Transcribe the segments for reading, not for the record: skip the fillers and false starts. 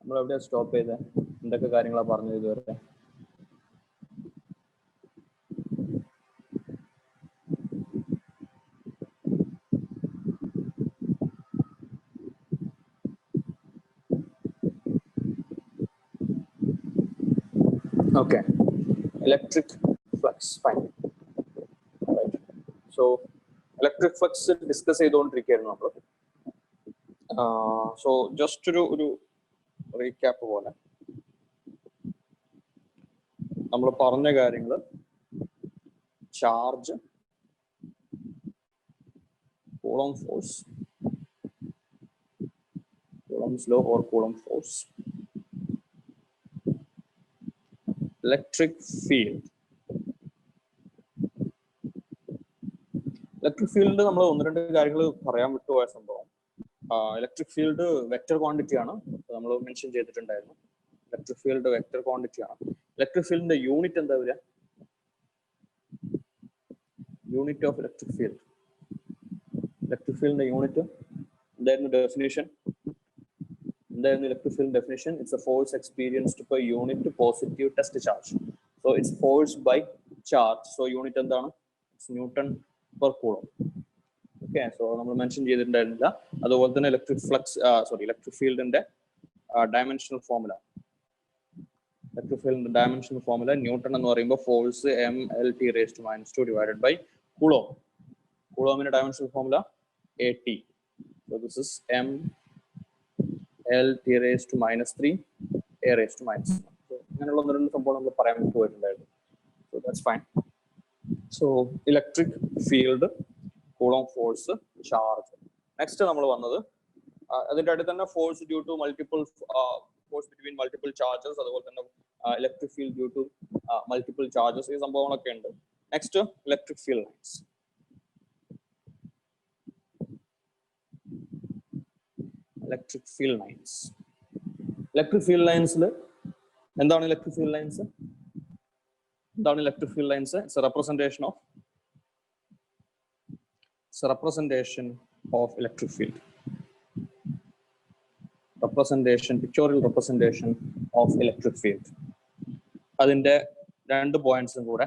നമ്മൾ എവിടെയാ സ്റ്റോപ്പ് ചെയ്തത്? എന്തൊക്കെ കാര്യങ്ങളാണ് പറഞ്ഞത് ഇതുവരെ? Okay, electric flux, fine. Right. So, electric flux discuss ചെയ്തുകൊണ്ടിരിക്കുകയായിരുന്നു നമ്മൾ. So, just ഒരു റീക്യാപ്പ് പോലെ നമ്മൾ പറഞ്ഞ കാര്യങ്ങൾ: charge, coulomb force, Coulomb's law or Coulomb force, electric field. Electric field നമ്മൾ ഒന്ന് രണ്ട് കാര്യങ്ങൾ പറയാൻ വിട്ടുപോയ സംഭവം. ഇലക്ട്രിക് ഫീൽഡ് വെക്റ്റർ ക്വാണ്ടിറ്റി ആണ്, നമ്മൾ മെൻഷൻ ചെയ്തിട്ടുണ്ടായിരുന്നു. ഇലക്ട്രിക് ഫീൽഡ് വെക്റ്റർ ക്വാണ്ടിറ്റി ആണ്. ഇലക്ട്രിക് ഫീൽഡിന്റെ യൂണിറ്റ് എന്താ വരിക? Unit of electric field. Electric ഫീൽഡിന്റെ യൂണിറ്റ് എന്തായിരുന്നു? ഡെഫിനിഷൻ എന്തായിരുന്നു? Electric field definition: it's a force experienced per unit positive test charge. So it's force by charge. So unit എന്താണ്? It's newton per coulomb. Okay, so നമ്മൾ mention ചെയ്തിട്ടുണ്ടായിരുന്നില്ല. അതുപോലെ തന്നെ electric ഫീൽഡിന്റെ dimensional formula. Electric ഫീൽഡിന്റെ dimensional formula newton എന്ന് പറയുമ്പോൾ force m(L(T)⁻2 divided by coulomb. കൂളോമിന്റെ dimensional formula AT. So this is m(L(T)⁻3 a⁻⁻1. So അങ്ങനെയുള്ള ഒന്ന് രണ്ട് സംഭവം നമ്മൾ പറയാൻ വേണ്ടി പോയിട്ടുണ്ടായിരുന്നു. So that's fine. So electric field, coulomb force, charge. Next നമ്മൾ വന്നത് അതിന്റെ അടുത്ത് തന്നെ force due to multiple force between multiple charges, അതുപോലെ തന്നെ electric field due to multiple charges, ഈ സംഭവങ്ങളൊക്കെ ഉണ്ട്. Next electric field lines. Electric field lines. Electric field ലൈൻസിൽ എന്താണ് ഇലക്ട്രിക് ഫീൽഡ് ലൈൻസ്? എന്താണ് electric field lines? It's a representation of electric field. Pictorial representation of electric field. അതിന്റെ രണ്ട് പോയിന്റ്സും കൂടെ: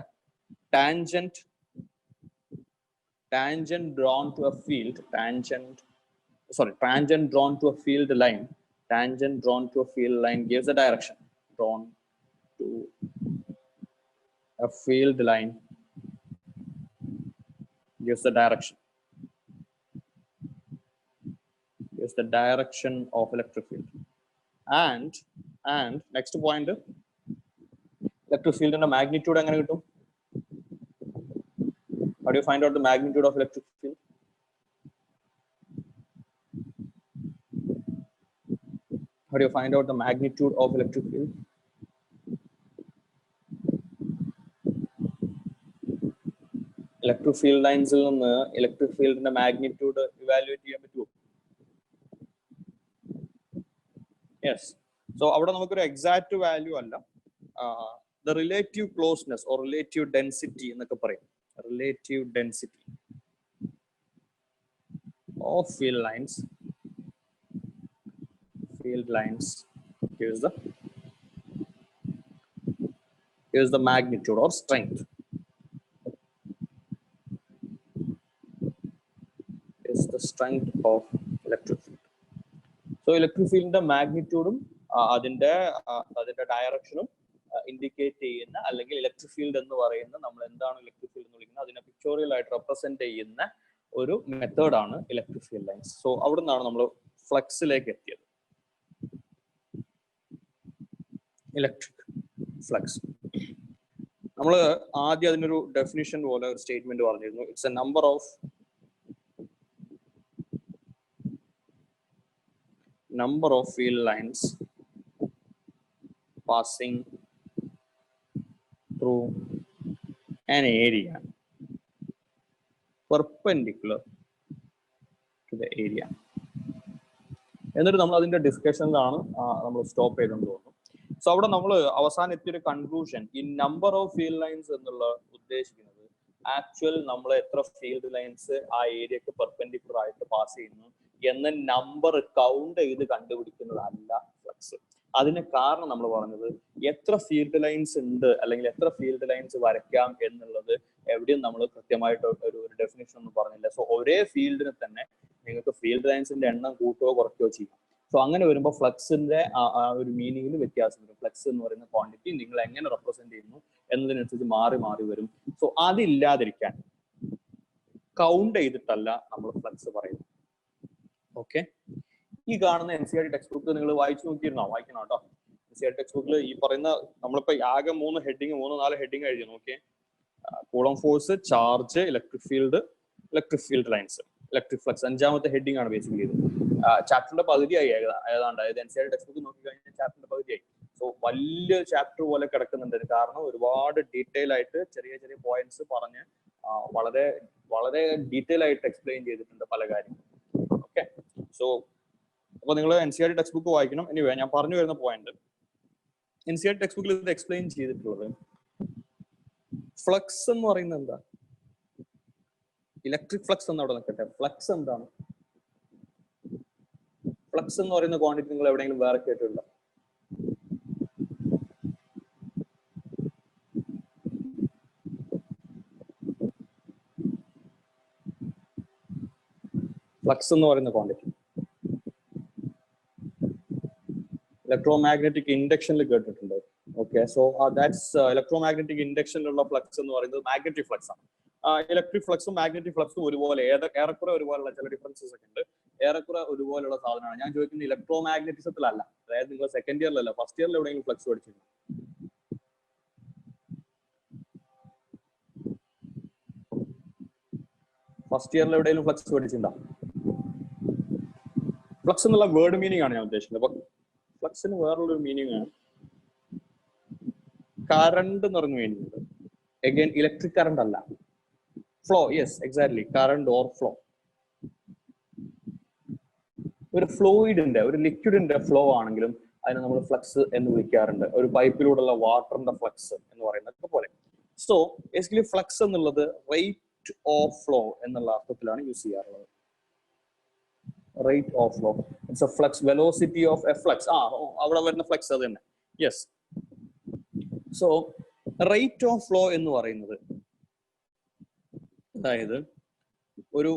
tangent drawn to a field, tangent drawn to a field line. Tangent drawn to a field line gives a direction. Drawn to a field line gives the direction. Gives the direction of electric field. And next point, electric field and the magnitude എങ്ങനെ കിട്ടും? How do you find out the magnitude of electric field? How do you find out the magnitude of electric field? Electric field lines il ninnu electric field inde magnitude evaluate cheyan pattumo? Yes. So avada namukku oru exact value alla, the relative closeness or relative density ennokke parayum. Relative density of field lines gives the magnitude or strength. Is the strength of electric field. So electric field ന്റെ മാഗ്നിറ്റ്യൂഡും അതിന്റെ ഡയറക്ഷനും indicate ചെയ്യുന്ന, അല്ലെങ്കിൽ electric field എന്ന് പറയുന്ന, നമ്മൾ എന്താണ് electric field എന്ന് വിളിക്കുന്നത്, അതിനെ പിക്ചോറിയൽ ആയിട്ട് റെപ്രസെന്റ് ചെയ്യുന്ന ഒരു മെത്തേഡാണ് ഇലക്ട്രിക് ഫീൽഡ് ലൈൻസ്. സോ അവിടെ നിന്നാണ് നമ്മൾ ഫ്ലക്സിലേക്ക് എത്തിയത്. ഇലക്ട്രിക് ഫ്ലക്സ് നമ്മൾ ആദ്യം അതിനൊരു ഡെഫിനിഷൻ പോലെ ഒരു സ്റ്റേറ്റ്മെന്റ് പറഞ്ഞിരുന്നു. It's A number of field lines passing through an area perpendicular to the area. എന്നിട്ട് നമ്മൾ അതിന്റെ ഡിസ്കഷനിലാണ് നമ്മൾ സ്റ്റോപ്പ് ചെയ്തെന്ന് തോന്നുന്നു. സോ അവിടെ നമ്മൾ അവസാനം എത്തിയൊരു കൺക്ലൂഷൻ, ഈ നമ്പർ ഓഫ് ഫീൽഡ് ലൈൻസ് എന്നുള്ള ഉദ്ദേശിക്കുന്നത് ആക്ച്വൽ നമ്മൾ എത്ര ഫീൽഡ് ലൈൻസ് ആ ഏരിയക്ക് പെർപെൻഡിക്കുലർ ആയിട്ട് പാസ് ചെയ്യുന്നു എന്ന നമ്പർ കൗണ്ട് ചെയ്ത് കണ്ടുപിടിക്കുന്നതല്ല ഫ്ലക്സ്. അതിന് കാരണം നമ്മൾ പറഞ്ഞത് എത്ര ഫീൽഡ് ലൈൻസ് ഉണ്ട് അല്ലെങ്കിൽ എത്ര ഫീൽഡ് ലൈൻസ് വരയ്ക്കാം എന്നുള്ളത് എവിടെയും നമ്മൾ കൃത്യമായിട്ട് ഒരു ഡെഫിനേഷൻ ഒന്നും പറഞ്ഞില്ല. സോ ഒരേ ഫീൽഡിന് തന്നെ നിങ്ങൾക്ക് ഫീൽഡ് ലൈൻസിന്റെ എണ്ണം കൂട്ടുകയോ കുറയ്ക്കുകയോ ചെയ്യാം. സോ അങ്ങനെ വരുമ്പോൾ ഫ്ലക്സിന്റെ ഒരു മീനിങ്ങിൽ വ്യത്യാസം വരും. ഫ്ലക്സ് എന്ന് പറയുന്ന ക്വാണ്ടിറ്റി നിങ്ങൾ എങ്ങനെ റെപ്രസെന്റ് ചെയ്യുന്നു എന്നതിനനുസരിച്ച് മാറി മാറി വരും. സോ അതില്ലാതിരിക്കാൻ കൗണ്ട് ചെയ്തിട്ടല്ല നമ്മൾ ഫ്ലക്സ് പറയുന്നത്. ഓക്കെ, ഈ കാണുന്ന NCERT ടെക്സ്റ്റ് ബുക്ക് നിങ്ങൾ വായിച്ചു നോക്കിയിരുന്നോ? വായിക്കണം കേട്ടോ. NCERT ടെക്സ്റ്റ് ബുക്കിൽ ഈ പറയുന്ന നമ്മളിപ്പോ ആകെ 3-4 ഹെഡിങ് എഴുതി നോക്കിയേ. Coulomb force, charge, electric field lines, electric flux. 5ാമത്തെ ഹെഡിങ് ആണ് ബേസിക്കലി ഇത്. ചാപ്റ്ററിന്റെ പകുതിയായി ഏതാണ്ട്. അതായത് NCERT ടെക്സ്റ്റ് ബുക്ക് നോക്കി കഴിഞ്ഞാൽ ചാപ്റ്ററിന്റെ പകുതിയായി. സോ വലിയ ചാപ്റ്റർ പോലെ കിടക്കുന്നുണ്ട്. കാരണം ഒരുപാട് ഡീറ്റെയിൽ ആയിട്ട് ചെറിയ ചെറിയ പോയിന്റ്സ് പറഞ്ഞ് വളരെ വളരെ ഡീറ്റെയിൽ ആയിട്ട് എക്സ്പ്ലെയിൻ ചെയ്തിട്ടുണ്ട് പല കാര്യങ്ങളും. ഓക്കെ, സോ അപ്പൊ നിങ്ങൾ NCERT ടെക്സ്റ്റ് ബുക്ക് വായിക്കണം. എനിവേ, ഞാൻ പറഞ്ഞു വരുന്ന പോയിന്റ്, NCERT ടെക്സ്റ്റ് ബുക്കിൽ ഇത് എക്സ്പ്ലെയിൻ ചെയ്തിട്ടുള്ളത് ഫ്ലക്സ് എന്ന് പറയുന്നത് എന്താ, ഇലക്ട്രിക് ഫ്ലക്സ് എന്ന് അവിടെ നിൽക്കട്ടെ. ഫ്ലക്സ് എന്താണ്? ഫ്ലക്സ് എന്ന് പറയുന്ന ക്വാണ്ടിറ്റി നിങ്ങൾ എവിടെയെങ്കിലും വേറെ കേട്ടിട്ടുണ്ടോ? ഫ്ലക്സ് എന്ന് പറയുന്ന ക്വാണ്ടിറ്റി ഇലക്ട്രോമാഗ്നറ്റിക് ഇൻഡക്ഷനിൽ കേട്ടിട്ടുണ്ട്. ഓക്കെ, സോ ദാറ്റ്സ് ഇലക്ട്രോമാഗ്നറ്റിക് ഇൻഡക്ഷനിലുള്ള ഫ്ലക്സ് എന്ന് പറയുന്നത് മാഗ്നറ്റിക് ഫ്ലക്സ് ആണ്. ഇലക്ട്രിക് ഫ്ലക്സും മാഗ്നറ്റിക് ഫ്ലക്സും ഒരുപോലെ, ഏറെക്കുറെ ഒരുപോലുള്ള ചില ഡിഫറൻസസ് ഒക്കെ ഉണ്ട്. ഏറെക്കുറെ ഒരുപോലുള്ള സാധനമാണ്. ഞാൻ ചോദിക്കുന്നത് ഇലക്ട്രോമാഗ്നറ്റിസത്തിലല്ല. അതായത് നിങ്ങൾ സെക്കൻഡ് ഇയറിലല്ല, ഫസ്റ്റ് ഇയറിൽ എവിടെയെങ്കിലും ഫ്ലക്സ് പഠിച്ചിരുന്നു? ഫസ്റ്റ് ഇയറിൽ എവിടെയെങ്കിലും ഫ്ലക്സ് പഠിച്ചിട്ടുണ്ടോ? ഫ്ലക്സ് എന്നുള്ള വേർഡ് മീനിങ് ആണ് ഞാൻ ഉദ്ദേശിക്കുന്നത്. അപ്പൊ ഫ്ലക്സിന് വേറൊരു മീനിങ് ആണ് കറണ്ട് എന്ന് പറയുന്ന മീനിങ് ഉണ്ട്. അഗൈൻ ഇലക്ട്രിക് കറണ്ട് അല്ല, flow. Yes, exactly, current or flow. ഒരു ഫ്ലൂയിഡിന്റെ, ഒരു ലിക്വിഡിന്റെ ഫ്ലോ ആണെങ്കിലും അതിനെ നമ്മൾ ഫ്ലക്സ് എന്ന് വിളിക്കാറുണ്ട്. ഒരു പൈപ്പിലൂടെയുള്ള വാട്ടറിന്റെ ഫ്ലക്സ് എന്ന് പറയുന്നത് പോലെ. സോ ബേസിക്കലി ഫ്ലക്സ് എന്നുള്ളത് റേറ്റ് ഓഫ് ഫ്ലോ എന്നുള്ള അർത്ഥത്തിലാണ് യൂസ് ചെയ്യാറുള്ളത്. Rate of flow, it's A flux, velocity of A flux. അവിടെ വരുന്ന ഫ്ലക്സ് അത് തന്നെ. Yes, so rate of flow എന്ന് പറയുന്നത്, അതായത് ഒരു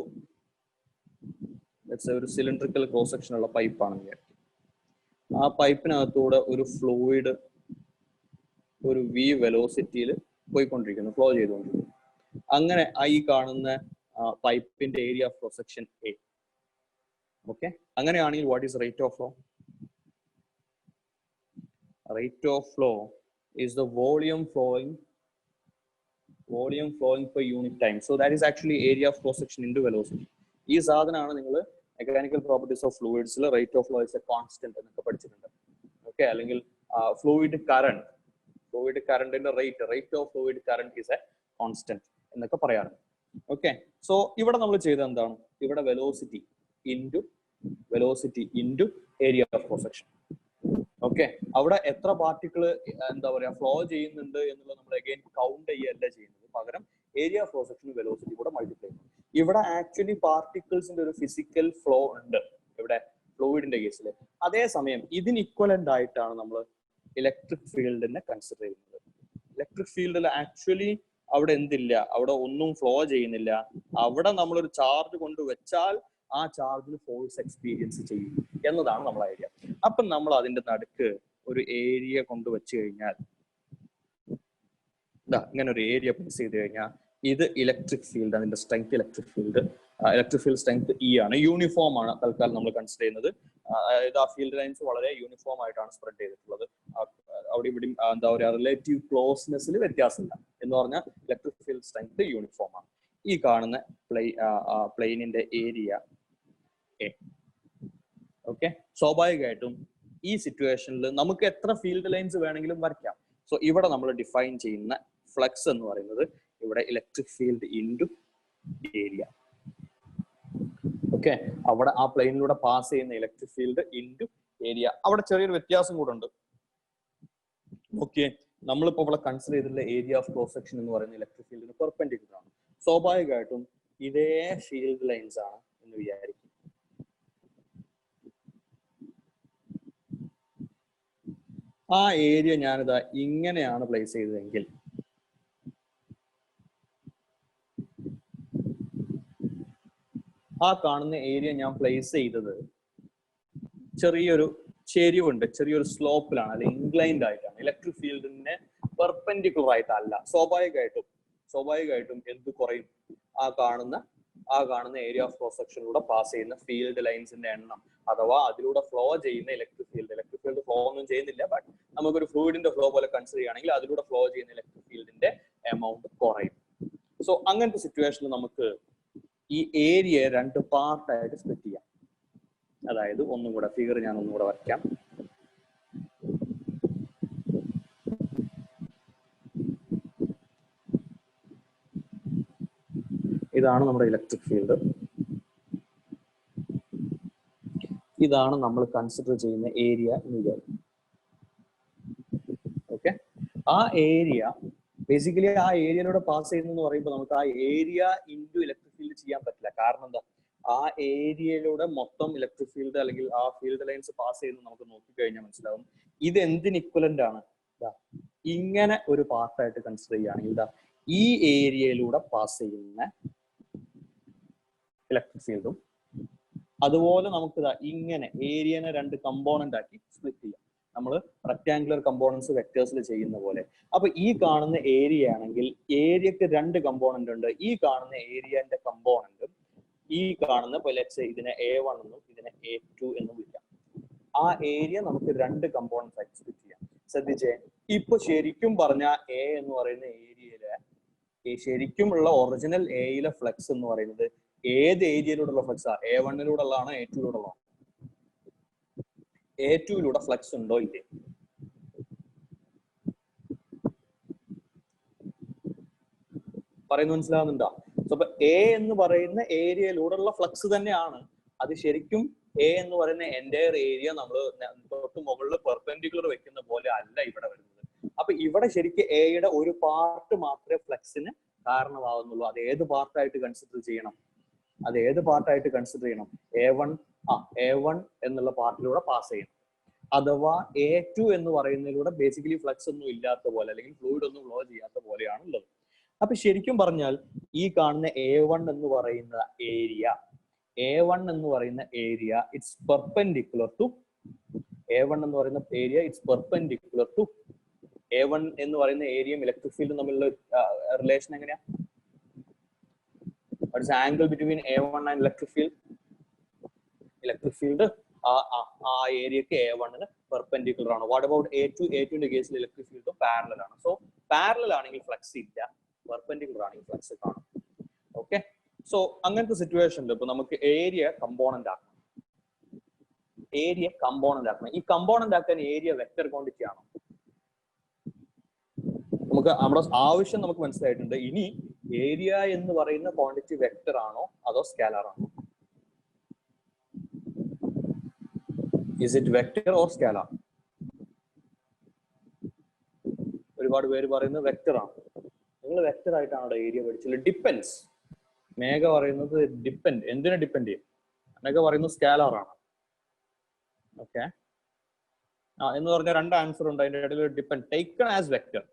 സിലിണ്ടറിക്കൽ ക്രോസ് സെക്ഷൻ ഉള്ള പൈപ്പാണെന്ന് വിചാരിക്കും. ആ പൈപ്പിനകത്തൂടെ ഒരു ഫ്ലൂയിഡ് ഒരു v വെലോസിറ്റിയിൽ പോയിക്കൊണ്ടിരിക്കുന്നു, ഫ്ലോ ചെയ്തുകൊണ്ടിരിക്കുന്നു. അങ്ങനെ ഈ കാണുന്ന പൈപ്പിന്റെ area of cross section A. Okay, അങ്ങനെയാണെങ്കിൽ what is rate of flow? Rate of flow is the volume flowing per unit time. So that is actually area of cross section into velocity. ഈ സാധനമാണ് നിങ്ങൾ mechanical properties of ഫ്ലൂയിഡ്സിൽ rate of flow is a constant എന്നൊക്കെ പഠിച്ചിട്ടുണ്ട്. Okay, അല്ലെങ്കിൽ fluid കറണ്ടിന്റെ rate of fluid current is a constant എന്നൊക്കെ പറയാറുണ്ട്. ഓക്കെ, സോ ഇവിടെ നമ്മൾ ചെയ്തത് എന്താണ്? ഇവിടെ velocity into area of cross section. Okay, അവിടെ എത്ര പാർട്ടിക്കിൾ എന്താ പറയാ ഫ്ലോ ചെയ്യുന്നുണ്ട് എന്നുള്ളത് നമ്മൾ അഗൈൻ കൗണ്ട് ചെയ്യല്ല ചെയ്യുന്നത്. പകരം area of cross section velocity കൂടെ മൾട്ടിപ്ലൈ ചെയ്യുന്നു. ഇവിടെ ആക്ച്വലി പാർട്ടിക്കിൾസിന്റെ ഒരു ഫിസിക്കൽ ഫ്ലോ ഉണ്ട് ഇവിടെ ഫ്ലൂയിഡിന്റെ കേസിൽ. അതേസമയം ഇതിന് ഇക്വലന്റ് ആയിട്ടാണ് നമ്മൾ ഇലക്ട്രിക് ഫീൽഡിനെ കൺസിഡർ ചെയ്യുന്നത്. ഇലക്ട്രിക് ഫീൽഡിൽ ആക്ച്വലി അവിടെ എന്തില്ല, അവിടെ ഒന്നും ഫ്ലോ ചെയ്യുന്നില്ല. അവിടെ നമ്മളൊരു ചാർജ് കൊണ്ട് വെച്ചാൽ ആ ചാർജിന് ഫോഴ്സ് എക്സ്പീരിയൻസ് ചെയ്യും എന്നതാണ് നമ്മളെ ഐഡിയ. അപ്പം നമ്മൾ അതിന്റെ നടുക്ക് ഒരു ഏരിയ കൊണ്ട് വെച്ച് കഴിഞ്ഞാൽ, ഇങ്ങനെ ഒരു ഏരിയ പ്ലേസ് ചെയ്ത് കഴിഞ്ഞാൽ ഇത് ഇലക്ട്രിക് ഫീൽഡ്, അതിന്റെ strength electric field strength E ആണ്. യൂണിഫോം ആണ് തൽക്കാലം നമ്മൾ കൺസിഡർ ചെയ്യുന്നത്. അതായത് ആ ഫീൽഡ് ലൈൻസ് വളരെ യൂണിഫോം ആയിട്ടാണ് സ്പ്രെഡ് ചെയ്തിട്ടുള്ളത്. അവിടെ ഇവിടെ എന്താ പറയുക, റിലേറ്റീവ് ക്ലോസ്നെസ്സിൽ വ്യത്യാസമില്ല എന്ന് പറഞ്ഞാൽ ഇലക്ട്രിക് ഫീൽഡ് സ്ട്രെങ്ത് യൂണിഫോം ആണ്. ഈ കാണുന്ന പ്ലെയിനിന്റെ ഏരിയ A. ഓക്കെ, സ്വാഭാവികമായിട്ടും ഈ സിറ്റുവേഷനിൽ നമുക്ക് എത്ര ഫീൽഡ് ലൈൻസ് വേണമെങ്കിലും വരയ്ക്കാം. സോ ഇവിടെ നമ്മൾ ഡിഫൈൻ ചെയ്യുന്ന ഫ്ലക്സ് എന്ന് പറയുന്നത് ഇവിടെ electric field into area. Okay, അവിടെ ആ പ്ലെയിനിലൂടെ പാസ് ചെയ്യുന്ന ഇലക്ട്രിക് ഫീൽഡ് ഇൻറ്റു ഏരിയ. അവിടെ ചെറിയൊരു വ്യത്യാസം കൂടെ ഉണ്ട്. ഓക്കെ, നമ്മളിപ്പോൾ ഇവിടെ കൺസിഡർ ചെയ്തിട്ടുള്ള ഏരിയ ഓഫ് ക്രോസ് സെക്ഷൻ എന്ന് പറയുന്ന ഇലക്ട്രിക് ഫീൽഡിന് പെർപെൻഡിക്കുലർ ആണ്. സ്വാഭാവികമായിട്ടും ഇതേ ഫീൽഡ് ലൈൻസ് ആണ് എന്ന് വിചാരിക്കും. ആ ഏരിയ ഞാനിതാ ഇങ്ങനെയാണ് പ്ലേസ് ചെയ്തതെങ്കിൽ ആ കാണുന്ന ഏരിയ ഞാൻ പ്ലേസ് ചെയ്തത് ചെറിയൊരു ചെരിവുണ്ട്, ചെറിയൊരു സ്ലോപ്പിലാണ്, അല്ലെങ്കിൽ ഇൻക്ലൈൻഡ് ആയിട്ടാണ്. ഇലക്ട്രിക് ഫീൽഡിനെ പെർപെൻഡിക്കുലർ ആയിട്ടല്ല. സ്വാഭാവികമായിട്ടും എന്ത് കുറയും? ആ കാണുന്ന ഏരിയ ഓഫ് ക്രോസ് സെക്ഷനിലൂടെ പാസ് ചെയ്യുന്ന ഫീൽഡ് ലൈൻസിന്റെ എണ്ണം, അഥവാ അതിലൂടെ ഫ്ലോ ചെയ്യുന്ന ഇലക്ട്രിക് ഫീൽഡ് ഫ്ലോ ഒന്നും ചെയ്യുന്നില്ല, ബട്ട് നമുക്കൊരു ഫ്ലൂയിഡിന്റെ ഫ്ലോ പോലെ കൺസിഡർ ചെയ്യുകയാണെങ്കിൽ അതിലൂടെ ഫ്ലോ ചെയ്യുന്ന ഇലക്ട്രിക് ഫീൽഡിന്റെ എമൗണ്ട് കുറയും. സോ അങ്ങനത്തെ സിറ്റുവേഷനിൽ നമുക്ക് ഈ ഏരിയയെ 2 പാർട്ടായിട്ട് സ്പ്ലിറ്റ് ചെയ്യാം. അതായത് ഒന്നും കൂടെ ഫിഗർ ഞാൻ ഒന്നുകൂടെ വരയ്ക്കാം. ഇതാണ് നമ്മുടെ ഇലക്ട്രിക് ഫീൽഡ്, ഇതാണ് നമ്മൾ കൺസിഡർ ചെയ്യുന്ന ഏരിയ എന്ന് വിചാരിക്കും. ഓക്കെ, ആ ഏരിയ ബേസിക്കലി ആ ഏരിയയിലൂടെ പാസ് ചെയ്യുന്നു പറയുമ്പോൾ നമുക്ക് ആ ഏരിയ ഇൻറ്റു ഇലക്ട്രിക് ഫീൽഡ് ചെയ്യാൻ പറ്റില്ല. കാരണം എന്താ? ആ ഏരിയയിലൂടെ മൊത്തം ഇലക്ട്രിക് ഫീൽഡ് അല്ലെങ്കിൽ ആ ഫീൽഡ് ലൈൻസ് പാസ് ചെയ്യുന്നത് നമുക്ക് നോക്കിക്കഴിഞ്ഞാൽ മനസ്സിലാവും. ഇത് എന്തിന് ഇക്വലന്റ് ആണ്? ഇങ്ങനെ ഒരു പാർട്ടായിട്ട് കൺസിഡർ ചെയ്യുകയാണെങ്കിൽ ഈ ഏരിയയിലൂടെ പാസ് ചെയ്യുന്ന ഇലക്ട്രിക് ഫീൽഡും അതുപോലെ നമുക്ക് ഇങ്ങനെ ഏരിയനെ 2 കമ്പോണന്റ് ആക്കി സ്പ്ലിറ്റ് ചെയ്യാം. നമ്മൾ റെക്ടാങ്കുലർ കമ്പോണൻസ് വെക്ടേഴ്സിൽ ചെയ്യുന്ന പോലെ. അപ്പൊ ഈ കാണുന്ന ഏരിയ ആണെങ്കിൽ ഏരിയക്ക് 2 കമ്പോണന്റ് ഉണ്ട്. ഈ കാണുന്ന ഏരിയന്റെ കമ്പോണന്റും ഈ കാണുന്ന പോലെ ഇതിനെ A1 എന്നും ഇതിനെ A2 എന്നും വിളിക്കാം. ആ ഏരിയ നമുക്ക് 2 കമ്പോണൻസ് ആക്കി സ്പ്ലിറ്റ് ചെയ്യാം. ശ്രദ്ധിച്ചേ, ഇപ്പൊ ശരിക്കും പറഞ്ഞ എ എന്ന് പറയുന്ന ഏരിയയിലെ ശരിക്കുമുള്ള ഒറിജിനൽ എയിലെ ഫ്ലക്സ് എന്ന് പറയുന്നത് ഏത് ഏരിയയിലൂടെയുള്ള ഫ്ലക്സാ? A1 ഉള്ളതാണോ A2 A2 ഫ്ലക്സ് ഉണ്ടോ ഇല്ലേ? പറയുന്നത് മനസ്സിലാവുന്നുണ്ടോ? അപ്പൊ എ എന്ന് പറയുന്ന ഏരിയയിലൂടെയുള്ള ഫ്ലക്സ് തന്നെയാണ്. അത് ശരിക്കും എ എന്ന് പറയുന്ന എൻറ്റയർ ഏരിയ നമ്മൾ തൊട്ട് മുകളിൽ പെർപെൻഡിക്കുലർ വെക്കുന്ന പോലെ അല്ല ഇവിടെ വരുന്നത്. അപ്പൊ ഇവിടെ ശരിക്കും എയുടെ ഒരു പാർട്ട് മാത്രമേ ഫ്ലക്സിന് കാരണമാവുന്നുള്ളൂ. അത് ഏത് പാർട്ടായിട്ട് കൺസിഡർ ചെയ്യണം? A1 എന്നുള്ള പാർട്ടിലൂടെ പാസ് ചെയ്യണം. അഥവാ A2 എന്ന് പറയുന്നതിലൂടെ ബേസിക്കലി ഫ്ലക്സ് ഒന്നും ഇല്ലാത്ത പോലെ അല്ലെങ്കിൽ ഫ്ലൂയിഡ് ഒന്നും ഫ്ലോ ചെയ്യാത്ത പോലെയാണ് ഉള്ളത്. അപ്പൊ ശരിക്കും പറഞ്ഞാൽ ഈ കാണുന്ന A1 എന്ന് പറയുന്ന area it's perpendicular to A1 എന്ന് പറയുന്ന area it's perpendicular to A1 എന്ന് പറയുന്ന ഏരിയയും ഇലക്ട്രിക് ഫീൽഡും തമ്മിലുള്ള റിലേഷൻ എങ്ങനെയാ? What is the angle between A1 and electric field? Electric field ആ ഏരിയക്ക് A1 പെർപെൻഡിക്കുലർ ആണ്. What about A2? A2ന്റെ കേസിൽ ഇലക്ട്രിക് ഫീൽഡും പാരലൽ ആണ്. സോ പാരലൽ ആണെങ്കിൽ ഫ്ലക്സ് ഇല്ല, പെർപെൻഡിക്കുലർ ആണെങ്കിൽ ഫ്ലക്സ് കാണും. ഓക്കെ, സോ അങ്ങനത്തെ സിറ്റുവേഷനിൽ ഇപ്പൊ നമുക്ക് ഏരിയ കമ്പോണന്റ് ആക്കണം. ഈ കമ്പോണന്റ് ആക്കാൻ ഏരിയ വെക്ടർ ക്വാണ്ടിറ്റി ആണോ? നമുക്ക് നമ്മുടെ ആവശ്യം നമുക്ക് മനസ്സിലായിട്ടുണ്ട്. ഇനി ഏരിയ എന്ന് പറയുന്ന ക്വാണ്ടിറ്റി വെക്ടർ ആണോ അതോ സ്കാലർ ആണോ? Is it vector or scalar? ഒരുപാട് പേര് പറയുന്നത് വെക്ടർ ആണ്. നിങ്ങൾ വെക്ടർ ആയിട്ടാണോ ഏരിയ പഠിച്ചത്? ഡിപ്പെൻസ്. മേഘ പറയുന്നത് ഡിപ്പെൻഡ്. എന്തിനെ ഡിപ്പെൻഡ് ചെയ്യും? മേഘ പറയുന്നത് സ്കാലർ ആണ്. ഓക്കെ, എന്ന് പറഞ്ഞ 2 ആൻസർ ഉണ്ട്. അതിന്റെ ഇടയിൽ depend taken as vector.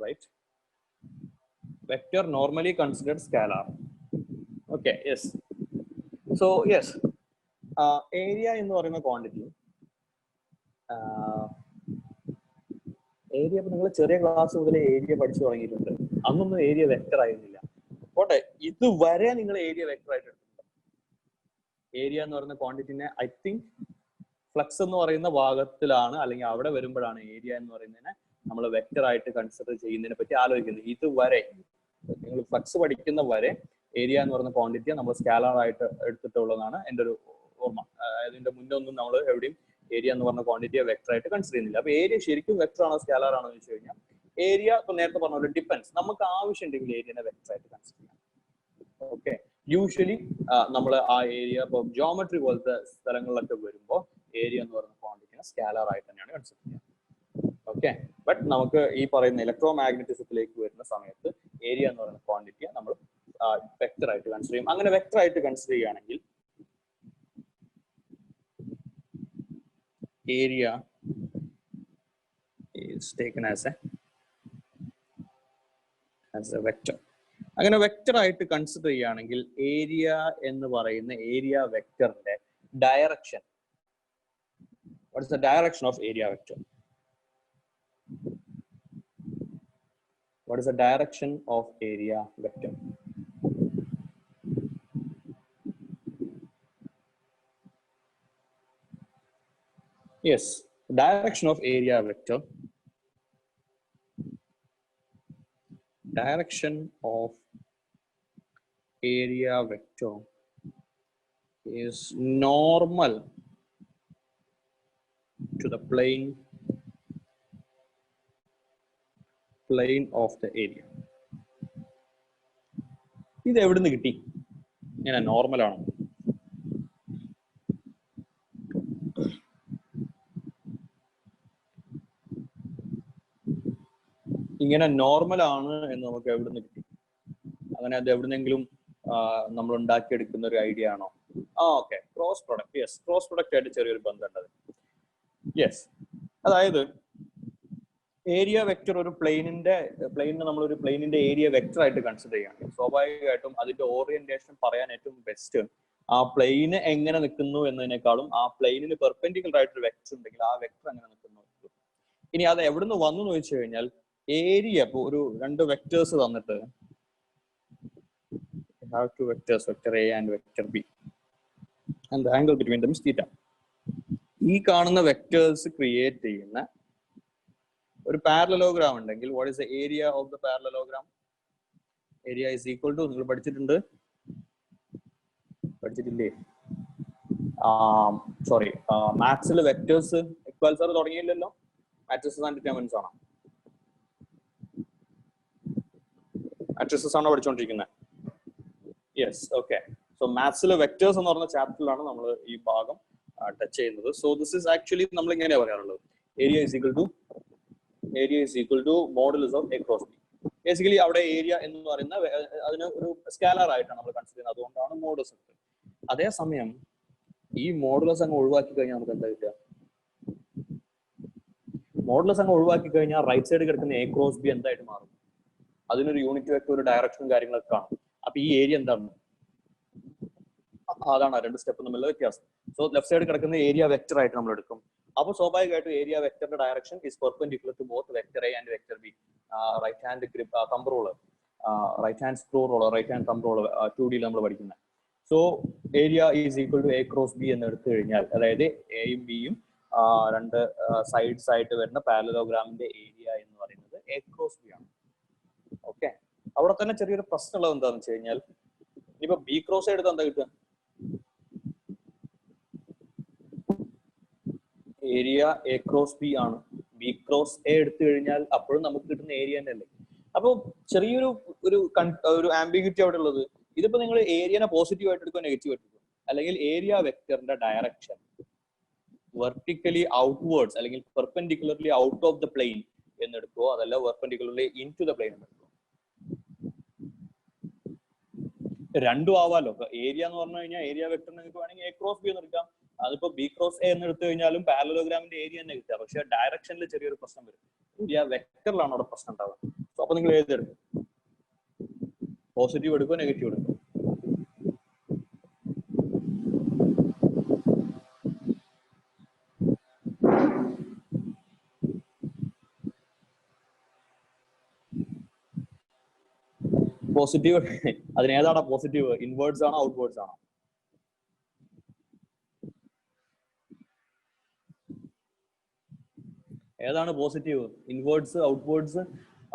Right, vector normally considered scalar. Okay, yes. So yes, area എന്ന് പറയുന്ന ക്വാണ്ടിറ്റി, ഏരിയ ഇപ്പൊ നിങ്ങൾ ചെറിയ ക്ലാസ് മുതലേ ഏരിയ പഠിച്ചു തുടങ്ങിയിട്ടുണ്ട്. അന്നൊന്നും ഏരിയ വെക്ടർ ആയിരുന്നില്ല. പോട്ടെ, ഇതുവരെ നിങ്ങൾ ഏരിയ വെക്ടർ ആയിട്ട് എടുത്തിട്ടുണ്ട്. ഏരിയ എന്ന് പറയുന്ന ക്വാണ്ടിറ്റിനെ ഐ തിങ്ക് ഫ്ലക്സ് എന്ന് പറയുന്ന ഭാഗത്തിലാണ് അല്ലെങ്കിൽ അവിടെ വരുമ്പോഴാണ് ഏരിയ എന്ന് പറയുന്നതിനെ നമ്മൾ വെക്ടർ ആയിട്ട് കൺസിഡർ ചെയ്യുന്നതിനെ പറ്റി ആലോചിക്കുന്നത്. ഇതുവരെ നിങ്ങൾ ഫ്ലക്സ് പഠിക്കുന്ന വരെ ഏരിയ എന്ന് പറയുന്ന ക്വാണ്ടിറ്റിയെ നമ്മൾ സ്കാലർ ആയിട്ട് എടുത്തിട്ടുള്ളതാണ് എൻ്റെ ഒരു ഓർമ്മ. അതിന്റെ മുന്നേ ഒന്നും നമ്മൾ എവിടെയും ഏരിയ എന്ന് പറഞ്ഞ ക്വാണ്ടിറ്റിയെ വെക്ടർ ആയിട്ട് കൺസിഡർ ചെയ്യുന്നില്ല. അപ്പൊ ഏരിയ ശരിക്കും വെക്ടർ ആണോ സ്കാലർ ആണോ എന്ന് വെച്ച് കഴിഞ്ഞാൽ ഏരിയ ഇപ്പൊ നേരത്തെ പറഞ്ഞ പോലെ ഡിപ്പെൻസ്. നമുക്ക് ആവശ്യമുണ്ടെങ്കിൽ ഏരിയനെ വെക്ടർ ആയിട്ട് കൺസിഡർ ചെയ്യാം. ഓക്കെ, യൂഷ്വലി നമ്മൾ ആ ഏരിയ ഇപ്പൊ ജോമെട്രി പോലത്തെ സ്ഥലങ്ങളിലൊക്കെ വരുമ്പോൾ ഏരിയ എന്ന് പറയുന്ന ക്വാണ്ടിറ്റിനെ സ്കാലർ ആയിട്ട് തന്നെയാണ് കൺസിഡർ ചെയ്യുക. ഓക്കെ, ബട്ട് നമുക്ക് ഈ പറയുന്ന ഇലക്ട്രോ മാഗ്നറ്റിസത്തിലേക്ക് വരുന്ന സമയത്ത് ഏരിയ എന്ന് പറയുന്ന ക്വാണ്ടിറ്റിയെ നമ്മൾ വെക്ടർ ആയിട്ട് കൺസിഡർ ചെയ്യും. അങ്ങനെ വെക്ടർ ആയിട്ട് കൺസിഡർ ചെയ്യുകയാണെങ്കിൽ area is taken as a vector. അങ്ങനെ വെക്ടർ ആയിട്ട് കൺസിഡർ ചെയ്യുകയാണെങ്കിൽ ഏരിയ എന്ന് പറയുന്ന ഏരിയ വെക്ടറിന്റെ direction, what is the direction of area vector? What is the direction of area vector? Yes, direction of area vector. Direction of area vector is normal to the plane of the area. ഇത് എവിടുന്ന് കിട്ടി? ഇങ്ങനെ normal ആണോ? ഇങ്ങനെ normal ആണ് എന്ന് നമുക്ക് എവിടുന്ന് കിട്ടി? അങ്ങനെ അത് എവിടുന്നെങ്കിലും നമ്മൾ ഉണ്ടാക്കിയെടുക്കുന്ന ഒരു ഐഡിയ ആണോ? Okay, cross product. Yes, cross product ആയിട്ട് ചെറിയൊരു ബന്ധമുണ്ട്. യെസ്, അതായത് ഏരിയ വെക്ടർ ഒരു പ്ലെയിനിനെ നമ്മളൊരു പ്ലെയിനിന്റെ ഏരിയ വെക്ടർ ആയിട്ട് കൺസിഡർ ചെയ്യുകയാണെങ്കിൽ സ്വാഭാവികമായിട്ടും അതിന്റെ ഓറിയന്റേഷൻ പറയാൻ ഏറ്റവും ബെസ്റ്റ് ആ പ്ലെയിന് എങ്ങനെ നിൽക്കുന്നു എന്നതിനേക്കാളും ആ പ്ലെയിനിന് പെർപെൻഡിക്കുലർ ആയിട്ടൊരു വെക്ടർ ഉണ്ടെങ്കിൽ ആ വെക്ടർ എങ്ങനെ നിൽക്കുന്നു. ഇനി അത് എവിടുന്ന് വന്നു എന്ന് ചോദിച്ചു കഴിഞ്ഞാൽ ഏരിയ, ഇപ്പോൾ ഒരു രണ്ട് വെക്ടേഴ്സ് തന്നിട്ട് have two vectors, vector A and vector B, and the angle between them is theta. ഈ കാണുന്ന വെക്ടേഴ്സ് ക്രിയേറ്റ് ചെയ്യുന്ന ഒരു പാരലലോഗ്രാം ഉണ്ടെങ്കിൽ what is the area of the parallelogram? Area is equal to, നിങ്ങൾ പഠിച്ചിട്ടില്ലേ? സോറി, മാത്സിൽ vectors equals are തുടങ്ങിയില്ലല്ലോ, matrices and determinants ആണോ? മാട്രിസസ് ആണോ പഠിച്ചുകൊണ്ടിരിക്കുന്നത്? Yes, okay. സോ മാത്സിലെ വെക്ടേഴ്സ് എന്ന് പറഞ്ഞ ചാപ്റ്ററിലാണ് നമ്മൾ ഈ ഭാഗം ടച്ച് ചെയ്യുന്നത്. സോ ദിസ് ഇസ് ആക്ച്വലി നമ്മൾ ഇങ്ങനെയാണ് പറയാറുള്ളത്, area is equal to modulus of A cross B. Basically അവിടെ ഏരിയ എന്ന് പറയുന്ന അതിന് ഒരു സ്കാലർ ആയിട്ടാണ് നമ്മൾ കൺസിഡർ ചെയ്യുന്നത്, അതുകൊണ്ടാണ് മോഡുലസ് എടുത്തത്. അതേസമയം ഈ മോഡുലസ് അങ്ങ് ഒഴിവാക്കി കഴിഞ്ഞാൽ നമുക്ക് എന്താ കിട്ടുക? മോഡുലസ് അങ്ങ് ഒഴിവാക്കി കഴിഞ്ഞാൽ റൈറ്റ് സൈഡ് കിടക്കുന്ന എ ക്രോസ് ബി എന്തായിട്ട് മാറും? അതിനൊരു യൂണിറ്റ് വെക്ടർ, ഒരു ഡയറക്ഷനും കാര്യങ്ങളൊക്കെ കാണും. അപ്പൊ ഈ ഏരിയ എന്താണ്? അതാണ് രണ്ട് സ്റ്റെപ്പ് തമ്മിലുള്ള വ്യത്യാസം. സോ ലെഫ്റ്റ് സൈഡ് കിടക്കുന്ന ഏരിയ വെക്ടർ ആയിട്ട് നമ്മൾ എടുക്കും. അപ്പോൾ സ്വാഭാവികമായിട്ടും ഏരിയ വെക്ടറിന്റെ direction is perpendicular to both vector A and vector B. Right hand grip thumb rule, right hand screw rule, right hand thumb rule 2D നമ്മൾ പഠിക്കുന്നത്. So area is equal to A cross B എന്ന് എടുത്തു കഴിഞ്ഞാൽ, അതായത് എയും ബിയും രണ്ട് sides ആയിട്ട് വരുന്ന പാരലലോഗ്രാമിന്റെ ഏരിയ എന്ന് പറയുന്നത് എ ക്രോസ് ബി ആണ്. ഓക്കെ, അവിടെ തന്നെ ചെറിയൊരു പ്രശ്നമുള്ളത് എന്താണെന്ന് വെച്ച് കഴിഞ്ഞാൽ, ഇനിയിപ്പോ ബി ക്രോസ് എടുത്താൽ എന്താ കിട്ടുക? ഏരിയ എ ക്രോസ് ബി ആണ്. ബി ക്രോസ് എ എടുത്തു കഴിഞ്ഞാൽ അപ്പോഴും നമുക്ക് കിട്ടുന്ന ഏരിയ തന്നെയല്ലേ. അപ്പൊ ചെറിയൊരു ഒരു ആംബിഗ്യൂറ്റി അവിടെ ഉള്ളത്. ഇതിപ്പോ നിങ്ങൾ ഏരിയനെ പോസിറ്റീവ് ആയിട്ട് എടുക്കുക, നെഗറ്റീവ് ആയിട്ട് എടുക്കുക, അല്ലെങ്കിൽ ഏരിയ വെക്ടറിന്റെ ഡയറക്ഷൻ വെർട്ടിക്കലി ഔട്ട്വേർഡ്സ് അല്ലെങ്കിൽ perpendicularly out of the plane എന്ന് എടുക്കുവോ, അതല്ല perpendicularly into the plane എന്ന് എടുക്കുവോ? രണ്ടും ആവാലോ. ഏരിയ എന്ന് പറഞ്ഞു കഴിഞ്ഞാൽ ഏരിയ വെക്ടർ നിങ്ങൾക്ക് വേണമെങ്കിൽ എ ക്രോസ് ബി എന്ന് എടുക്കാം. അതിപ്പോ ബി ക്രോസ് എ എന്ന് എടുത്തു കഴിഞ്ഞാലും പാരലലോഗ്രാമിന്റെ ഏരിയ തന്നെ കിട്ടുക. പക്ഷെ ഡയറക്ഷനിൽ ചെറിയൊരു പ്രശ്നം വരും. ഏരിയ വെക്ടറിലാണ് അവിടെ പ്രശ്നം ഉണ്ടാവുക. സോ അപ്പൊ നിങ്ങൾ ഏതെടുക്കും? പോസിറ്റീവ് എടുക്കുമോ നെഗറ്റീവ് എടുക്കുമോ? പോസിറ്റീവ്. അതിനേതാണോ പോസിറ്റീവ്? ഇൻവേർഡ്സ് ആണോ ഔട്ട്വേർഡ്സ് ആണോ? ഏതാണ് positive? Inwards, outwards?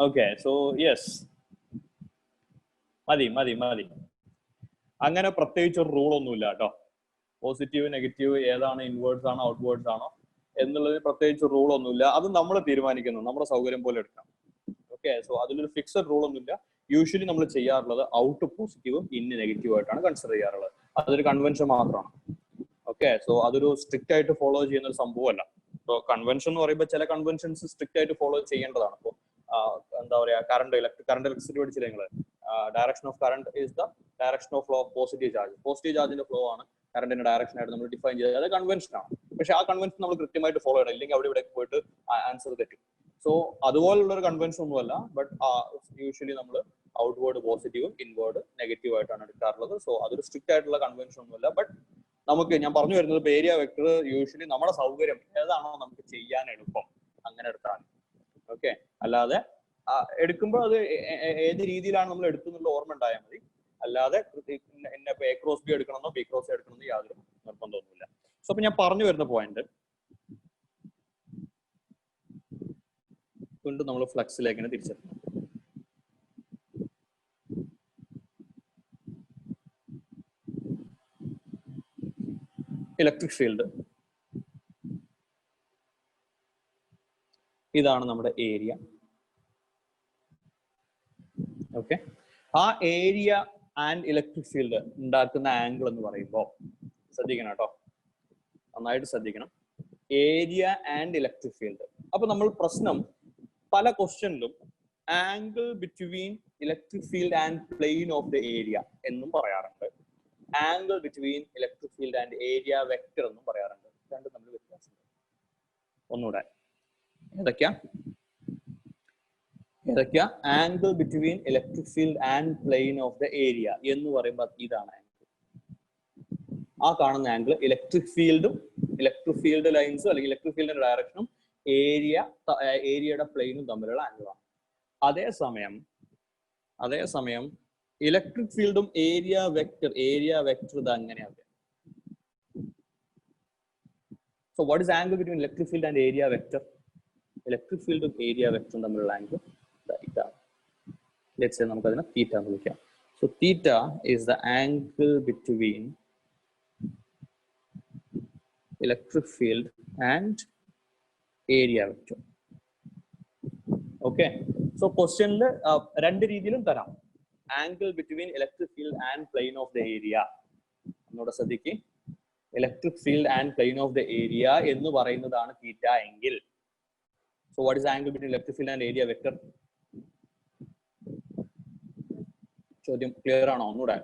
Okay, so yes, മതി. അങ്ങനെ പ്രത്യേകിച്ച് ഒരു റൂൾ ഒന്നുമില്ല കേട്ടോ. പോസിറ്റീവ് നെഗറ്റീവ് ഏതാണ്, ഇൻവേർഡ്സ് ആണോ ഔട്ട്വേർഡ്സ് ആണോ എന്നുള്ളതിന് പ്രത്യേകിച്ച് റൂൾ ഒന്നുമില്ല. അത് നമ്മൾ തീരുമാനിക്കുന്നു, നമ്മുടെ സൗകര്യം പോലെ എടുക്കാം. ഓക്കെ, സോ അതിലൊരു ഫിക്സഡ് റൂൾ ഒന്നുമില്ല. യൂഷ്വലി നമ്മൾ ചെയ്യാറുള്ളത് ഔട്ട് പോസിറ്റീവും ഇന്ന് നെഗറ്റീവ് ആയിട്ടാണ് കൺസിഡർ ചെയ്യാറുള്ളത്. അതൊരു കൺവെൻഷൻ മാത്രമാണ്. ഓക്കെ, സോ അതൊരു സ്ട്രിക്റ്റ് ആയിട്ട് ഫോളോ ചെയ്യുന്ന ഒരു സംഭവമല്ല. സോ കൺവെൻഷൻ എന്ന് പറയുമ്പോൾ ചില കൺവെൻഷൻസ് സ്ട്രിക്റ്റ് ആയിട്ട് ഫോളോ ചെയ്യേണ്ടതാണ്. ഇപ്പോൾ എന്താ പറയാ, കറണ്ട് ഇലക്ട്രിസിറ്റി പഠിച്ചില്ല നിങ്ങൾ? Direction of current is the direction of flow of positive charge. Positive ചാർജിന്റെ ഫ്ലോ ആണ് കറണ്ടിന്റെ ഡയറക്ഷൻ ആയിട്ട് നമ്മൾ ഡിഫൈൻ ചെയ്തത്. അത് കൺവെൻഷൻ ആണ്. പക്ഷെ ആ കൺവെൻഷൻ നമ്മൾ കൃത്യമായിട്ട് ഫോളോ ചെയ്യണം, ഇല്ലെങ്കിൽ അവിടെ ഇവിടെ പോയിട്ട് ആൻസർ തെറ്റും. സോ അതുപോലുള്ള ഒരു കൺവെൻഷൻ ഒന്നുമല്ല, ബട്ട് യൂഷ്വലി നമ്മൾ ഔട്ട്വേർഡ് പോസിറ്റീവും ഇൻവേർഡ് നെഗറ്റീവ് ആയിട്ടാണ് എടുക്കാറുള്ളത്. സോ അതൊരു സ്ട്രിക്റ്റ് ആയിട്ടുള്ള കൺവെൻഷൻ ഒന്നുമല്ല. ബട്ട് നമുക്ക് ഞാൻ പറഞ്ഞു വരുന്നത് ഏരിയ വെക്ടർ യൂഷ്വലി നമ്മുടെ സൗകര്യം ഏതാണോ നമുക്ക് ചെയ്യാൻ എളുപ്പം അങ്ങനെ എടുത്താണ്. ഓക്കെ, അല്ലാതെ എടുക്കുമ്പോൾ അത് ഏത് രീതിയിലാണ് നമ്മൾ എടുക്കുന്നുള്ള ഓർമ്മ ഉണ്ടായാൽ മതി. അല്ലാതെ എന്നെ എ ക്രോസ് ബി എടുക്കണമെന്നോ ബി ക്രോസ് എടുക്കണമെന്നോ യാതൊരു നിർബന്ധമൊന്നുമില്ല. സോ അപ്പൊ ഞാൻ പറഞ്ഞു വരുന്ന പോയിന്റ് കൊണ്ട് നമ്മൾ ഫ്ലക്സിലേക്ക് തിരിച്ചെത്തുന്നു. ഇലക്ട്രിക് ഫീൽഡ് ഇതാണ് നമ്മുടെ ഏരിയ. ഓക്കെ, ആ ഏരിയ ആൻഡ് ഇലക്ട്രിക് ഫീൽഡ് ഉണ്ടാക്കുന്ന ആംഗിൾ എന്ന് പറയുമ്പോൾ ശ്രദ്ധിക്കണം കേട്ടോ, നന്നായിട്ട് ശ്രദ്ധിക്കണം. Area and electric field. അപ്പൊ നമ്മൾ പ്രശ്നം പല ക്വസ്റ്റ്യനിലും angle between electric field and plane of the area എന്നും പറയാറുണ്ട്. Angle between electric field and area vector എന്നും പറയാറുണ്ട്. രണ്ടും തമ്മിൽ വ്യത്യാസമുണ്ട്. ഒന്നുകൂടെ ഏതൊക്കെയാ angle between electric field and plane of the area എന്ന് പറയുമ്പോൾ ഇതാണ് ആംഗിൾ. ആ കാണുന്ന ആംഗിൾ ഇലക്ട്രിക് ഫീൽഡ് ലൈൻസും അല്ലെങ്കിൽ ഇലക്ട്രിക് ഫീൽഡിന്റെ ഡയറക്ഷനും ഏരിയയുടെ പ്ലെയിനും തമ്മിലുള്ള ആംഗിളാണ്. അതേസമയം ഇലക്ട്രിക് ഫീൽഡും ഏരിയ വെക്ടർ ഇത് അങ്ങനെയാണ്. So what is angle between electric field and area vector? Electric ഫീൽഡും ഏരിയ വെക്ടറും തമ്മിലുള്ള ആംഗിൾ ഇതാണ്. ലെറ്റ്സ് സേ നമുക്ക് അതിനെ തീറ്റ എന്ന് വിളിക്കാം. So theta is the angle between electric field and area vector. Okay, so ക്വസ്റ്റ്യനിൽ രണ്ട് രീതിയിലും തരാം. Angle between electric field and plane of the area. ഒന്നുകൂടെ ശ്രദ്ധിക്കുക, electric field and plane of the area എന്ന് പറയുന്നതാണ് തീറ്റ എങ്കിൽ, so what is angle between electric field and area vector? ചോദ്യം ക്ലിയർ ആണോ? ഒന്നുകൂടെ.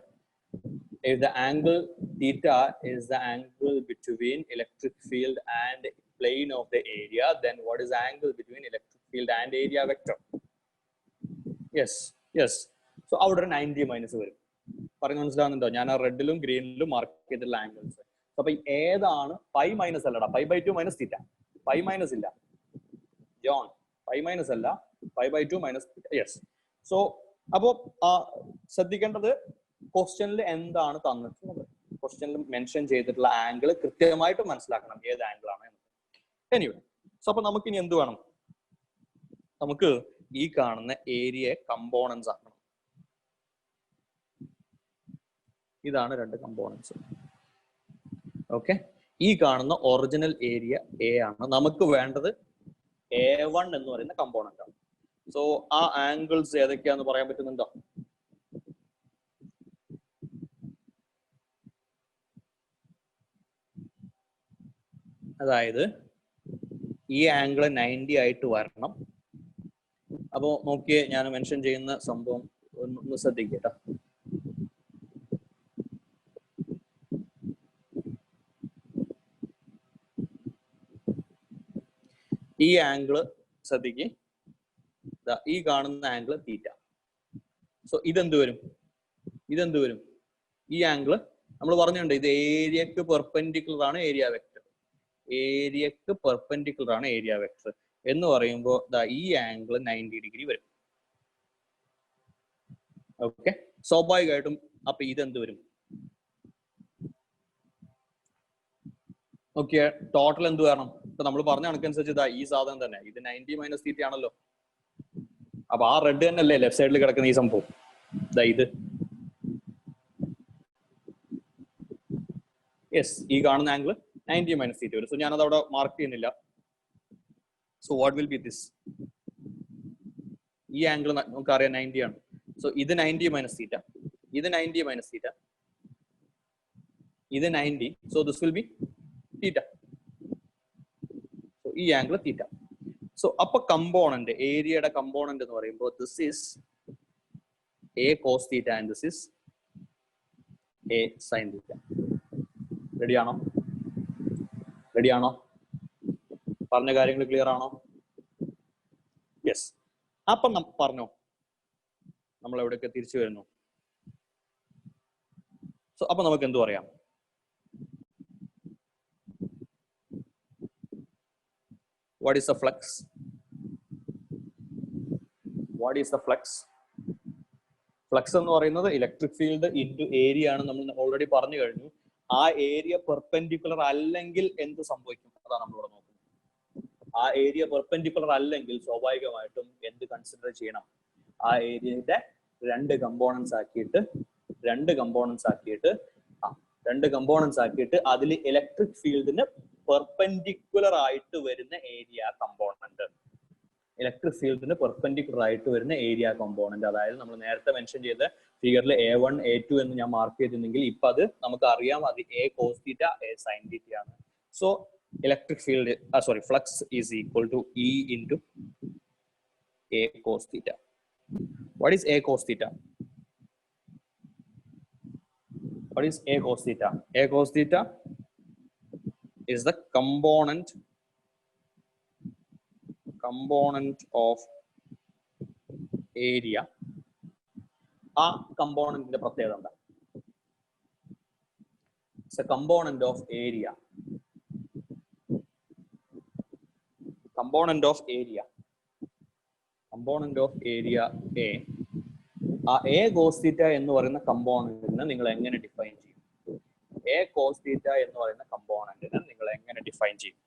If the angle theta is the angle between electric field and plane of the area, then what is the angle between electric field and area vector? Yes. So അവിടെ ഒരു 90 minus വരും. പറഞ്ഞു മനസ്സിലാവുന്നുണ്ടോ? ഞാൻ ആ റെഡിലും ഗ്രീനിലും മാർക്ക് ചെയ്തിട്ടുള്ള ആംഗിൾസ്. അപ്പൊ ഏതാണ് പൈ മൈനസ് അല്ലടാ, π/2 മൈനസ് തീറ്റ. പൈ മൈനസ് ഇല്ല ജോൺ, പൈ മൈനസ് അല്ല, π/2 മൈനസ് തീറ്റ. യെസ്. സോ അപ്പോ ശ്രദ്ധിക്കേണ്ടത് ക്വസ്റ്റ്യനിൽ എന്താണ് തന്നിട്ടുള്ളത്, ക്വസ്റ്റ്യനിൽ മെൻഷൻ ചെയ്തിട്ടുള്ള ആംഗിൾ കൃത്യമായിട്ട് മനസ്സിലാക്കണം ഏത് ആംഗിൾ ആണ് എന്ന്. എനിവേ, സോ അപ്പൊ നമുക്ക് ഇനി എന്ത് വേണം? നമുക്ക് ഈ കാണുന്ന ഏരിയ കമ്പോണൻസ് ആക്കണം. ഇതാണ് രണ്ട് കമ്പോണൻസ്. ഓക്കെ, ഈ കാണുന്ന ഒറിജിനൽ ഏരിയ എ ആണ്. നമുക്ക് വേണ്ടത് A1 എന്ന് പറയുന്ന കമ്പോണന്റ് ആണ്. സോ ആ ആംഗിൾസ് ഏതൊക്കെയാന്ന് പറയാൻ പറ്റുന്നുണ്ടോ? അതായത് ഈ ആംഗിൾ 90 ആയിട്ട് വരണം. അപ്പോ നോക്കിയേ, ഞാൻ മെൻഷൻ ചെയ്യുന്ന സംഭവം ഒന്ന് ശ്രദ്ധിക്കട്ടോ. ഈ ആംഗിള് ശ്രദ്ധിക്ക്, ഈ കാണുന്ന ആംഗിൾ തീറ്റ. സോ ഇതെന്ത് വരും? ഈ ആംഗിള് നമ്മൾ പറഞ്ഞിട്ടുണ്ട്, ഇത് ഏരിയക്ക് പെർപെൻഡിക്കുലർ ആണ് ഏരിയ വെക്ടർ. ഏരിയക്ക് പെർപെൻഡിക്കുലർ ആണ് ഏരിയ വെക്ടർ എന്ന് പറയുമ്പോൾ ഈ ആംഗിൾ 90 ഡിഗ്രി വരും. ഓക്കെ, സ്വാഭാവികമായിട്ടും അപ്പൊ ഇതെന്ത് വരും? ഓക്കെ, ടോട്ടൽ എന്ത് വരണം? ഇപ്പൊ നമ്മൾ പറഞ്ഞ കണക്കനുസരിച്ച് ഈ സാധനം തന്നെ, ഇത് 90 മൈനസ് തീറ്റ ആണല്ലോ. അപ്പൊ ആ റെഡ് തന്നെ അല്ലേ ലെഫ്റ്റ് സൈഡിൽ കിടക്കുന്ന ഈ സംഭവം? ഇത് യെസ്, ഈ കാണുന്ന ആംഗിൾ 90 മൈനസ് തീറ്റ വരും. സോ ഞാനത് അവിടെ മാർക്ക് ചെയ്യുന്നില്ല. So what will be this? ഈ ആംഗിൾ നമുക്കറിയാം 90 ആണ്. സോ ഇത് 90 മൈനസ് തീറ്റ, ഇത് 90 മൈനസ് തീറ്റ, ഇത് 90. So this will be theta. So ഈ ആംഗിൾ തീറ്റ. സോ അപ്പൊ കമ്പോണന്റ്, ഏരിയയുടെ കമ്പോണന്റ് എന്ന് പറയുമ്പോൾ this is A cos theta and this is A sine theta. റെഡിയാണോ? പറഞ്ഞ കാര്യങ്ങൾ ക്ലിയർ ആണോ? യെസ്. അപ്പം പറഞ്ഞോ, നമ്മൾ എവിടെയൊക്കെ തിരിച്ചു വരുന്നു. സോ അപ്പൊ നമുക്ക് എന്തു പറയാം? What is the flux? What is the flux? Flux എന്ന് പറയുന്നത് ഇലക്ട്രിക് ഫീൽഡ് ഇൻറ്റു ഏരിയ ആണ്. നമ്മൾ ഓൾറെഡി പറഞ്ഞു കഴിഞ്ഞു. ആ ഏരിയ പെർപെൻഡിക്കുലർ അല്ലെങ്കിൽ എന്ത് സംഭവിക്കും, അതാണ് നമ്മളിവിടെ നോക്കുന്നത്. ആ ഏരിയ പെർപെൻഡിക്കുലർ അല്ലെങ്കിൽ സ്വാഭാവികമായിട്ടും എന്ത് കൺസിഡർ ചെയ്യണം? ആ ഏരിയയുടെ രണ്ട് കമ്പോണൻസ് ആക്കിയിട്ട് അതിൽ ഇലക്ട്രിക് ഫീൽഡിന് പെർപെൻഡിക്കുലർ ആയിട്ട് വരുന്ന ഏരിയ കമ്പോണന്റ്. ഇലക്ട്രിക് ഫീൽഡിന് പെർപെൻഡിക്കുലർ ആയിട്ട് വരുന്ന ഏരിയ കമ്പോണന്റ്, അതായത് നമ്മൾ നേരത്തെ മെൻഷൻ ചെയ്ത ഫിഗറിൽ A1 A2 എന്ന് ഞാൻ മാർക്ക് ചെയ്തിരുന്നെങ്കിൽ ഇപ്പൊ അത് നമുക്ക് അറിയാം, അത് A cos theta A sin theta ആണ്. So electric field flux is equal to E into A cos theta. What is A cos theta? What is A cos theta? A cos theta is the component of area. ആ കമ്പോണന്റിന്റെ പ്രത്യേകത എന്താ? It's a component of area. Component of area A. ആ A cos theta എന്ന് പറയുന്ന കമ്പോണന്റിനെ നിങ്ങൾ എങ്ങനെ define ചെയ്യും? A cos theta എന്ന് പറയുന്ന കമ്പോണന്റിനെ നിങ്ങൾ എങ്ങനെ ഡിഫൈൻ ചെയ്യും?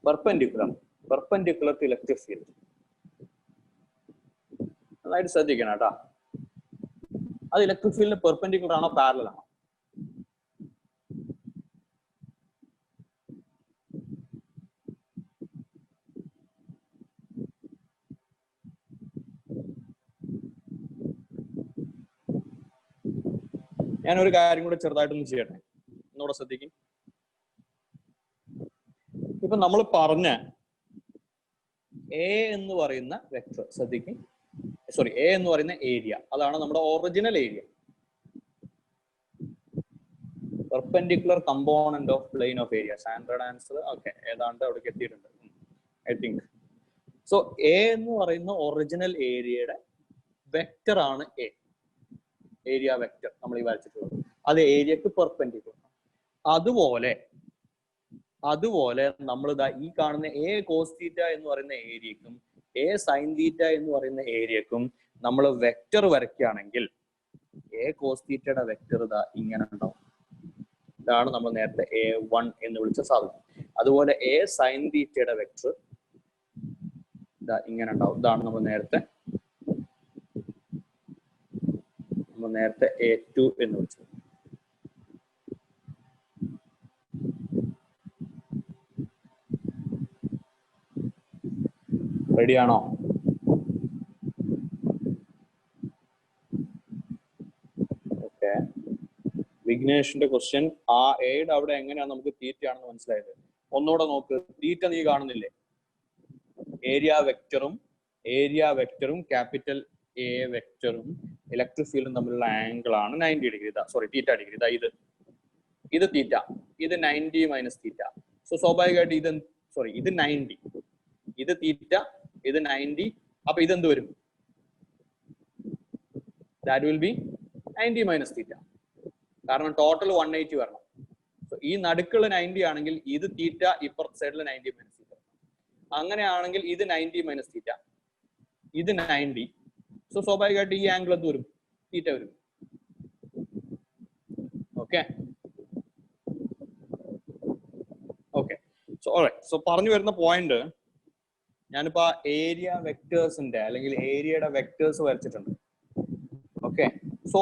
Perpendicular to electric field. നന്നായിട്ട് ശ്രദ്ധിക്കണം കേട്ടോ. അത് ഇലക്ട്രിക് ഫീൽഡിന് പെർപെൻഡിക്കുലർ ആണോ പാരലൽ ആണോ? ഞാനൊരു കാര്യം കൂടെ ചെറുതായിട്ടൊന്ന് ചെയ്യട്ടെ, ഒന്നുകൂടെ ശ്രദ്ധിക്കും. ഇപ്പൊ നമ്മൾ പറഞ്ഞ A എന്ന് പറയുന്ന വെക്ടർ ശ്രദ്ധിക്കും, A എന്ന് പറയുന്ന ഏരിയ, അതാണ് നമ്മുടെ original area. Perpendicular component of plane of area. Standard answer okay, ഏതാണ്ട് അവിടേക്ക് എത്തിയിട്ടുണ്ട് ഐ തിങ്ക്. സോ A എന്ന് പറയുന്ന ഒറിജിനൽ ഏരിയയുടെ വെക്ടർ ആണ് A, ഏരിയ വെക്ടർ നമ്മൾ ഈ വരച്ചിട്ടുള്ളത്. അത് ഏരിയക്ക് പെർപെൻഡിക്കുലർ. അതുപോലെ നമ്മൾ ഈ കാണുന്ന A cos theta എന്ന് പറയുന്ന ഏരിയക്കും A sin theta എന്ന് പറയുന്ന ഏരിയക്കും നമ്മൾ വെക്ടർ വരയ്ക്കുകയാണെങ്കിൽ A cos theta വെക്ടർ ഇങ്ങനെ ഉണ്ടാവും. ഇതാണ് നമ്മൾ നേരത്തെ A1 എന്ന് വിളിച്ച സാധനം. അതുപോലെ A sin theta വെക്ടർ ഇങ്ങനെ ഉണ്ടാവും. ഇതാണ് നമ്മൾ നേരത്തെ A2 എന്ന് വിളിച്ചത്. റെഡിയാണോ? ഓക്കെ. വിഘ്നേഷിന്റെ ക്വസ്റ്റ്യൻ, ആ എയുടെ അവിടെ എങ്ങനെയാണ് നമുക്ക് തീറ്റയാണെന്ന് മനസ്സിലായത്? ഒന്നുകൂടെ നോക്ക്. തീറ്റ നീ കാണുന്നില്ലേ? ഏരിയ വെക്ടറും ക്യാപിറ്റൽ A വെക്ടറും ഇലക്ട്രിക് ഫീൽഡും തമ്മിലുള്ള ആംഗിൾ ആണ് 90 ഡിഗ്രി. തീറ്റ ഡിഗ്രി. ഇത് തീറ്റ, ഇത് 90 മൈനസ് തീറ്റ. സോ സ്വാഭാവികമായിട്ട് ഇത് 90, ഇത് തീറ്റ, ഇത് 90. അപ്പൊ ഇതെന്ത് വരും? That will B 90 minus theta. കാരണം ടോട്ടൽ 180 വരണം. സോ ഈ നടുക്കുള്ള 90 ആണെങ്കിൽ ഇത് തീറ്റ, ഇപ്പുറത്തെ സൈഡിൽ 90 മൈനസ് തീറ്റ. അങ്ങനെയാണെങ്കിൽ ഇത് 90 മൈനസ് തീറ്റ, ഇത് 90. സോ സ്വാഭാവികമായിട്ട് ഈ ആംഗിൾ എന്ത് വരും? തീറ്റ വരും. ഓക്കെ. സോ പറഞ്ഞു വരുന്ന പോയിന്റ്, ഞാനിപ്പോ ഏരിയ വെക്ടേഴ്സിന്റെ അല്ലെങ്കിൽ ഏരിയയുടെ വെക്ടേഴ്സ് വരച്ചിട്ടുണ്ട്. ഓക്കെ. സോ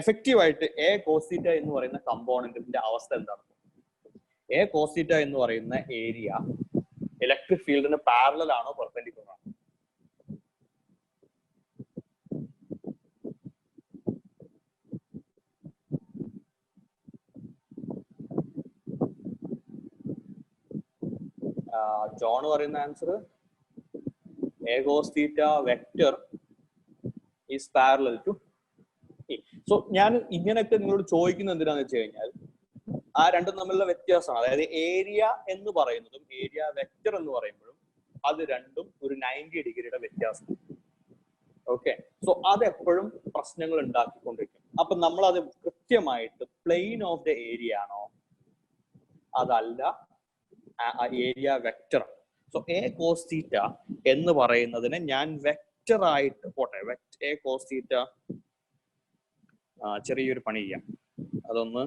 എഫക്റ്റീവ് ആയിട്ട് A cos theta എന്ന് പറയുന്ന കമ്പോണന്റിന്റെ അവസ്ഥ എന്താണ്? A cos theta എന്ന് പറയുന്ന ഏരിയ ഇലക്ട്രിക് ഫീൽഡിന് പാരലൽ ആണോ പെർപെൻഡിക്കുലർ ആണോ? ജോൺ പറയുന്ന answer A cos theta vector is parallel to E. So ഞാൻ ഇങ്ങനെയൊക്കെ നിങ്ങളോട് ചോദിക്കുന്നത് എന്തിനാന്ന് വെച്ച് കഴിഞ്ഞാൽ, ആ രണ്ടും തമ്മിലുള്ള വ്യത്യാസമാണ്. അതായത് ഏരിയ എന്ന് പറയുന്നതും ഏരിയ വെക്റ്റർ എന്ന് പറയുമ്പോഴും അത് രണ്ടും ഒരു 90 ഡിഗ്രിയുടെ വ്യത്യാസം. ഓക്കെ, സോ അത് എപ്പോഴും പ്രശ്നങ്ങൾ ഉണ്ടാക്കിക്കൊണ്ടിരിക്കും. അപ്പൊ നമ്മൾ അത് കൃത്യമായിട്ട് പ്ലെയിൻ ഓഫ് ദ ഏരിയ ആണോ അതല്ല area vector. So A cos theta എന്ന് പറയുന്നതിനെ ഞാൻ വെക്റ്റർ ആയിട്ട് പോട്ടെ, എ കോസ് തീറ്റ ചെറിയൊരു പണി ചെയ്യാം, അതൊന്ന്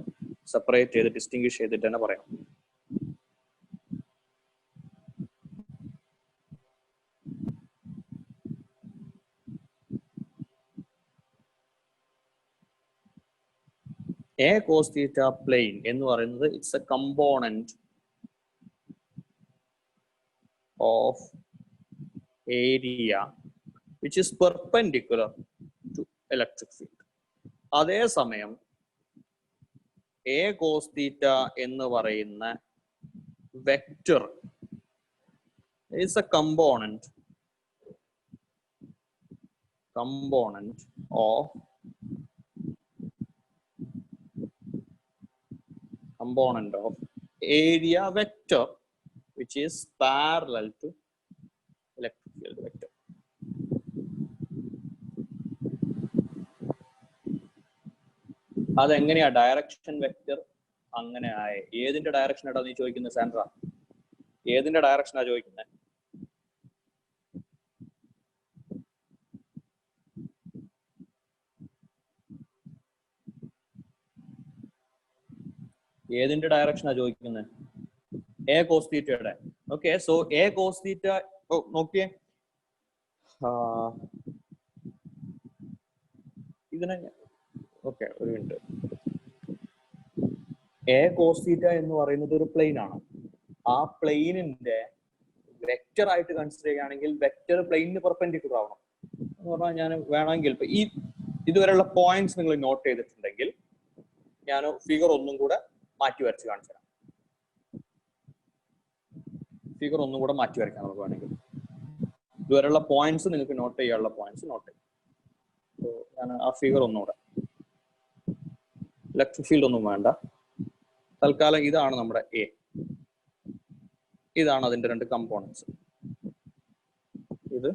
സെപ്പറേറ്റ് ചെയ്ത് ഡിസ്റ്റിംഗ്വിഷ് ചെയ്തിട്ട് തന്നെ പറയാം. എ കോസ് തീറ്റ പ്ലെയിൻ എന്ന് പറയുന്നത് it's a component of area which is perpendicular to electric field. അതേസമയം എ കോസ് തീറ്റ എന്ന് പറയുന്ന vector is a component of area vector which is parallel to electric field vector. അതെങ്ങനെയാ direction vector അങ്ങനെ ആയ? ഏതിന്റെ direction ആയിട്ടാ നീ ചോദിക്കുന്നത് സാൻഡ്ര? ഏതിന്റെ ഡയറക്ഷനാ ചോദിക്കുന്നത്? ഏതിന്റെ ഡയറക്ഷനാ ചോദിക്കുന്നത്? എ കോസ് തീറ്റയുടെ. Okay, so A cos theta നോക്കിയേ, ഇതിനെ ഓക്കെ ഒരു മിനിറ്റ്. എ കോസ് തീറ്റ എന്ന് പറയുന്നത് ഒരു പ്ലെയിൻ ആണ്. ആ പ്ലെയിനിന്റെ വെക്റ്റർ ആയിട്ട് കൺസിഡർ ചെയ്യുകയാണെങ്കിൽ വെക്റ്റർ പ്ലെയിനിന് പെർപെൻഡിക്കുലർ ആവണം എന്ന് പറഞ്ഞാൽ, ഞാൻ വേണമെങ്കിൽ ഇപ്പൊ ഈ ഇതുവരെയുള്ള പോയിന്റ്സ് നിങ്ങൾ നോട്ട് ചെയ്തിട്ടുണ്ടെങ്കിൽ ഞാൻ ഫിഗർ ഒന്നും കൂടെ മാറ്റി വരച്ച് കാണിച്ചു തരാം. ഫിഗർ ഒന്നും കൂടെ മാറ്റി വരയ്ക്കാം നമുക്ക് വേണമെങ്കിൽ. ഇതുവരെയുള്ള പോയിന്റ്സ് നിങ്ങൾക്ക് നോട്ട് ചെയ്യാനുള്ള പോയിന്റ്സ് നോട്ട് ചെയ്യാം. ഞാൻ ആ ഫിഗർ ഒന്നുകൂടെ, ഇലക്ട്രിക് ഫീൽഡ് ഒന്നും വേണ്ട, തൽക്കാലം ഇതാണ് നമ്മുടെ എ, ഇതാണ് അതിന്റെ രണ്ട് കമ്പോണൻസ്. ഇത്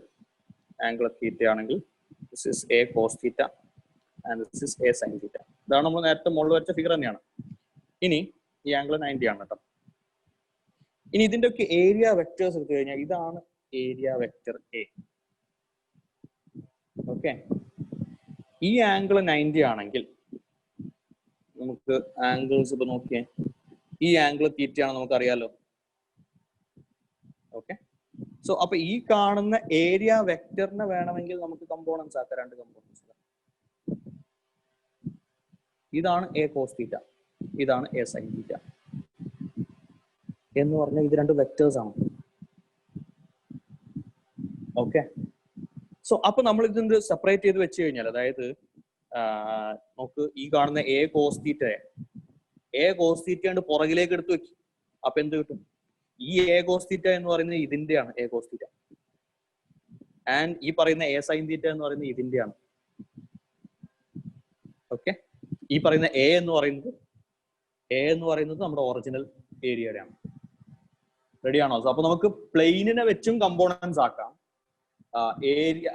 ആംഗിൾ തീറ്റ ആണെങ്കിൽ this is A cos theta and this is A sine theta. ഇതാണ് നമ്മൾ നേരത്തെ മുകളിൽ വരച്ച ഫിഗർ തന്നെയാണ്. ഇനി ഈ ആംഗിൾ 90 ആണ് കേട്ടോ. ഇനി ഇതിന്റെ ഒക്കെ ഏരിയ വെക്ടേഴ്സ് എടുത്തു കഴിഞ്ഞാൽ ഇതാണ് ഏരിയ വെക്ടർ എ. ഓക്കെ, ഈ ആംഗിൾ 90 ആണെങ്കിൽ നമുക്ക് ആംഗിൾസ് ഇപ്പൊ നോക്കിയേ, ഈ ആംഗിൾ തീറ്റയാണ് നമുക്കറിയാലോ. ഓക്കെ, സോ അപ്പൊ ഈ കാണുന്ന ഏരിയ വെക്ടറിനെ വേണമെങ്കിൽ നമുക്ക് കമ്പോണൻസ് ആക്കാം, രണ്ട് കമ്പോണൻസ്. ഇതാണ് എ കോസ് തീറ്റ, ഇതാണ് എ സൈൻ തീറ്റ എന്ന് പറഞ്ഞാൽ ഇത് രണ്ട് വെക്ടേഴ്സ് ആണ്. ഓക്കെ, സോ അപ്പൊ നമ്മൾ ഇതിന്റെ സെപ്പറേറ്റ് ചെയ്ത് വെച്ച് കഴിഞ്ഞാൽ, അതായത് നമുക്ക് ഈ കാണുന്ന എ കോസ് തീറ്റ കൊണ്ട് പുറകിലേക്ക് എടുത്ത് വെക്കും. അപ്പൊ എന്ത് കിട്ടും? ഈ എ കോസ് തീറ്റ എന്ന് പറയുന്നത് ഇതിന്റെയാണ് എ കോസ് തീറ്റ, ആൻഡ് ഈ പറയുന്ന എ സൈൻ തീറ്റ എന്ന് പറയുന്നത് ഇതിന്റെയാണ്. ഓക്കെ, ഈ പറയുന്ന എ എന്ന് പറയുന്നത് നമ്മുടെ ഒറിജിനൽ ഏരിയയുടെയാണ്. റെഡിയാണോ? അപ്പൊ നമുക്ക് പ്ലെയിനിനെ വെച്ചും കമ്പോണൻസ് ആക്കാം, ഏരിയ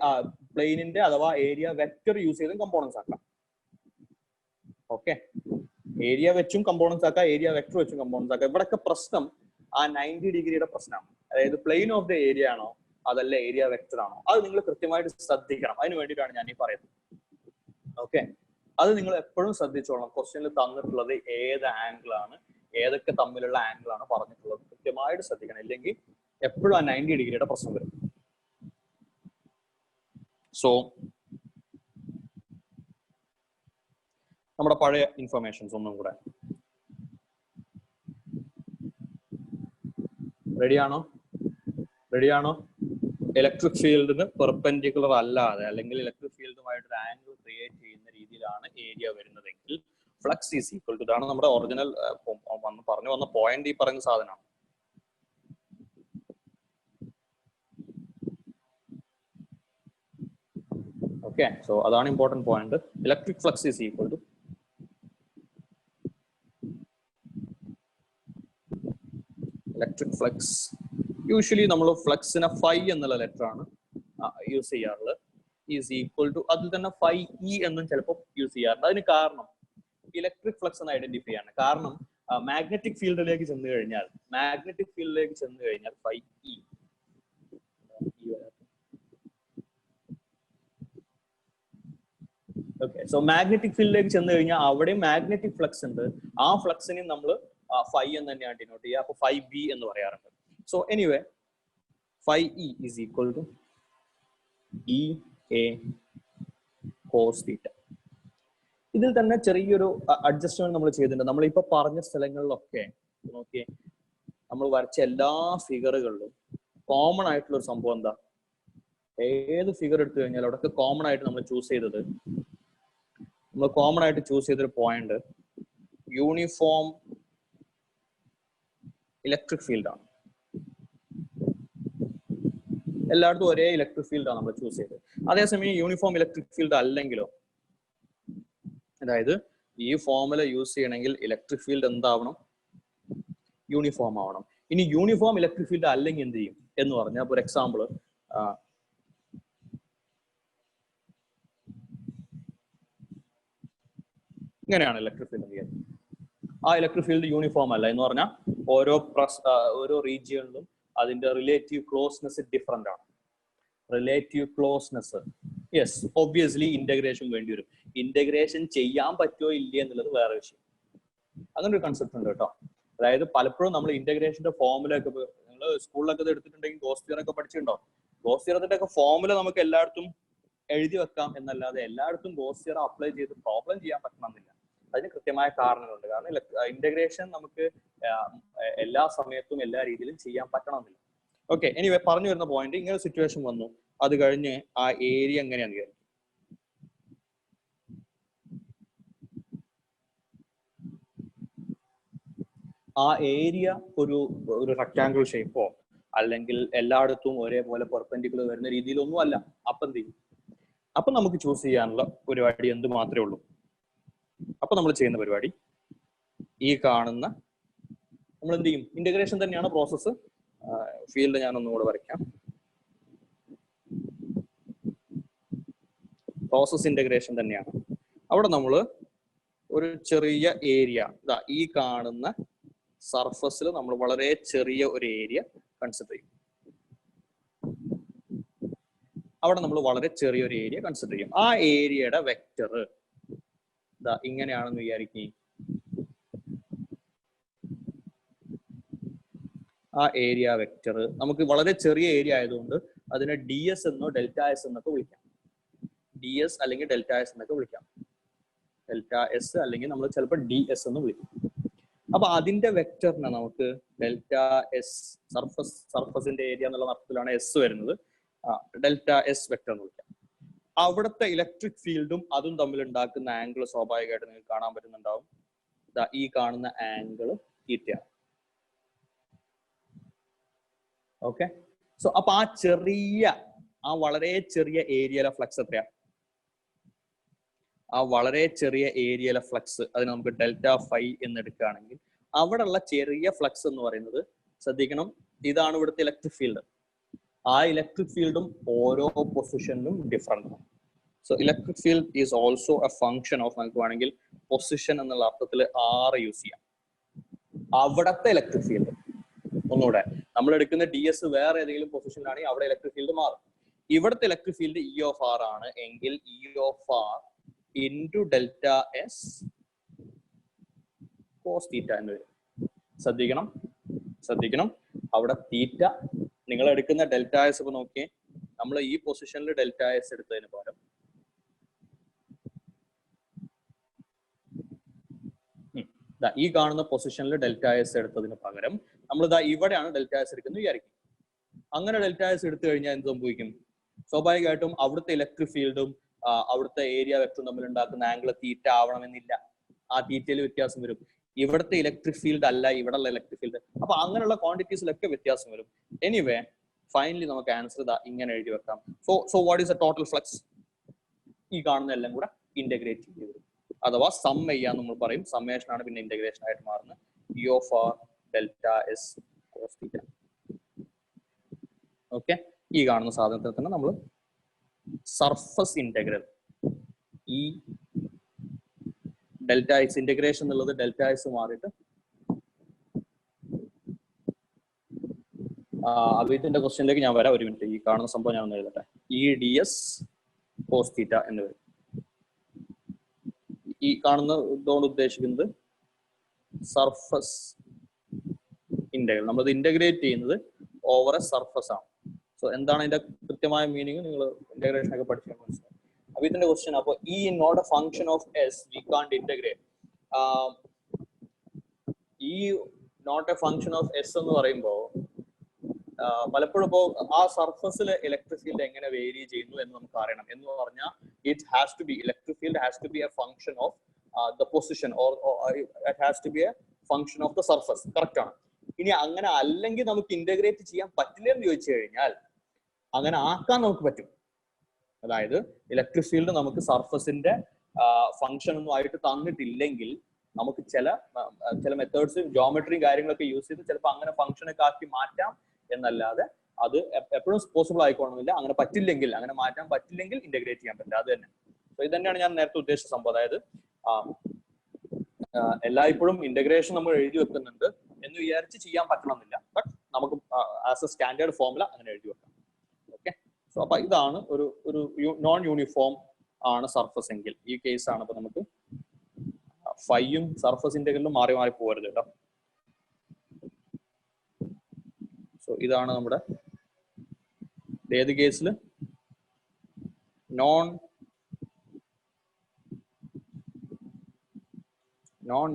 പ്ലെയിനിന്റെ അഥവാ ഏരിയ വെക്ടർ യൂസ് ചെയ്തും കമ്പോണൻസ് ആക്കാം. ഓക്കെ, ഏരിയ വെച്ചും കമ്പോണൻസ് ആക്കാം, ഏരിയ വെക്ടർ വെച്ചും കമ്പോണൻസ് ആക്കാം. ഇവിടെയൊക്കെ പ്രശ്നം ആ 90 ഡിഗ്രിയുടെ പ്രശ്നമാണ്. അതായത് പ്ലെയിൻ ഓഫ് ദ ഏരിയ ആണോ അതല്ല ഏരിയ വെക്ടർ ആണോ, അത് നിങ്ങൾ കൃത്യമായിട്ട് ശ്രദ്ധിക്കണം. അതിന് വേണ്ടിയിട്ടാണ് ഞാൻ ഈ പറയുന്നത്. ഓക്കെ, അത് നിങ്ങൾ എപ്പോഴും ശ്രദ്ധിച്ചോളണം. ക്വസ്റ്റ്യനിൽ തന്നിട്ടുള്ളത് ഏത് ആംഗിൾ ആണ്, ഏതൊക്കെ തമ്മിലുള്ള ആംഗിൾ ആണ് പറഞ്ഞിട്ടുള്ളത് കൃത്യമായിട്ട് ശ്രദ്ധിക്കണം. ഇല്ലെങ്കിൽ എപ്പോഴും ആ 90 ഡിഗ്രിയുടെ പ്രശ്നം വരും. സോ നമ്മുടെ പഴയ ഇൻഫർമേഷൻസ് ഒന്നും കൂടെ റെഡിയാണോ? ഇലക്ട്രിക് ഫീൽഡിന് പെർപെൻഡിക്കുലർ അല്ലാതെ അല്ലെങ്കിൽ ഇലക്ട്രിക് ഫീൽഡുമായിട്ട് ഒരു ആംഗിൾ ക്രിയേറ്റ് ചെയ്യുന്ന രീതിയിലാണ് ഏരിയ വരുന്നതെങ്കിൽ ഫ്ലക്സ് ഈസ് ഈക്വൽ ടു, ഇതാണ് നമ്മുടെ ഒറിജിനൽ പറഞ്ഞു വന്ന പോയിന്റ്, ഈ പറയുന്ന സാധനമാണ്. ഓക്കെ, സോ അതാണ് important point. Electric flux is equal to electric flux usually നമ്മൾ ഫ്ലക്സിനെ ഫൈ എന്നുള്ള ലെറ്റർ ആണ് യൂസ് ചെയ്യാറുള്ളത്. ഈസ് ഈക്വൽ ടു അതിൽ തന്നെ ഫൈ ഇ എന്നും ചിലപ്പോൾ യൂസ് ചെയ്യാറുണ്ട്. അതിന് കാരണം ഇലക്ട്രിക് ഫ്ലക്സ് എന്ന് ഐഡന്റിഫൈ ആണ്. കാരണം മാഗ്നറ്റിക് ഫീൽഡിലേക്ക് ചെന്ന് കഴിഞ്ഞാൽ phi E okay. So magnetic ഫീൽഡിലേക്ക് ചെന്ന് കഴിഞ്ഞാൽ അവിടെ മാഗ്നറ്റിക് ഫ്ലക്സ് ഉണ്ട്. ആ ഫ്ലക്സിനെ നമ്മൾ ഫൈ എന്ന് തന്നെയാണ് ഡിനോട്ട് ചെയ്യുക. അപ്പൊ ഫൈ ബി എന്ന് പറയാറുണ്ട്. So anyway phi E is equal to E A cos theta. ഇതിൽ തന്നെ ചെറിയൊരു അഡ്ജസ്റ്റ്മെന്റ് നമ്മൾ ചെയ്തിട്ടുണ്ട്. നമ്മളിപ്പോ പറഞ്ഞ സ്ഥലങ്ങളിലൊക്കെ നോക്കിയേ, നമ്മൾ വരച്ച എല്ലാ ഫിഗറുകളിലും കോമൺ ആയിട്ടുള്ള ഒരു സംഭവം എന്താ? ഏത് ഫിഗർ എടുത്തു കഴിഞ്ഞാൽ അവിടെയൊക്കെ കോമൺ ആയിട്ട് നമ്മൾ ചൂസ് ചെയ്തൊരു പോയിന്റ് യൂണിഫോം ഇലക്ട്രിക് ഫീൽഡ് ആണ്. എല്ലായിടത്തും ഒരേ ഇലക്ട്രിക് ഫീൽഡ് ആണ് നമ്മൾ ചൂസ് ചെയ്തത്. അതേസമയം യൂണിഫോം ഇലക്ട്രിക് ഫീൽഡ് അല്ലെങ്കിലോ, അതായത് ഈ ഫോർമുല യൂസ് ചെയ്യണമെങ്കിൽ ഇലക്ട്രിക് ഫീൽഡ് എന്താവണം? യൂണിഫോം ആവണം. ഇനി യൂണിഫോം ഇലക്ട്രിക് ഫീൽഡ് അല്ലെങ്കിൽ എന്ത് ചെയ്യും എന്ന് പറഞ്ഞാൽ, ഫോർ എക്സാമ്പിൾ ഇങ്ങനെയാണ് ഇലക്ട്രിക് ഫീൽഡ് ചെയ്യുന്നത്. ആ ഇലക്ട്രിക് ഫീൽഡ് യൂണിഫോം അല്ല എന്ന് പറഞ്ഞാൽ ഓരോ റീജിയണിലും അതിന്റെ റിലേറ്റീവ് ക്ലോസ്നെസ് ഡിഫറെന്റ് ആണ്. Relative closeness, yes, obviously integration വേണ്ടി വരും. ഇന്റഗ്രേഷൻ ചെയ്യാൻ പറ്റുമോ ഇല്ല എന്നുള്ളത് വേറെ വിഷയം. അങ്ങനെ ഒരു കൺസെപ്റ്റ് ഉണ്ട് കേട്ടോ. അതായത് പലപ്പോഴും നമ്മൾ ഇന്റഗ്രേഷന്റെ ഫോർമുല ഒക്കെ നിങ്ങൾ സ്കൂളിലൊക്കെ എടുത്തിട്ടുണ്ടെങ്കിൽ ഗോസ് തിയറം ഒക്കെ പഠിച്ചിട്ടുണ്ടോ? ഗോസ് തിയറത്തിന്റെ ഒക്കെ ഫോർമുല നമുക്ക് എല്ലായിടത്തും എഴുതി വെക്കാം എന്നല്ലാതെ എല്ലായിടത്തും ഗോസ് തിയറം അപ്ലൈ ചെയ്ത് പ്രോബ്ലം ചെയ്യാൻ പറ്റണമെന്നില്ല. അതിന് കൃത്യമായ കാരണങ്ങളുണ്ട്. കാരണം ഇന്റഗ്രേഷൻ നമുക്ക് എല്ലാ സമയത്തും എല്ലാ രീതിയിലും ചെയ്യാൻ പറ്റണമെന്നില്ല. ഓക്കെ, എനിവേ പറഞ്ഞു വരുന്ന പോയിന്റ്, ഇങ്ങനെ സിറ്റുവേഷൻ വന്നു, അത് കഴിഞ്ഞ് ആ ഏരിയ എങ്ങനെയാന്ന് കരുതി. ആ ഏരിയ ഒരു റെക്ടാങ്കിൾ ഷേപ്പോ അല്ലെങ്കിൽ എല്ലായിടത്തും ഒരേപോലെ പെർപെൻഡിക്കുലർ വരുന്ന രീതിയിലൊന്നും അല്ല. അപ്പൊ എന്ത് ചെയ്യും? അപ്പൊ നമുക്ക് ചൂസ് ചെയ്യാനുള്ള പരിപാടി എന്ത് മാത്രമേ ഉള്ളൂ. അപ്പൊ നമ്മൾ ചെയ്യുന്ന പരിപാടി ഈ കാണുന്ന, നമ്മൾ എന്ത് ചെയ്യും? ഇന്റഗ്രേഷൻ തന്നെയാണ് പ്രോസസ്സ്. ഫീൽഡ് ഞാൻ ഒന്നുകൂടെ വരയ്ക്കാം. പ്രോസസ് ഇന്റഗ്രേഷൻ തന്നെയാണ്. അവിടെ നമ്മൾ ഒരു ചെറിയ ഏരിയ, ഇതാ ഈ കാണുന്ന സർഫസിൽ നമ്മൾ വളരെ ചെറിയ ഒരു ഏരിയ കൺസിഡർ ചെയ്യും. അവിടെ നമ്മൾ വളരെ ചെറിയൊരു ഏരിയ കൺസിഡർ ചെയ്യും. ആ ഏരിയയുടെ വെക്റ്റർ ഇതാ ഇങ്ങനെയാണെന്ന് വിചാരിക്കും. ആ ഏരിയ വെക്റ്റർ നമുക്ക് വളരെ ചെറിയ ഏരിയ ആയതുകൊണ്ട് അതിനെ ഡി എസ് എന്നോ ഡെൽറ്റ എസ് എന്നൊക്കെ വിളിക്കാം. ഡി എസ് അല്ലെങ്കിൽ ഡെൽറ്റ എസ് എന്നൊക്കെ വിളിക്കാം. ഡെൽറ്റ എസ് അല്ലെങ്കിൽ നമ്മൾ ചിലപ്പോൾ ഡി എസ് എന്ന് വിളിക്കും. അപ്പൊ അതിന്റെ വെക്റ്ററിനെ നമുക്ക് ഡെൽറ്റ എസ്, സർഫസിന്റെ ഏരിയ എന്നുള്ള അർത്ഥത്തിലാണ് എസ് വരുന്നത്. ഡെൽറ്റ എസ് വെക്റ്റർ എന്ന് വിളിക്കാം. അവിടുത്തെ ഇലക്ട്രിക് ഫീൽഡും അതും തമ്മിൽ ഉണ്ടാക്കുന്ന ആംഗിൾ സ്വാഭാവികമായിട്ട് നിങ്ങൾക്ക് കാണാൻ പറ്റുന്നുണ്ടാവും. ഈ കാണുന്ന ആംഗിൾ തീറ്റയാണ്. ഓക്കെ, സോ അപ്പൊ ആ വളരെ ചെറിയ ഏരിയയിലെ ഫ്ലക്സ് എത്രയാ? ആ വളരെ ചെറിയ ഏരിയയിലെ ഫ്ലക്സ് അതിന് നമുക്ക് ഡെൽറ്റ ഫൈ എന്ന് എടുക്കുകയാണെങ്കിൽ അവിടെയുള്ള ചെറിയ ഫ്ലക്സ് എന്ന് പറയുന്നത്, ശ്രദ്ധിക്കണം, ഇതാണ് ഇവിടുത്തെ ഇലക്ട്രിക് ഫീൽഡ്. ആ ഇലക്ട്രിക് ഫീൽഡും ഓരോ പൊസിഷനിലും ഡിഫറെന്റ് ആണ്. So electric field is also A function of, നമുക്ക് വേണമെങ്കിൽ പൊസിഷൻ എന്നുള്ള അർത്ഥത്തിൽ ആറ് യൂസ് ചെയ്യാം. അവിടത്തെ ഇലക്ട്രിക് ഫീൽഡ് ഒന്നുകൂടെ നമ്മൾ എടുക്കുന്ന ഡി എസ് വേറെ ഏതെങ്കിലും പൊസിഷനിലാണെങ്കിൽ അവിടെ ഇലക്ട്രിക് ഫീൽഡ് മാറും. ഇവിടുത്തെ electric field E of R ആണ് എങ്കിൽ E of R into delta S cos theta എന്ന് വരും. ശ്രദ്ധിക്കണം അവിടെ തീറ്റ, നിങ്ങൾ എടുക്കുന്ന ഡെൽറ്റ എസ് ഇപ്പൊ നോക്കിയേ, നമ്മൾ ഈ പൊസിഷനിൽ ഡെൽറ്റ എസ് എടുത്തതിന് പകരം ഈ കാണുന്ന പൊസിഷനിൽ ഡെൽറ്റ എസ് എടുത്തതിന് പകരം നമ്മൾ ഇവിടെയാണ് ഡെൽറ്റ എസ് എടുക്കുന്നത് വിചാരിക്കും. അങ്ങനെ ഡെൽറ്റ എസ് എടുത്തു കഴിഞ്ഞാൽ എന്ത് സംഭവിക്കും? സ്വാഭാവികമായിട്ടും അവിടുത്തെ ഇലക്ട്രിക് ഫീൽഡും അവിടുത്തെ ഏരിയ വെക്ടറും തമ്മിൽ ഉണ്ടാക്കുന്ന ആംഗിൾ തീറ്റ ആവണമെന്നില്ല. ആ തീറ്റയിൽ വ്യത്യാസം വരും. ഇവിടുത്തെ ഇലക്ട്രിക് ഫീൽഡ് അല്ല ഇവിടെയുള്ള ഇലക്ട്രിക് ഫീൽഡ്. അപ്പൊ അങ്ങനെയുള്ള ക്വാണ്ടിറ്റീസിലൊക്കെ വ്യത്യാസം വരും. എനിവേ ഫൈനലി നമുക്ക് ആൻസർ ഇങ്ങനെ എഴുതി വെക്കാം. So what is A total flux? ഈ കാണുന്ന എല്ലാം കൂടെ ഇന്റഗ്രേറ്റ് ചെയ്ത് വരും, അഥവാ സം ചെയ്യാന്ന് നമ്മൾ പറയും. സമ്മേഷൻ ആണ് പിന്നെ ഇന്റഗ്രേഷൻ ആയിട്ട് മാറുന്നത്. E of R delta S cos theta. Okay, ഈ കാണുന്ന സാധനത്തിൽ തന്നെ നമ്മൾ സർഫസ് ഇന്റഗ്രൽ ഈ ഡെൽറ്റ എക്സ് ഇന്റഗ്രേഷൻ എന്നുള്ളത് ഡെൽറ്റ എക്സ് മാറിയിട്ട് അദ്വൈതിന്റെ ക്വസ്റ്റ്യനിലേക്ക് ഞാൻ വരാം. ഒരു മിനിറ്റ്, ഈ കാണുന്ന സംഭവം ഞാൻ ഒന്ന് എഴുതട്ടെ. E D S cos theta എന്ന് വരും. ഈ കാണുന്ന ഇതുകൊണ്ട് ഉദ്ദേശിക്കുന്നത് സർഫസ് ഇന്റഗ്രൽ. നമ്മളത് ഇന്റഗ്രേറ്റ് ചെയ്യുന്നത് ഓവർ എ സർഫസ് ആണ്. സോ എന്താണ് അതിന്റെ കൃത്യമായ മീനിങ് നിങ്ങൾ ഇന്റഗ്രേഷൻ ഒക്കെ പഠിച്ചാൽ മനസ്സിലാവും. അപ്പൊ ഇതിന്റെ ക്വസ്റ്റ്യൻ, അപ്പൊ E not a function of S we can't integrate. E not a function of S എന്ന് പറയുമ്പോൾ പലപ്പോഴും ഇപ്പോൾ ആ സർഫസിലെ ഇലക്ട്രിക് ഫീൽഡ് എങ്ങനെ വേരി ചെയ്യുന്നു എന്ന് നമുക്ക് അറിയണം. എന്ന് പറഞ്ഞാൽ it has to be electric field has to be a function of the position or it has to be a function of the surface. Correct ആണ്. ഇനി അങ്ങനെ അല്ലെങ്കിൽ നമുക്ക് ഇന്റഗ്രേറ്റ് ചെയ്യാൻ പറ്റില്ല എന്ന് ചോദിച്ചു കഴിഞ്ഞാൽ അങ്ങനെ ആക്കാൻ നമുക്ക് പറ്റും. അതായത് ഇലക്ട്രിക് ഫീൽഡ് നമുക്ക് സർഫസിന്റെ ഫംഗ്ഷൻ ഒന്നും ആയിട്ട് തന്നിട്ടില്ലെങ്കിൽ നമുക്ക് ചില മെത്തേഡ്സ് ജോമെട്രിയും കാര്യങ്ങളൊക്കെ യൂസ് ചെയ്ത് ചിലപ്പോൾ അങ്ങനെ ഫംഗ്ഷനൊക്കെ ആക്കി മാറ്റാം എന്നല്ലാതെ അത് എപ്പോഴും പോസിബിൾ ആയിക്കോണമെന്നില്ല. അങ്ങനെ പറ്റില്ലെങ്കിൽ, അങ്ങനെ മാറ്റാൻ പറ്റില്ലെങ്കിൽ ഇന്റഗ്രേറ്റ് ചെയ്യാൻ പറ്റില്ല. അത് തന്നെ. സോ ഇത് തന്നെയാണ് ഞാൻ നേരത്തെ ഉദ്ദേശിച്ച സംഭവം. അതായത് എല്ലായ്പ്പോഴും ഇന്റഗ്രേഷൻ നമ്മൾ എഴുതി വെക്കുന്നുണ്ട് എന്ന് വിചാരിച്ച് ചെയ്യാൻ പറ്റണമെന്നില്ല. ബട്ട് നമുക്ക് ആസ് എ സ്റ്റാൻഡേർഡ് ഫോർമുല അങ്ങനെ എഴുതി വെക്കാം. ഓക്കെ. സോ അപ്പൊ ഇതാണ് ഒരു നോൺ യൂണിഫോം ആണ് സർഫസ് എങ്കിൽ ഈ കേസാണ്. അപ്പൊ നമുക്ക് ഫൈയും സർഫസ് ഇന്റഗ്രലും മാറി മാറി പോകരുത് കേട്ടോ. സോ ഇതാണ് നമ്മുടെ ഏത് കേസിൽ non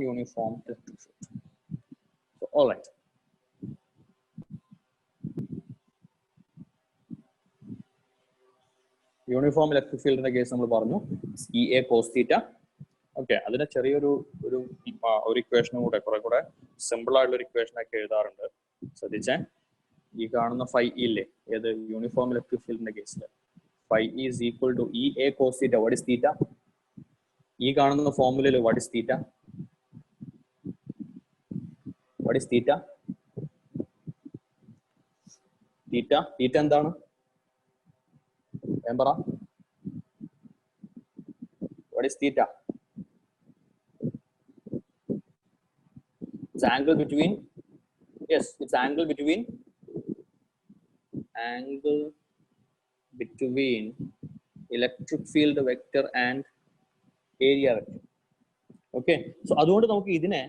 uniform electric field. So all right. Uniform electric ഫീൽഡിന്റെ കേസ് നമ്മൾ പറഞ്ഞു E A cos theta. Okay, അതിന് ചെറിയൊരു ഇക്വേഷനും കൂടെ കുറെ കൂടെ സിമ്പിൾ ആയിട്ടുള്ള ഒരു ഇക്വേഷൻ ഒക്കെ എഴുതാറുണ്ട്. ശ്രദ്ധിച്ചേ. ഈ കാണുന്ന ഫൈ ഇല്ലേ, ഏത് യൂണിഫോം ഇലക്ട്രിക് ഫീൽഡിന്റെ കേസിൽ phi is equal to E A cos theta. What is theta? ഈ കാണുന്ന ഫോർമുലയിൽ what is theta? What is theta? Theta എന്താണ്? പറ. What is theta? It's angle between, yes, it's angle between electric field vector and area vector. Okay, so അതുകൊണ്ട് നമുക്ക് ഇതിനെ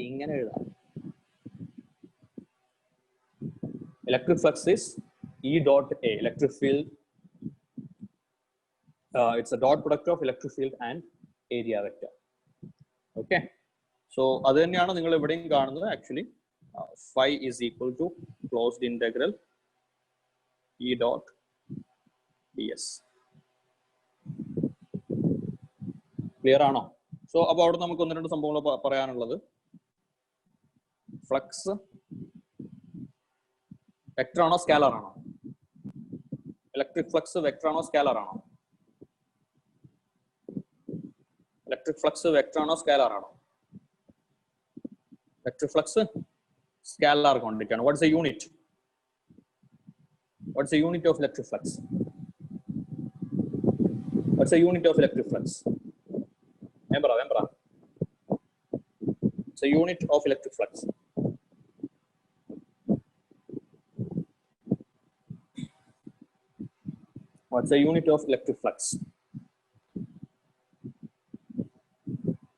ഇങ്ങനെ എഴുതാം. Electric flux is E dot A. Electric field, it's a dot product of electric field and area vector. Okay, so അത് തന്നെയാണ് നിങ്ങൾ ഇവിടെയും കാണുന്നത്. Actually phi is equal to closed integral E dot ds. Clear ആണോ? So അപ്പൊ അവിടെ നമുക്ക് ഒന്ന് രണ്ട് സംഭവങ്ങൾ പറയാനുള്ളത്. ഫ്ലക്സ് വെക്ടർ ആണോ സ്കാലർ ആണോ? ഇലക്ട്രിക് ഫ്ലക്സ് വെക്ടർ ആണോ സ്കാലർ ആണോ? ഇലക്ട്രിക് ഫ്ലക്സ് വെക്ടർ ആണോ സ്കാലർ ആണോ? ഇലക്ട്രിക് ഫ്ലക്സ് സ്കാലർ ക്വാണ്ടിറ്റി ആണ്. What's a unit? What's the unit of electric flux? What's the unit of electric flux? Vembra. It's a unit of electric flux. What's the unit of electric flux?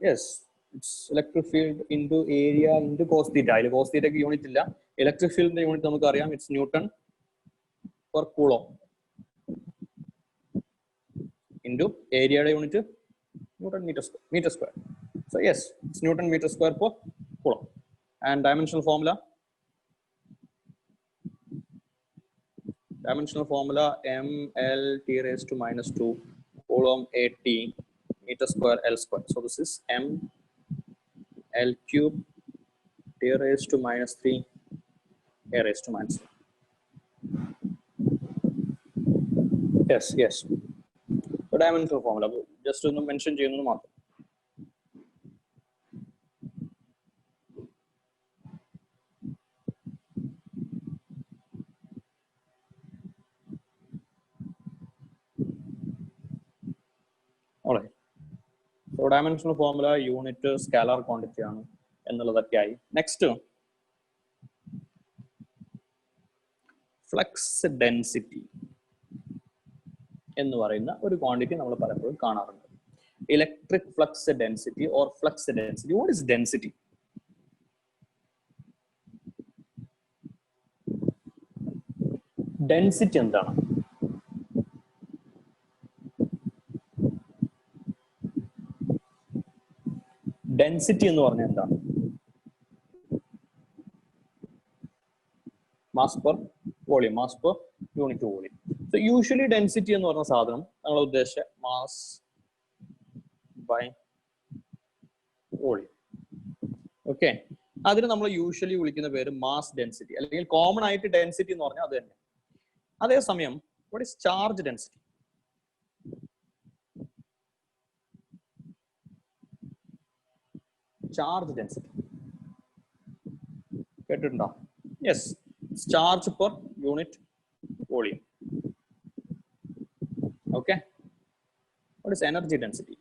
Yes, it's electric field into area into cos theta. Cos theta ki unit illa. Electric field the unit namukku ariyam. It's Newton per coulomb into area unit Newton meter square. So yes, it's Newton meter square per coulomb. And dimensional formula ml t raised to minus 2 coulomb at meter square L square. So this is m L cube t raised to minus 3 a raised to minus 1. Yes. So dimensional formula just to mention ചെയ്യുന്നത് മാത്രം. Dimensional formula unit scalar quantity ആണ് എന്നുള്ളതൊക്കെ ആയി. Next flux density എന്ന് പറയുന്ന ഒരു quantity നമ്മൾ പലപ്പോഴും കാണാറുണ്ട്. Electric flux density or flux density. What is density? Density എന്താണ്? ഡെൻസിറ്റി എന്ന് പറഞ്ഞാൽ എന്താണ്? Mass per volume, mass per unit volume. So usually density എന്ന് പറഞ്ഞ സാധനം നമ്മൾ ഉദ്ദേശിച്ച മാസ് ബൈ വോളിയം. ഓക്കെ, അതിന് നമ്മൾ യൂഷ്വലി വിളിക്കുന്ന പേര് മാസ് ഡെൻസിറ്റി, അല്ലെങ്കിൽ കോമൺ ആയിട്ട് ഡെൻസിറ്റി എന്ന് പറഞ്ഞാൽ അത് തന്നെ. അതേസമയം what is charge density? Charge density കേട്ടിട്ടുണ്ടോ? Yes, charge per unit volume. Okay, what is energy density?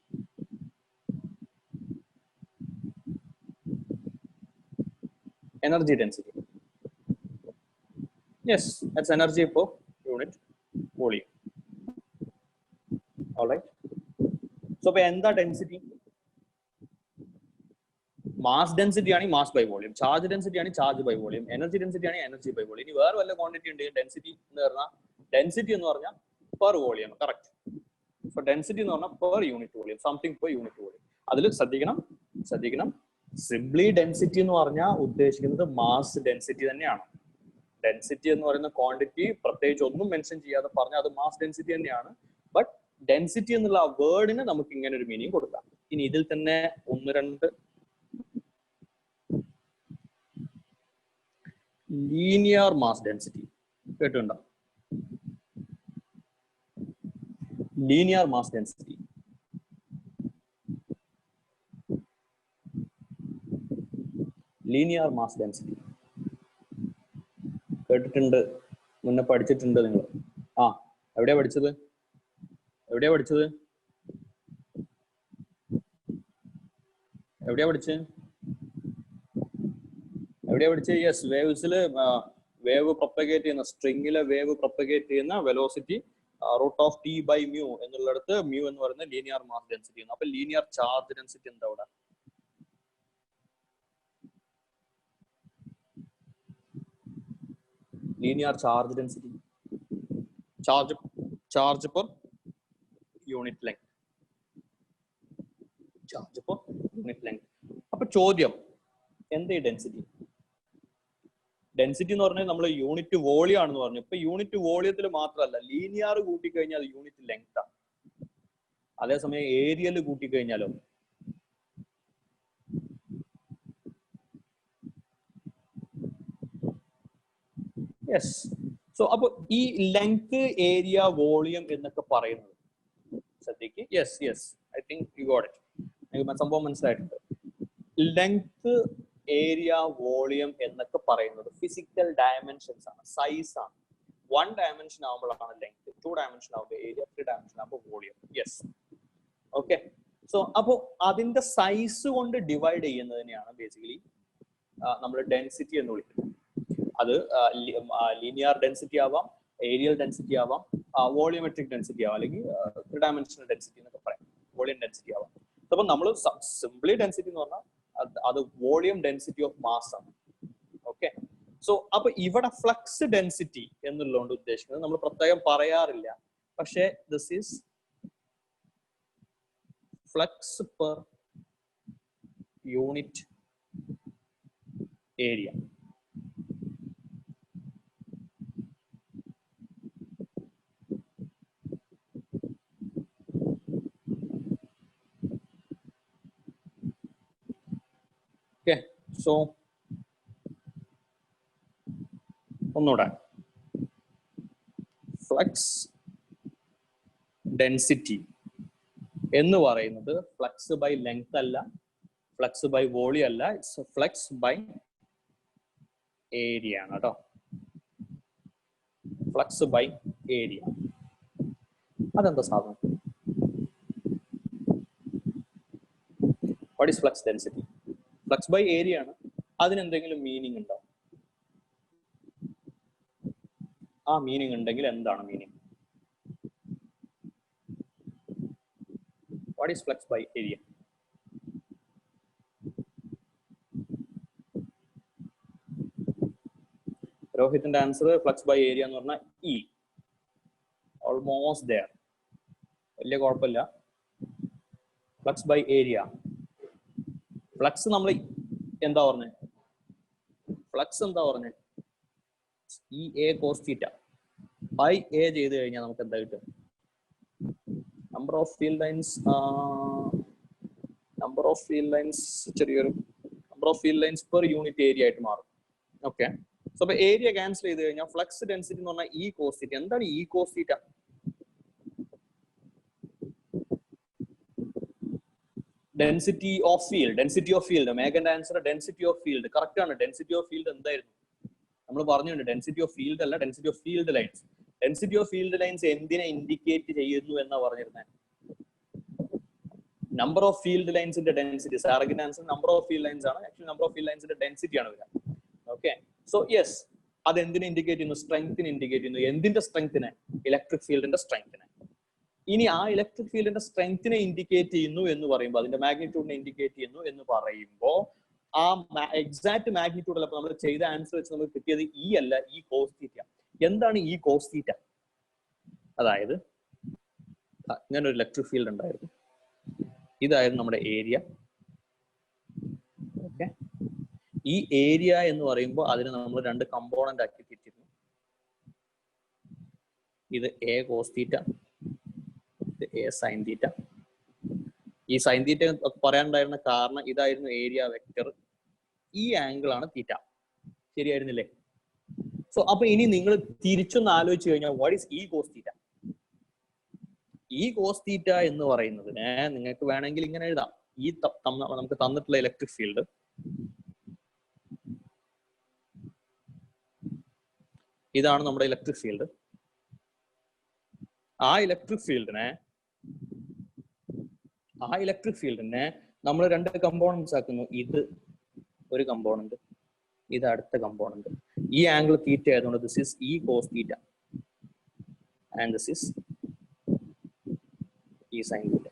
Energy density. Yes, that's energy per unit volume. All right. So, what is density? Mass density is mass by volume. Charge density is charge by volume. Energy density is energy by volume. If you have quantity density, density is per volume. Correct. So, density is per unit volume. Something per unit volume. That's Sadhikanam. Simply density എന്ന് പറഞ്ഞാൽ ഉദ്ദേശിക്കുന്നത് mass density തന്നെയാണ്. Density എന്ന് പറയുന്ന quantity പ്രത്യേകിച്ച് ഒന്നും mention ചെയ്യാതെ പറഞ്ഞാൽ അത് മാസ് ഡെൻസിറ്റി തന്നെയാണ്. ബട്ട് ഡെൻസിറ്റി എന്നുള്ള ആ വേർഡിന് നമുക്ക് ഇങ്ങനെ ഒരു മീനിങ് കൊടുക്കാം. ഇനി ഇതിൽ തന്നെ ഒന്ന് രണ്ട് ലീനിയർ മാസ് ഡെൻസിറ്റി കേട്ടിട്ടുണ്ടോ? Linear mass density. Linear mass density കേട്ടിട്ടുണ്ട്, മുന്നേ പഠിച്ചിട്ടുണ്ട് നിങ്ങൾ. എവിടെയാ പഠിച്ചത്? എവിടെയാ പഠിച്ചത്? എവിടെയാ പഠിച്ചത്? എവിടെയാ പഠിച്ചത്? യെസ്, വേവ്സില് വേവ് പ്രൊപ്പഗേറ്റ് ചെയ്യുന്ന, സ്ട്രിങ്ങിലെ വേവ് പ്രൊപ്പഗേറ്റ് ചെയ്യുന്ന velocity root of T by mu എന്നുള്ളിടത്ത് മ്യൂ എന്ന് പറയുന്ന ലീനിയർ മാസ് ഡെൻസിറ്റി. അപ്പൊ ലീനിയർ ചാർജ് ഡെൻസിറ്റി എന്താ അവിടെ? Linear charge density, charge per unit length, charge per unit length. അപ്പൊ ചോദ്യം എന്താ ഡെൻസിറ്റി? ഡെൻസിറ്റി എന്ന് പറഞ്ഞാൽ നമ്മൾ യൂണിറ്റ് വോളിയം ആണെന്ന് പറഞ്ഞു. ഇപ്പൊ യൂണിറ്റ് വോളിയത്തിൽ മാത്രമല്ല, ലീനിയർ കൂട്ടിക്കഴിഞ്ഞാൽ അത് യൂണിറ്റ് ലെങ്ത് ആണ്. അതേസമയം ഏരിയൽ കൂട്ടിക്കഴിഞ്ഞാലോ? യെസ്. സോ അപ്പൊ ഈ ലെങ്ത്, ഏരിയ, വോളിയം എന്നൊക്കെ പറയുന്നത് ശ്രദ്ധിക്ക്. Yes yes, I think you got it. സംഭവം മനസ്സിലായിട്ടുണ്ട്. ലെങ്ത്, ഏരിയ, വോളിയം എന്നൊക്കെ പറയുന്നത് ഫിസിക്കൽ ഡയമെൻഷൻസ് ആണ്, സൈസ് ആണ്. 1 ഡയമെൻഷൻ ആകുമ്പോഴാണ് ലെങ്ത്, 2 ഡയമെൻഷൻ ആകുമ്പോൾ ഏരിയ, 3 ഡയമെൻഷൻ ആകുമ്പോൾ വോളിയം. Yes, okay. സോ അപ്പോ അതിന്റെ സൈസ് കൊണ്ട് ഡിവൈഡ് ചെയ്യുന്നതിനെയാണ് ബേസിക്കലി നമ്മൾ ഡെൻസിറ്റി എന്ന് വിളിക്കുന്നത്. അത് ലീനിയർ ഡെൻസിറ്റി ആവാം, ഏരിയൽ ഡെൻസിറ്റി ആവാം, വോളിയോമെട്രിക് ഡെൻസിറ്റി ആവാം, അല്ലെങ്കിൽ 3 ഡയമെൻഷണൽ ഡെൻസിറ്റി എന്നൊക്കെ പറയാം, വോളിയം ഡെൻസിറ്റി ആവാം. അപ്പൊ നമ്മൾ സിംപ്ലി ഡെൻസിറ്റി എന്ന് പറഞ്ഞാൽ അത് വോളിയം ഡെൻസിറ്റി ഓഫ് മാസ് ആണ്. ഓക്കെ. സോ അപ്പൊ ഇവിടെ ഫ്ലക്സ് ഡെൻസിറ്റി എന്നുള്ളതുകൊണ്ട് ഉദ്ദേശിക്കുന്നത് നമ്മൾ പ്രത്യേകം പറയാറില്ല, പക്ഷേ this is flux per unit area. Okay, so ഒന്നുകൂടെ, ഫ്ലക്സ് ഡെൻസിറ്റി എന്ന് പറയുന്നത് ഫ്ലക്സ് ബൈ ലെങ്ത് അല്ല, ഫ്ലക്സ് ബൈ വോളിയം അല്ല, ഇറ്റ്സ് ഫ്ലക്സ് ബൈ ഏരിയ ആണ് കേട്ടോ. ഫ്ലക്സ് ബൈ ഏരിയ അതെന്താ സാധനം? What is flux density? Flux by area ആണ്. അതിനെന്തെങ്കിലും മീനിങ് ഉണ്ടോ? ആ മീനിങ് ഉണ്ടെങ്കിൽ എന്താണ് meaning? What is flux by area? രോഹിത്തിന്റെ ആൻസർ ഫ്ലക്സ് ബൈ ഏരിയ എന്ന് പറഞ്ഞാൽ ഇ. ഓൾമോസ്റ്റ് ദെയർ, വലിയ കുഴപ്പമില്ല. Flux by area. ഫ്ലക്സ് നമ്മൾ എന്താ പറഞ്ഞത്? ഫ്ലക്സ് എന്താ പറഞ്ഞത്? E A cos theta by A ചെയ്ത് കഴിഞ്ഞാൽ നമുക്ക് എന്താ കിട്ടും? നമ്പർ ഓഫ് ഫീൽഡ് ലൈൻസ് ചെറിയൊരു number of field lines per unit area ആയിട്ട് മാറും. ഓക്കെ, സോ അപ്പൊ ഏരിയ ക്യാൻസൽ ചെയ്ത് കഴിഞ്ഞാൽ ഫ്ലക്സ് ഡെൻസിറ്റി എന്ന് പറഞ്ഞാൽ ഇ കോസ് തീറ്റ. എന്താണ് E cos theta? Density of field. മേഘന്റെ answer density of field correct ആണ്. ഡെൻസിറ്റി ഓഫ് ഫീൽഡ് എന്തായിരുന്നു? നമ്മൾ പറഞ്ഞിട്ടുണ്ട് ഡെൻസിറ്റി ഓഫ് ഫീൽഡ് അല്ല, density of field lines. Density of field lines എന്തിനെ ഇൻഡിക്കേറ്റ് ചെയ്യുന്നു എന്നാ പറഞ്ഞിരുന്നത്? നമ്പർ ഓഫ് ഫീൽഡ് ലൈൻസിന്റെ ഡെൻസിറ്റി. സാറഗിന്റെ answer number of field lines ആണ്. ആക്ച്വലി നമ്പർ ഓഫ് ഫീൽഡ് ലൈൻസിന്റെ ഡെൻസിറ്റി ആണ് വരിക. ഓക്കെ, സോ യെസ്, അത് എന്തിനെ ഇൻഡിക്കേറ്റ് ചെയ്യുന്നു? സ്ട്രെങ്തിനെ ഇൻഡിക്കേറ്റ് ചെയ്യുന്നു. എന്തിന്റെ സ്ട്രെങ്തിനെ? ഇലക്ട്രിക് ഫീൽഡിന്റെ സ്ട്രെങ്തിനെ. ഇനി ആ ഇലക്ട്രിക് ഫീൽഡിന്റെ സ്ട്രെങ്തിനെ ഇൻഡിക്കേറ്റ് ചെയ്യുന്നു എന്ന് പറയുമ്പോൾ, അതിന്റെ മാഗ്നിറ്റ്യൂഡിനെ ഇൻഡിക്കേറ്റ് ചെയ്യുന്നു എന്ന് പറയുമ്പോൾ, ആ എക്സാക്ട് മാഗ്നിറ്റ്യൂഡ് അല്ല നമ്മൾ ചെയ്ത ആൻസർ വെച്ച് നമുക്ക് കിട്ടിയത് ഇ അല്ല, ഇ കോസ് തീറ്റ. എന്താണ് ഇ കോസ് തീറ്റ? അതായത് ഇങ്ങനെ ഒരു ഇലക്ട്രിക് ഫീൽഡ് ഉണ്ടായിരുന്നു, ഇതായിരുന്നു നമ്മുടെ ഏരിയ. ഓക്കെ, ഈ ഏരിയ എന്ന് പറയുമ്പോൾ അതിന് നമ്മൾ രണ്ട് കമ്പോണന്റ് ആക്കി തിരിച്ചിരുന്നു. ഇത് എ കോസ് തീറ്റ, ഇത് എ സൈൻ തീറ്റ. ഈ സൈൻ തീറ്റ പറയാനുണ്ടായിരുന്ന കാരണം ഇതായിരുന്നു ഏരിയ വെക്ടർ, ഈ ആംഗിൾ ആണ് തീറ്റ. ശരിയായിരുന്നില്ലേ? സോ അപ്പൊ ഇനി നിങ്ങൾ തിരിച്ചൊന്ന് ആലോചിച്ച് കഴിഞ്ഞാൽ what is E cos theta? E cos theta എന്ന് പറയുന്നതിന് നിങ്ങൾക്ക് വേണമെങ്കിൽ ഇങ്ങനെ എഴുതാം. ഈ നമുക്ക് തന്നിട്ടുള്ള ഇലക്ട്രിക് ഫീൽഡ്, ഇതാണ് നമ്മുടെ ഇലക്ട്രിക് ഫീൽഡ്. ആ ഇലക്ട്രിക് ഫീൽഡിനെ നമ്മൾ രണ്ട് കമ്പോണൻസ് ആക്കുന്നു. ഇത് ഒരു കമ്പോണന്റ്, ഇത് അടുത്ത കമ്പോണന്റ്. ഈ ആംഗിൾ തീറ്റ ആയതുകൊണ്ട് this is E cos theta and this is E sine theta.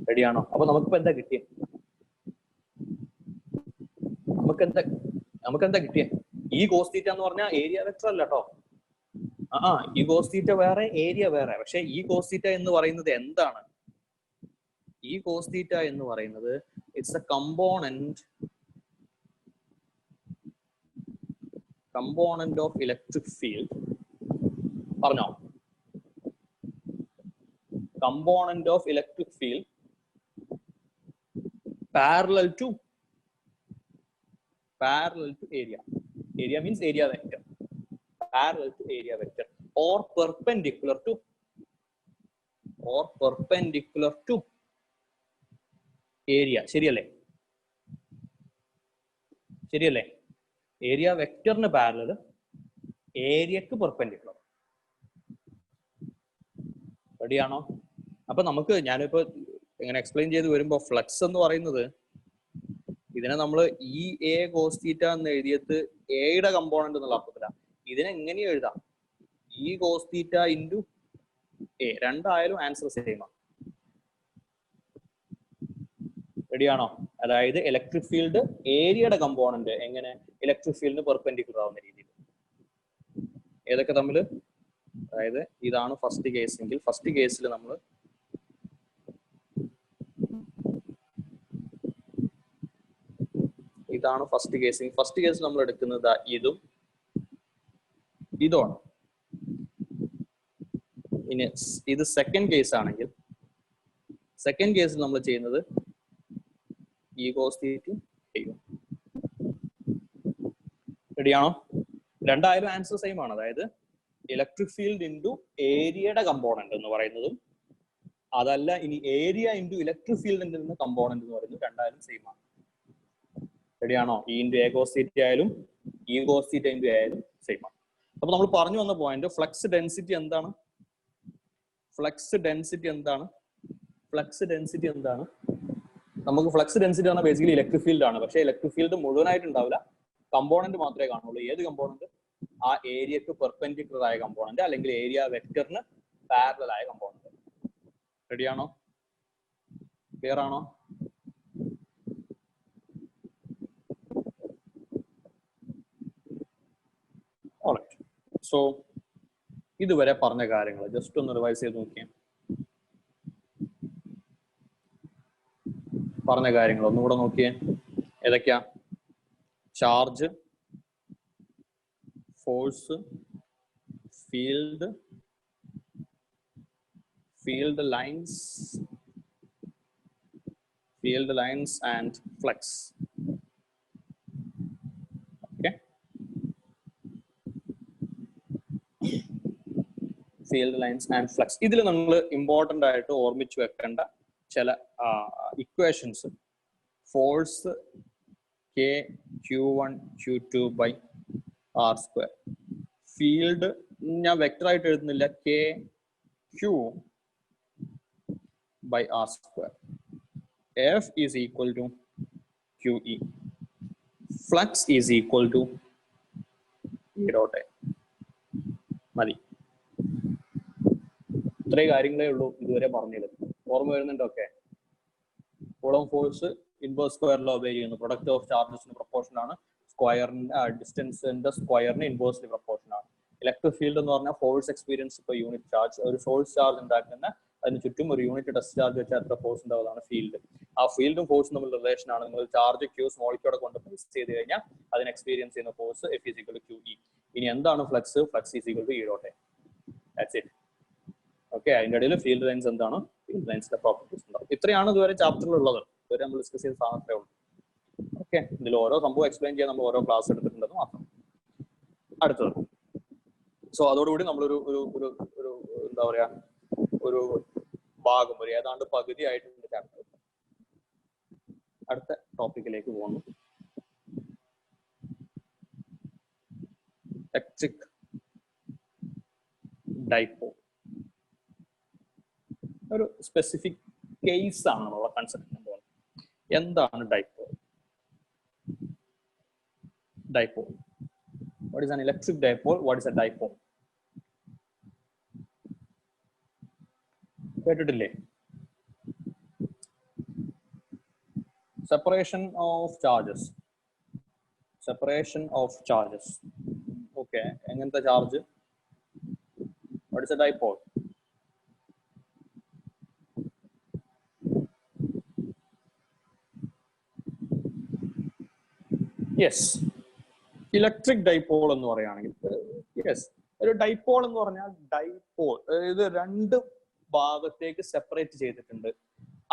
റെഡിയാണോ? അപ്പൊ നമുക്കിപ്പോ എന്താ കിട്ടിയ? നമുക്കെന്താ കിട്ടിയ? ഈ കോസ് തീറ്റ എന്ന് പറഞ്ഞാൽ ഏരിയ വെക്ടർ അല്ല കേട്ടോ. ഈ കോസ് തീറ്റ വേറെ, ഏരിയ വേറെ. പക്ഷെ ഈ കോസ് തീറ്റ എന്ന് പറയുന്നത് എന്താണ്? ഈ കോസ് തീറ്റ എന്ന് പറയുന്നത് it's a component of electric field. പറഞ്ഞോ? Component of electric field parallel to area. Area means area vector. Parallel to area vector or perpendicular to area. ശരിയല്ലേ? ഏരിയ വെക്ടറിന് പാരലൽ, ഏരിയക്ക് പെർപെൻഡിക്കുലർ. റെഡിയാണോ? അപ്പൊ നമുക്ക് ഞാനിപ്പോ ഇങ്ങനെ എക്സ്പ്ലെയിൻ ചെയ്ത് വരുമ്പോ ഫ്ലക്സ് എന്ന് പറയുന്നത് ഇതിനെ നമ്മൾ ഇ എ കോസ് തീറ്റ എന്ന് എഴുതിയത് എയുടെ കമ്പോണന്റ് എന്നുള്ള അർത്ഥത്തിലാണ്. ഇതിനെ എങ്ങനെയും എഴുതാം, E cos theta into A. രണ്ടായാലും ആൻസർ സെയിം ആണ്. റെഡിയാണോ? അതായത് ഇലക്ട്രിക് ഫീൽഡ് ഏരിയയുടെ കമ്പോണന്റ് എങ്ങനെ ഇലക്ട്രിക് ഫീൽഡിന് പെർപെൻഡിക്കുലർ ആവുന്ന രീതിയിൽ. ഏതൊക്കെ തമ്മിൽ? അതായത് ഇതാണ് ഫസ്റ്റ് കേസ് എങ്കിൽ ഫസ്റ്റ് കേസിൽ നമ്മൾ ഇതാണ് ഫസ്റ്റ് കേസ്. ഫസ്റ്റ് കേസ് നമ്മൾ എടുക്കുന്നത് ഇതും ഇതുമാണ്. ഇനി ഇത് സെക്കൻഡ് കേസ് ആണെങ്കിൽ സെക്കൻഡ് കേസിൽ നമ്മൾ ചെയ്യുന്നത് ഇ കോസ് തീറ്റ ചെയ്യും. റെഡിയാണോ? രണ്ടായാലും ആൻസർ സെയിം ആണ്. അതായത് ഇലക്ട്രിക് ഫീൽഡ് ഇൻറ്റു ഏരിയയുടെ കമ്പോണന്റ് എന്ന് പറയുന്നതും അതല്ല ഇനി ഏരിയ ഇൻറ്റു ഇലക്ട്രിക് ഫീൽഡിന്റെ കമ്പോണന്റ് എന്ന് പറയുന്നത് രണ്ടായാലും സെയിം ആണ്. റെഡിയാണോ? E into A cos theta ആയാലും E cos theta into A ആയാലും സെയിം ആണ്. അപ്പൊ നമ്മൾ പറഞ്ഞു വന്ന പോയിന്റ് ഫ്ലക്സ് ഡെൻസിറ്റി എന്താണ്? ഫ്ലക്സ് ഡെൻസിറ്റി എന്താണ്? നമുക്ക് ഫ്ലക്സ് ഡെൻസിറ്റി പറഞ്ഞാൽ ബേസിക്കലി ഇലക്ട്രിക് ഫീൽഡ് ആണ്. പക്ഷേ ഇലക്ട്രിക് ഫീൽഡ് മുഴുവനായിട്ട് ഉണ്ടാവില്ല, കമ്പോണന്റ് മാത്രമേ കാണുള്ളൂ. ഏത് കമ്പോണന്റ്? ആ ഏരിയക്ക് പെർപെൻഡിക്കുലർ ആയ കമ്പോണന്റ് അല്ലെങ്കിൽ ഏരിയ വെക്ടറിന് പാരലൽ ആയ കമ്പോണന്റ്. റെഡിയാണോ? ക്ലിയർ ആണോ? ഓൾറൈറ്റ്. സോ ഇതുവരെ പറഞ്ഞ കാര്യങ്ങൾ ജസ്റ്റ് ഒന്ന് റിവൈസ് ചെയ്ത് നോക്കിയാൽ പറഞ്ഞ കാര്യങ്ങൾ ഒന്നുകൂടെ നോക്കിയേ. ഏതൊക്കെയാ? Charge, force, field, field lines and flux. Okay, field lines and flux. ഇതിൽ നമ്മൾ ഇമ്പോർട്ടൻ്റ് ആയിട്ട് ഓർമ്മിച്ച് വെക്കേണ്ട ചില equations: force K Q1 Q2 by R square. Field ഞാൻ വെക്ടർ ആയിട്ട് എഴുതുന്നില്ല, K Q by R square. F is equal to QE. Flux is equal to E dot A. മതി. ഇത്രയും കാര്യങ്ങളേ ഉള്ളൂ ഇതുവരെ പറഞ്ഞത്. ഓർമ്മ വരുന്നുണ്ടോ? Okay. Coulomb force inverse square law obey ചെയ്യുന്നു. പ്രൊഡക്റ്റ് ഓഫ് ചാർജസിന് പ്രൊപ്പോർഷൻ ആണ്. സ്ക്വയറിന്റെ ഡിസ്റ്റൻസിന്റെ സ്ക്വയറിന് ഇൻവേഴ്സ്ലി പ്രൊപ്പോർഷൻ ആണ്. ഇലക്ട്രിക് ഫീൽഡ് എന്ന് പറഞ്ഞാൽ force experience per unit charge. ഒരു സോഴ്സ് ചാർജ് ഉണ്ടാക്കുന്ന അതിന് ചുറ്റും ഒരു യൂണിറ്റ് ടെസ്റ്റ് ചാർജ് വെച്ചാൽ എത്ര ഫോഴ്സ് ഉണ്ടാവുന്നതാണ് ഫീൽഡ്. ആ ഫീൽഡും ഫോഴ്സും തമ്മിൽ റിലേഷൻ ആണ്. നിങ്ങൾ ചാർജ് Q സ്മോൾ ക്യൂടെ കൊണ്ട് പ്ലേസ് ചെയ്ത് കഴിഞ്ഞാൽ അതിന് എക്സ്പീരിയൻസ് ചെയ്യുന്ന force F is equal to QE. ഇനി എന്താണ് flux? Flux is equal to E dot A. That's it. Okay, അതിന്റെ ഇടയിൽ ഫീൽഡ് ലൈൻസ് എന്താണ്? ഫീൽഡ് ലൈൻസിന്റെ പ്രോപ്പർട്ടീസ് ഉണ്ടാവും. ഇത്രയാണ് ഇതുവരെ ചാപ്റ്ററിൽ ഉള്ളത്. ഇതുവരെ നമ്മൾ ഡിസ്കസ് ചെയ്ത സാധനമേ ഉള്ളൂ. ഓക്കെ, ഇതിൽ ഓരോ സംഭവം എക്സ്പ്ലെയിൻ ചെയ്യാൻ നമ്മൾ ഓരോ ക്ലാസ് എടുത്തിട്ടുണ്ടെന്ന് മാത്രം. അടുത്തത്. സോ അതോടുകൂടി നമ്മളൊരു ഒരു എന്താ പറയാ, ഒരു ഭാഗം, ഒരു ഏതാണ്ട് പകുതി ആയിട്ടുണ്ട് ചാപ്റ്റർ. അടുത്ത ടോപ്പിക്കിലേക്ക് പോകുന്നു. Electric dipole. ഒരു സ്പെസിഫിക് കേസ് ആണ് നമ്മളെ കൺസിഡർ ചെയ്യാൻ പോകുന്നത്. എന്താണ് dipole? Dipole. What is an electric dipole? What is a dipole? കേട്ടിട്ടില്ലേ? Separation of charges. Separation of charges. Okay, എങ്ങനത്തെ charge? What is a dipole? Yes. Electric dipole എന്ന് പറയുകയാണെങ്കിൽ, യെസ്, ഒരു ഡൈപോൾ എന്ന് പറഞ്ഞാൽ ഡൈപോൾ ഇത് രണ്ട് ഭാഗത്തേക്ക് സെപ്പറേറ്റ് ചെയ്തിട്ടുണ്ട്.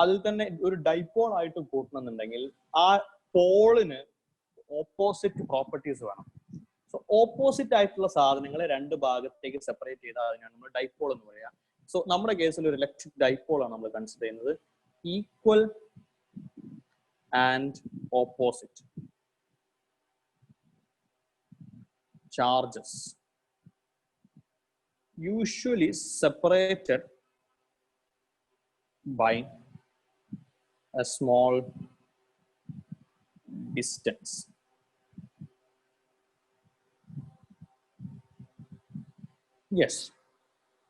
അതിൽ തന്നെ ഒരു ഡൈപോൾ ആയിട്ട് കൂട്ടണമെന്നുണ്ടെങ്കിൽ ആ പോളിന് ഓപ്പോസിറ്റ് പ്രോപ്പർട്ടീസ് വേണം. സോ ഓപ്പോസിറ്റ് ആയിട്ടുള്ള സാധനങ്ങളെ രണ്ട് ഭാഗത്തേക്ക് സെപ്പറേറ്റ് ചെയ്താൽ അതിനാണ് നമ്മൾ ഡൈപോൾ എന്ന് പറയുക. സോ നമ്മുടെ കേസിൽ ഒരു ഇലക്ട്രിക് ഡൈപോൾ ആണ് നമ്മൾ കൺസിഡർ ചെയ്യുന്നത്. Equal and opposite charges usually separated by a small distance. Yes.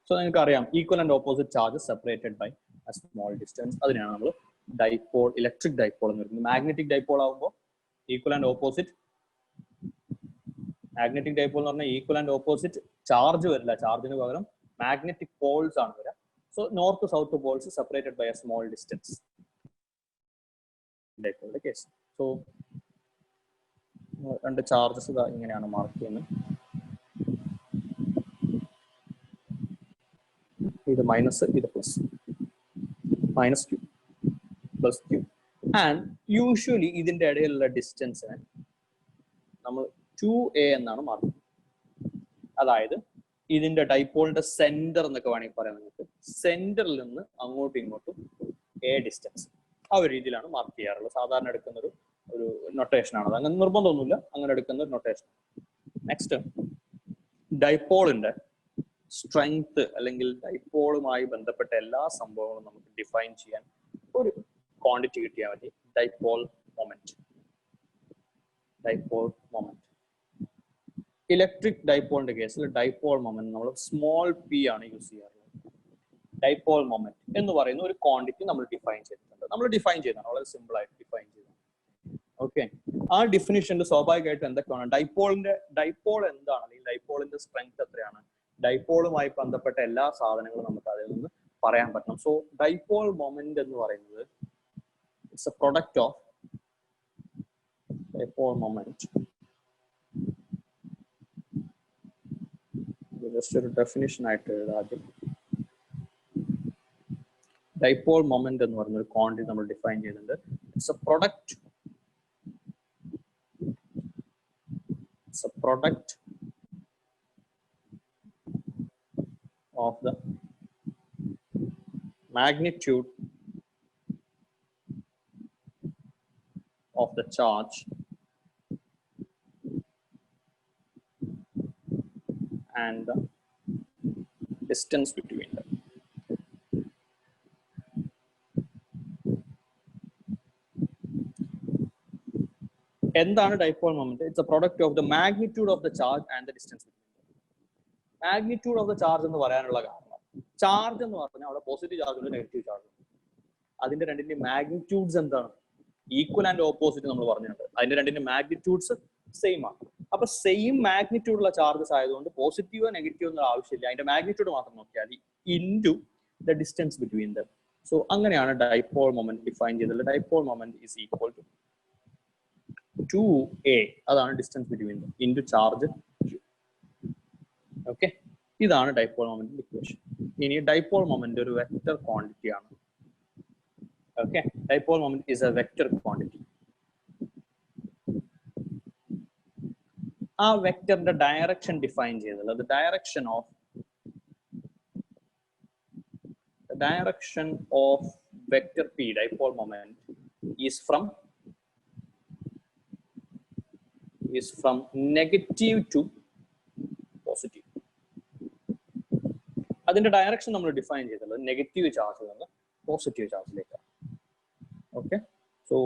So നിങ്ങൾക്ക് അറിയാം, equal and opposite charges separated by a small distance. അതിനാണ് നമ്മൾ ഡൈപോൾ, ഇലക്ട്രിക് ഡൈപോൾ എന്ന് പറയുന്നത്. മാഗ്നറ്റിക് ഡൈപോൾ ആകുമ്പോൾ equal and opposite. Magnetic dipole എന്ന് പറഞ്ഞാൽ equal and opposite charge വരില്ല, ചാർജിന് പകരം മാഗ്നറ്റിക് പോൾസ് ആണ് വരിക. So north south poles separated by a small distance. ഡൈപോളിന്റെ കേസ്. സോ രണ്ട് ചാർജസ് ഇങ്ങനെയാണ് മാർക്ക് ചെയ്യുന്നത്. ഇത് മൈനസ്, ഇത് plus. Minus Q plus Q. And usually ഇതിന്റെ ഇടയിലുള്ള ഡിസ്റ്റൻസിനെ നമ്മൾ 2a എന്നാണ് മാർക്ക്. അതായത് ഇതിന്റെ ഡൈപോളിന്റെ സെന്റർ എന്നൊക്കെ വേണമെങ്കിൽ പറയാം. നിങ്ങൾക്ക് സെന്ററിൽ നിന്ന് അങ്ങോട്ടും ഇങ്ങോട്ടും a ഡിസ്റ്റൻസ്, ആ ഒരു രീതിയിലാണ് മാർക്ക് ചെയ്യാറുള്ളത്. സാധാരണ എടുക്കുന്ന ഒരു നൊട്ടേഷൻ ആണ്. അങ്ങനെ നിർബന്ധമൊന്നുമില്ല, അങ്ങനെ എടുക്കുന്ന ഒരു നൊട്ടേഷൻ. നെക്സ്റ്റ്, ഡൈപോളിന്റെ സ്ട്രെങ്ത് അല്ലെങ്കിൽ ഡൈപോളുമായി ബന്ധപ്പെട്ട എല്ലാ സംഭവങ്ങളും നമുക്ക് ഡിഫൈൻ ചെയ്യാൻ ക്വാണ്ടിറ്റി കിട്ടിയാൽ മതി. Dipole moment. Dipole moment. Electric ഡൈപോളിന്റെ കേസിൽ ഡൈപോൾ മൊമെന്റ് നമ്മൾ സ്മോൾ പി ആണ് യൂസ് ചെയ്യാറുള്ളത്. ഡൈപോൾ മൊമെന്റ് എന്ന് പറയുന്ന ഒരു ക്വാണ്ടിറ്റി നമ്മൾ ഡിഫൈൻ ചെയ്തിട്ടുണ്ട്. നമ്മൾ ഡിഫൈൻ ചെയ്താണ്, വളരെ സിമ്പിൾ ആയിട്ട് ഡിഫൈൻ ചെയ്തു. ഓക്കെ, ആ ഡിഫിനിഷനിൽ സ്വാഭാവികമായിട്ട് എന്തൊക്കെയാണ് ഡൈപോൾ എന്താണ്, അല്ലെങ്കിൽ ഡൈപോളിന്റെ സ്ട്രെങ്ത് എത്രയാണ്, ഡൈപോളുമായി ബന്ധപ്പെട്ട എല്ലാ സാധനങ്ങളും നമുക്ക് അതിൽ നിന്ന് പറയാൻ പറ്റണം. സോ ഡൈപോൾ മൊമെന്റ് എന്ന് പറയുന്നത് it's A product of dipole moment. Just ഒരു ഡെഫിനിഷൻ ആയിട്ട് ആദ്യം ഡൈപോൾ മൊമെന്റ് എന്ന് പറയുന്ന ഒരു ക്വാണ്ടിറ്റി നമ്മൾ ഡിഫൈൻ ചെയ്യുന്നുണ്ട്. It's A product of the magnitude of the charge and the distance between them. എന്താണ് dipole moment? It's A product of the magnitude of the charge and the distance between dum. Magnitude of the charge എന്ന് പറയാനുള്ള കാരണം, charge എന്ന് പറഞ്ഞാൽ അവിടെ positive charge ഉണ്ട്, negative charge ഉണ്ട്. അതിന്റെ രണ്ടിന്റെ മാഗ്നിറ്റ്യൂഡ്സ് എന്താണ്? ഈക്വൽ ആൻഡ് ഓപ്പോസിറ്റ് നമ്മൾ പറഞ്ഞിട്ടുണ്ട്. അതിന്റെ രണ്ടിന്റെ മാഗ്നിറ്റ്യൂഡ്സ് സെയിം ആണ്. അപ്പൊ സെയിം മാഗ്നിറ്റ്യൂഡ് ഉള്ള ചാർജസ് ആയതുകൊണ്ട് പോസിറ്റീവോ നെഗറ്റീവോ എന്നുള്ള ആവശ്യമില്ല, അതിന്റെ മാഗ്നിറ്റ്യൂഡ് മാത്രം നോക്കിയാൽ മതി, into the distance between them. So അങ്ങനെയാണ് ഡൈപോൾ മൊമെന്റ് ഡിഫൈൻ ചെയ്തത്. Dipole moment is equal to 2a, അതാണ് distance between them, into charge q. Okay, ഇതാണ് ഡൈപോൾ മൊമെന്റ് ഇക്വേഷൻ. ഇനി ഡൈപോൾ മൊമെന്റ് ഒരു വെക്റ്റർ ക്വാണ്ടിറ്റി ആണ്. Okay, dipole moment is a vector quantity. ആ വെക്റ്ററിന്റെ direction define ചെയ്തത്, direction of vector p, dipole moment, is from negative to positive. അതിന്റെ direction നമ്മൾ define ചെയ്തിട്ടുള്ളത് നെഗറ്റീവ് ചാർജിൽ നിന്ന് പോസിറ്റീവ് ചാർജിലേക്കാണ്. ഓക്കെ, സോ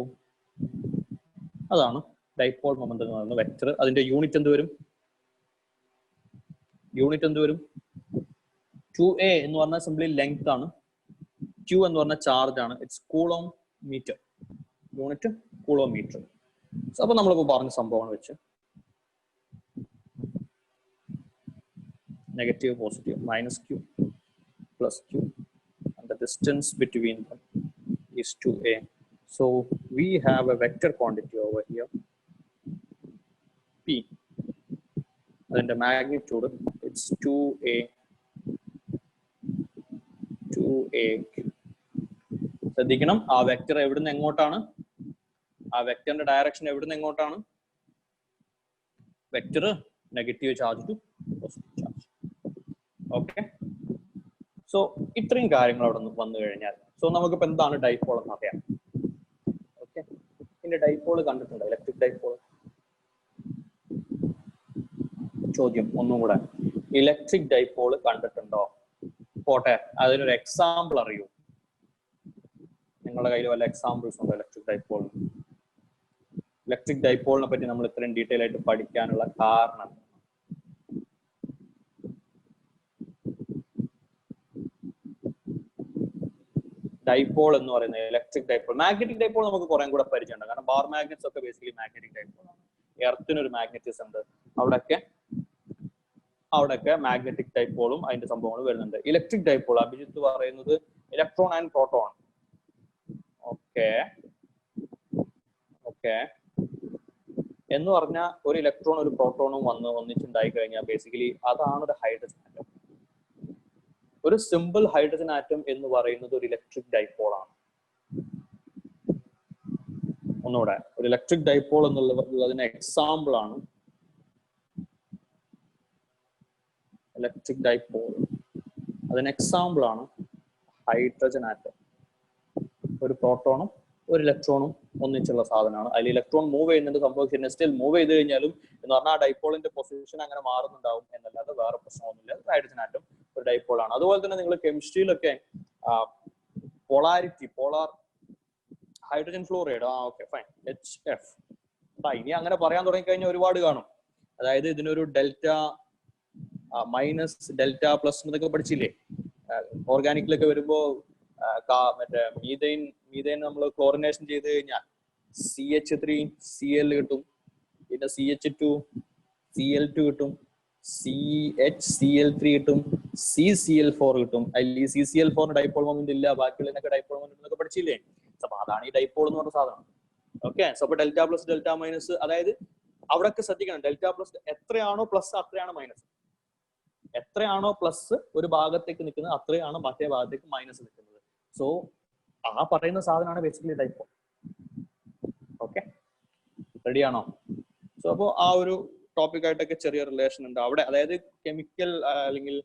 അതാണ് ഡൈപോൾ മൊമെന്റ് എന്ന് പറയുന്ന വെക്റ്റർ. അതിന്റെ യൂണിറ്റ് എന്ത് വരും? 2a എന്ന് പറഞ്ഞാൽ സിംപ്ലി ലെങ്ത് ആണ്, q എന്ന് പറഞ്ഞ ചാർജ് ആണ്, it's coulomb metre, unit coulomb metre. അപ്പൊ നമ്മളിപ്പോ പറഞ്ഞ സംഭവമാണ് വെച്ച് negative positive minus q plus q and the distance between them is 2a. So we have a vector quantity over here p, and the magnitude it's 2a q. ശ്രദ്ധിക്കണം, ആ vector എവിടുന്ന് എങ്ങോട്ടാണ്, ആ വെക്റ്ററിന്റെ ഡയറക്ഷൻ എവിടുന്ന് എങ്ങോട്ടാണ്? Vector negative charge to positive charge. Okay, so ഇത്രയും കാര്യങ്ങൾ അവിടെ വന്നു കഴിഞ്ഞാൽ സോ നമുക്കിപ്പോ എന്താണ് ഡൈപോൾ എന്ന് അറിയാം. ഓക്കെ, പിന്നെ ഡൈപോൾ കണ്ടിട്ടുണ്ടോ? Electric dipole. ചോദ്യം ഒന്നും കൂടെ, ഇലക്ട്രിക് ഡൈപോൾ കണ്ടിട്ടുണ്ടോ? പോട്ടെ, അതിനൊരു എക്സാമ്പിൾ അറിയൂ. നിങ്ങളുടെ കയ്യിൽ വല്ല എക്സാമ്പിൾസ് ഉണ്ടോ ഇലക്ട്രിക് ഡൈപോൾ? ഇലക്ട്രിക് ഡൈപോളിനെ പറ്റി നമ്മൾ ഇത്രയും ഡീറ്റെയിൽ ആയിട്ട് പഠിക്കാനുള്ള കാരണം ഡൈപോൾ എന്ന് പറയുന്നത് ഇലക്ട്രിക് ഡൈപോൾ. മാഗ്നറ്റിക് ഡൈപോൾ നമുക്ക് കുറെ കൂടെ പരിചയമുണ്ട്, കാരണം ബാർ മാഗ്നറ്റ്സ് ഒക്കെ ബേസിക്കലി മാഗ്നറ്റിക് ഡൈപോൾ ആണ്. എർത്തിനൊരു മാഗ്നറ്റിസം ഉണ്ട്, അവിടെയൊക്കെ മാഗ്നറ്റിക് ഡൈപോളും അതിന്റെ സംഭവങ്ങളും വരുന്നുണ്ട്. ഇലക്ട്രിക് ഡൈപോൾ അഭിജിത്ത് പറയുന്നത് ഇലക്ട്രോൺ ആൻഡ് പ്രോട്ടോൺ. ഓക്കെ എന്ന് പറഞ്ഞാൽ ഒരു ഇലക്ട്രോൺ ഒരു പ്രോട്ടോണും ഒന്നിച്ചുണ്ടായി കഴിഞ്ഞാൽ ബേസിക്കലി അതാണ് ഒരു ഹൈഡ്രജൻ ആറ്റം. ഒരു സിമ്പിൾ ഹൈഡ്രജൻ ആറ്റം എന്ന് പറയുന്നത് ഒരു ഇലക്ട്രിക് ഡൈപോൾ ആണ്. ഒന്നുകൂടെ, ഒരു ഇലക്ട്രിക് ഡൈപോൾ എന്നുള്ളത് അതിന് എക്സാമ്പിൾ ആണ്. ഇലക്ട്രിക് ഡൈപോൾ അതിന് എക്സാമ്പിൾ ആണ് ഹൈഡ്രജൻ ആറ്റം. ഒരു പ്രോട്ടോണും ഒരു ഇലക്ട്രോണും ഒന്നിച്ചുള്ള സാധനമാണ്. അതിൽ ഇലക്ട്രോൺ മൂവ് ചെയ്യുന്നുണ്ട്, സംഭവിച്ചിട്ടുണ്ട്. സ്റ്റിൽ മൂവ് ചെയ്ത് കഴിഞ്ഞാലും എന്ന് പറഞ്ഞാൽ ആ ഡൈപോളിന്റെ പൊസിഷൻ അങ്ങനെ മാറുന്നുണ്ടാവും എന്നല്ലാതെ വേറെ പ്രശ്നമൊന്നുമില്ല. ഹൈഡ്രജൻ ആറ്റം ഒരു ഡൈപോൾ ആണ്. അതുപോലെ തന്നെ നിങ്ങൾ കെമിസ്ട്രിയിലൊക്കെ polar hydrogen fluoride. Okay fine. HF. ഇനി അങ്ങനെ പറയാൻ തുടങ്ങിക്കഴിഞ്ഞാൽ ഒരുപാട് കാണും. അതായത് ഇതിനൊരു ഡെൽറ്റ മൈനസ് ഡെൽറ്റ പ്ലസ് എന്നൊക്കെ പഠിച്ചില്ലേ ഓർഗാനിക്കിലൊക്കെ വരുമ്പോ. മറ്റേ മീതൈൻ നമ്മൾ ക്ലോറിനേഷൻ ചെയ്ത് കഴിഞ്ഞാൽ CH3Cl കിട്ടും, പിന്നെ CH2 Cl2 കിട്ടും, CHCl3 കിട്ടും, CCl4 കിട്ടും. അതിൽ ഈ CCl4 ഡൈപോൾ മൊമെന്റ് ഇല്ല, ബാക്കിയുള്ളതിനൊക്കെ ഡൈപോൾ മൊമെന്റ് എന്നൊക്കെ പഠിച്ചില്ലേ. അപ്പൊ അതാണ് ഈ ഡൈപോൾ എന്ന് പറഞ്ഞ സാധനം. ഓക്കെ, സോ അപ്പൊ ഡെൽറ്റ പ്ലസ് ഡെൽറ്റ മൈനസ്, അതായത് അവിടെയൊക്കെ ശ്രദ്ധിക്കണം, ഡെൽറ്റ പ്ലസ് എത്രയാണോ പ്ലസ് അത്രയാണ് മൈനസ്. എത്രയാണോ പ്ലസ് ഒരു ഭാഗത്തേക്ക് നിൽക്കുന്നത് അത്രയാണ് മറ്റേ ഭാഗത്തേക്ക് മൈനസ് നിൽക്കുന്നത്. സോ ആ പറയുന്ന സാധനമാണ് ബേസിക്കലി ഡൈപോൾ. ഓക്കെ, റെഡിയാണോ? സോ അപ്പോൾ ആ ഒരു ടോപ്പിക്കായിട്ടൊക്കെ ചെറിയ റിലേഷൻ ഉണ്ട് അവിടെ. അതായത് കെമിക്കൽ അല്ലെങ്കിൽ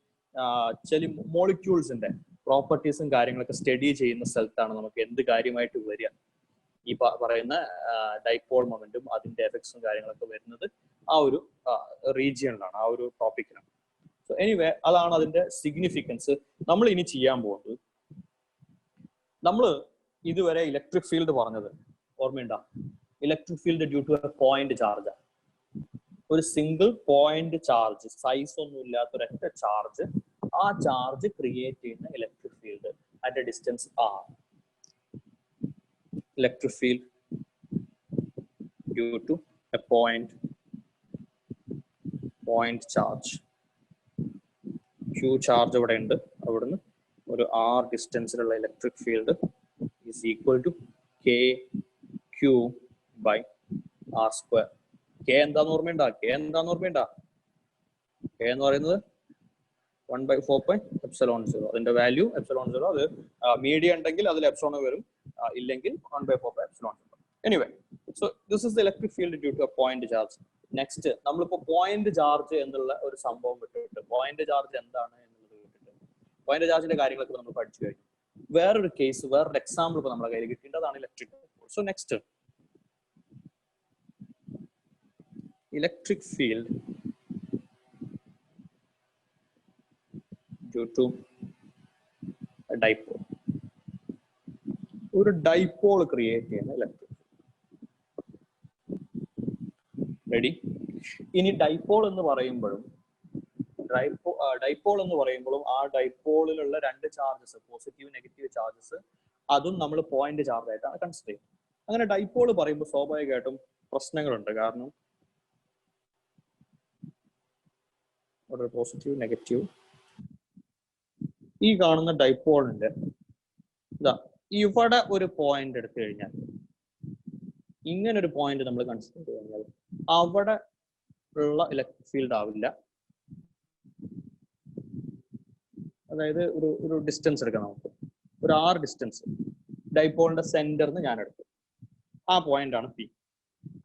ചില മോളിക്യൂൾസിന്റെ പ്രോപ്പർട്ടീസും കാര്യങ്ങളൊക്കെ സ്റ്റഡി ചെയ്യുന്ന സ്ഥലത്താണ് നമുക്ക് എന്ത് കാര്യമായിട്ട് വരിക. ഈ പറയുന്ന ഡൈപോൾ മൊമെന്റും അതിന്റെ എഫക്ട്സും കാര്യങ്ങളൊക്കെ വരുന്നത് ആ ഒരു റീജിയനിലാണ്, ആ ഒരു ടോപ്പിക്കിലാണ്. സോ എനിവേ, അതാണ് അതിന്റെ സിഗ്നിഫിക്കൻസ്. നമ്മൾ ഇനി ചെയ്യാൻ പോകുന്നത്, നമ്മൾ ഇതുവരെ ഇലക്ട്രിക് ഫീൽഡ് പറഞ്ഞത് ഓർമ്മയുണ്ടോ? Electric field due to a point charge. ഒരു സിംഗിൾ പോയിന്റ് ചാർജ്, സൈസ് ഒന്നും ഇല്ലാത്ത ഒരൊറ്റ ചാർജ്, ആ ചാർജ് ക്രിയേറ്റ് ചെയ്യുന്ന electric field at a distance R. Electric field due to a point charge. Q charge ഇവിടെ ഉണ്ട്, അവിടുന്ന് ഒരു R ഡിസ്റ്റൻസിലുള്ള electric field is equal to KQ by R². K എന്താന്ന് ഓർമ്മയുണ്ടാ? K എന്ന് പറയുന്നത് 1/4πε0. അതിന്റെ വാല്യൂ ε0. അത് മീഡിയം ഉണ്ടെങ്കിൽ അതിൽ എപ്സിലോൺ വരും, ഇല്ലെങ്കിൽ 1/4πε0. Anyway, so this is the electric field due to a point charge. Next, നമ്മളിപ്പോ പോയിന്റ് ചാർജ് എന്നുള്ള ഒരു സംഭവം വിട്ടിട്ട്, പോയിന്റ് ചാർജ് എന്താണ് എന്നുള്ളത് വിട്ടിട്ട് പോയിന്റ് ചാർജിന്റെ കാര്യങ്ങളൊക്കെ നമ്മൾ പഠിച്ചു കഴിഞ്ഞു. വേറൊരു കേസ്, വേറൊരു എക്സാമ്പിൾ ഇപ്പൊ നമ്മുടെ കയ്യിൽ കിട്ടേണ്ടതാണ് electric. So next, electric field due to a dipole. ഒരു ഡൈപോൾ ക്രിയേറ്റ് ചെയ്യുന്ന ഇലക്ട്രിക്. റെഡി? ഇനി ഡൈപോൾ എന്ന് പറയുമ്പോഴും ആ ഡൈപോളിലുള്ള രണ്ട് ചാർജസ്, പോസിറ്റീവ് നെഗറ്റീവ് ചാർജസ്, അതും നമ്മൾ പോയിന്റ് ചാർജ് ആയിട്ടാണ് കൺസിഡർ ചെയ്യുന്നത്. അങ്ങനെ ഡൈപോൾ പറയുമ്പോൾ സ്വാഭാവികമായിട്ടും പ്രശ്നങ്ങളുണ്ട്. കാരണം പോസിറ്റീവ് നെഗറ്റീവ്, ഈ കാണുന്ന ഡൈപോളിന്റെ ഇവിടെ ഒരു പോയിന്റ് എടുത്തു കഴിഞ്ഞാൽ, ഇങ്ങനെ ഒരു പോയിന്റ് നമ്മൾ കൺസിഡർ ചെയ്ത് കഴിഞ്ഞാൽ അവിടെ ഉള്ള ഇലക്ട്രിക് ഫീൽഡ് ആവില്ല. അതായത് ഒരു ഡിസ്റ്റൻസ് എടുക്കാം, നമുക്ക് ഒരു R ഡിസ്റ്റൻസ് ഡൈപോളിന്റെ സെന്ററിന് ഞാൻ എടുത്തു, ആ പോയിന്റ് ആണ് P.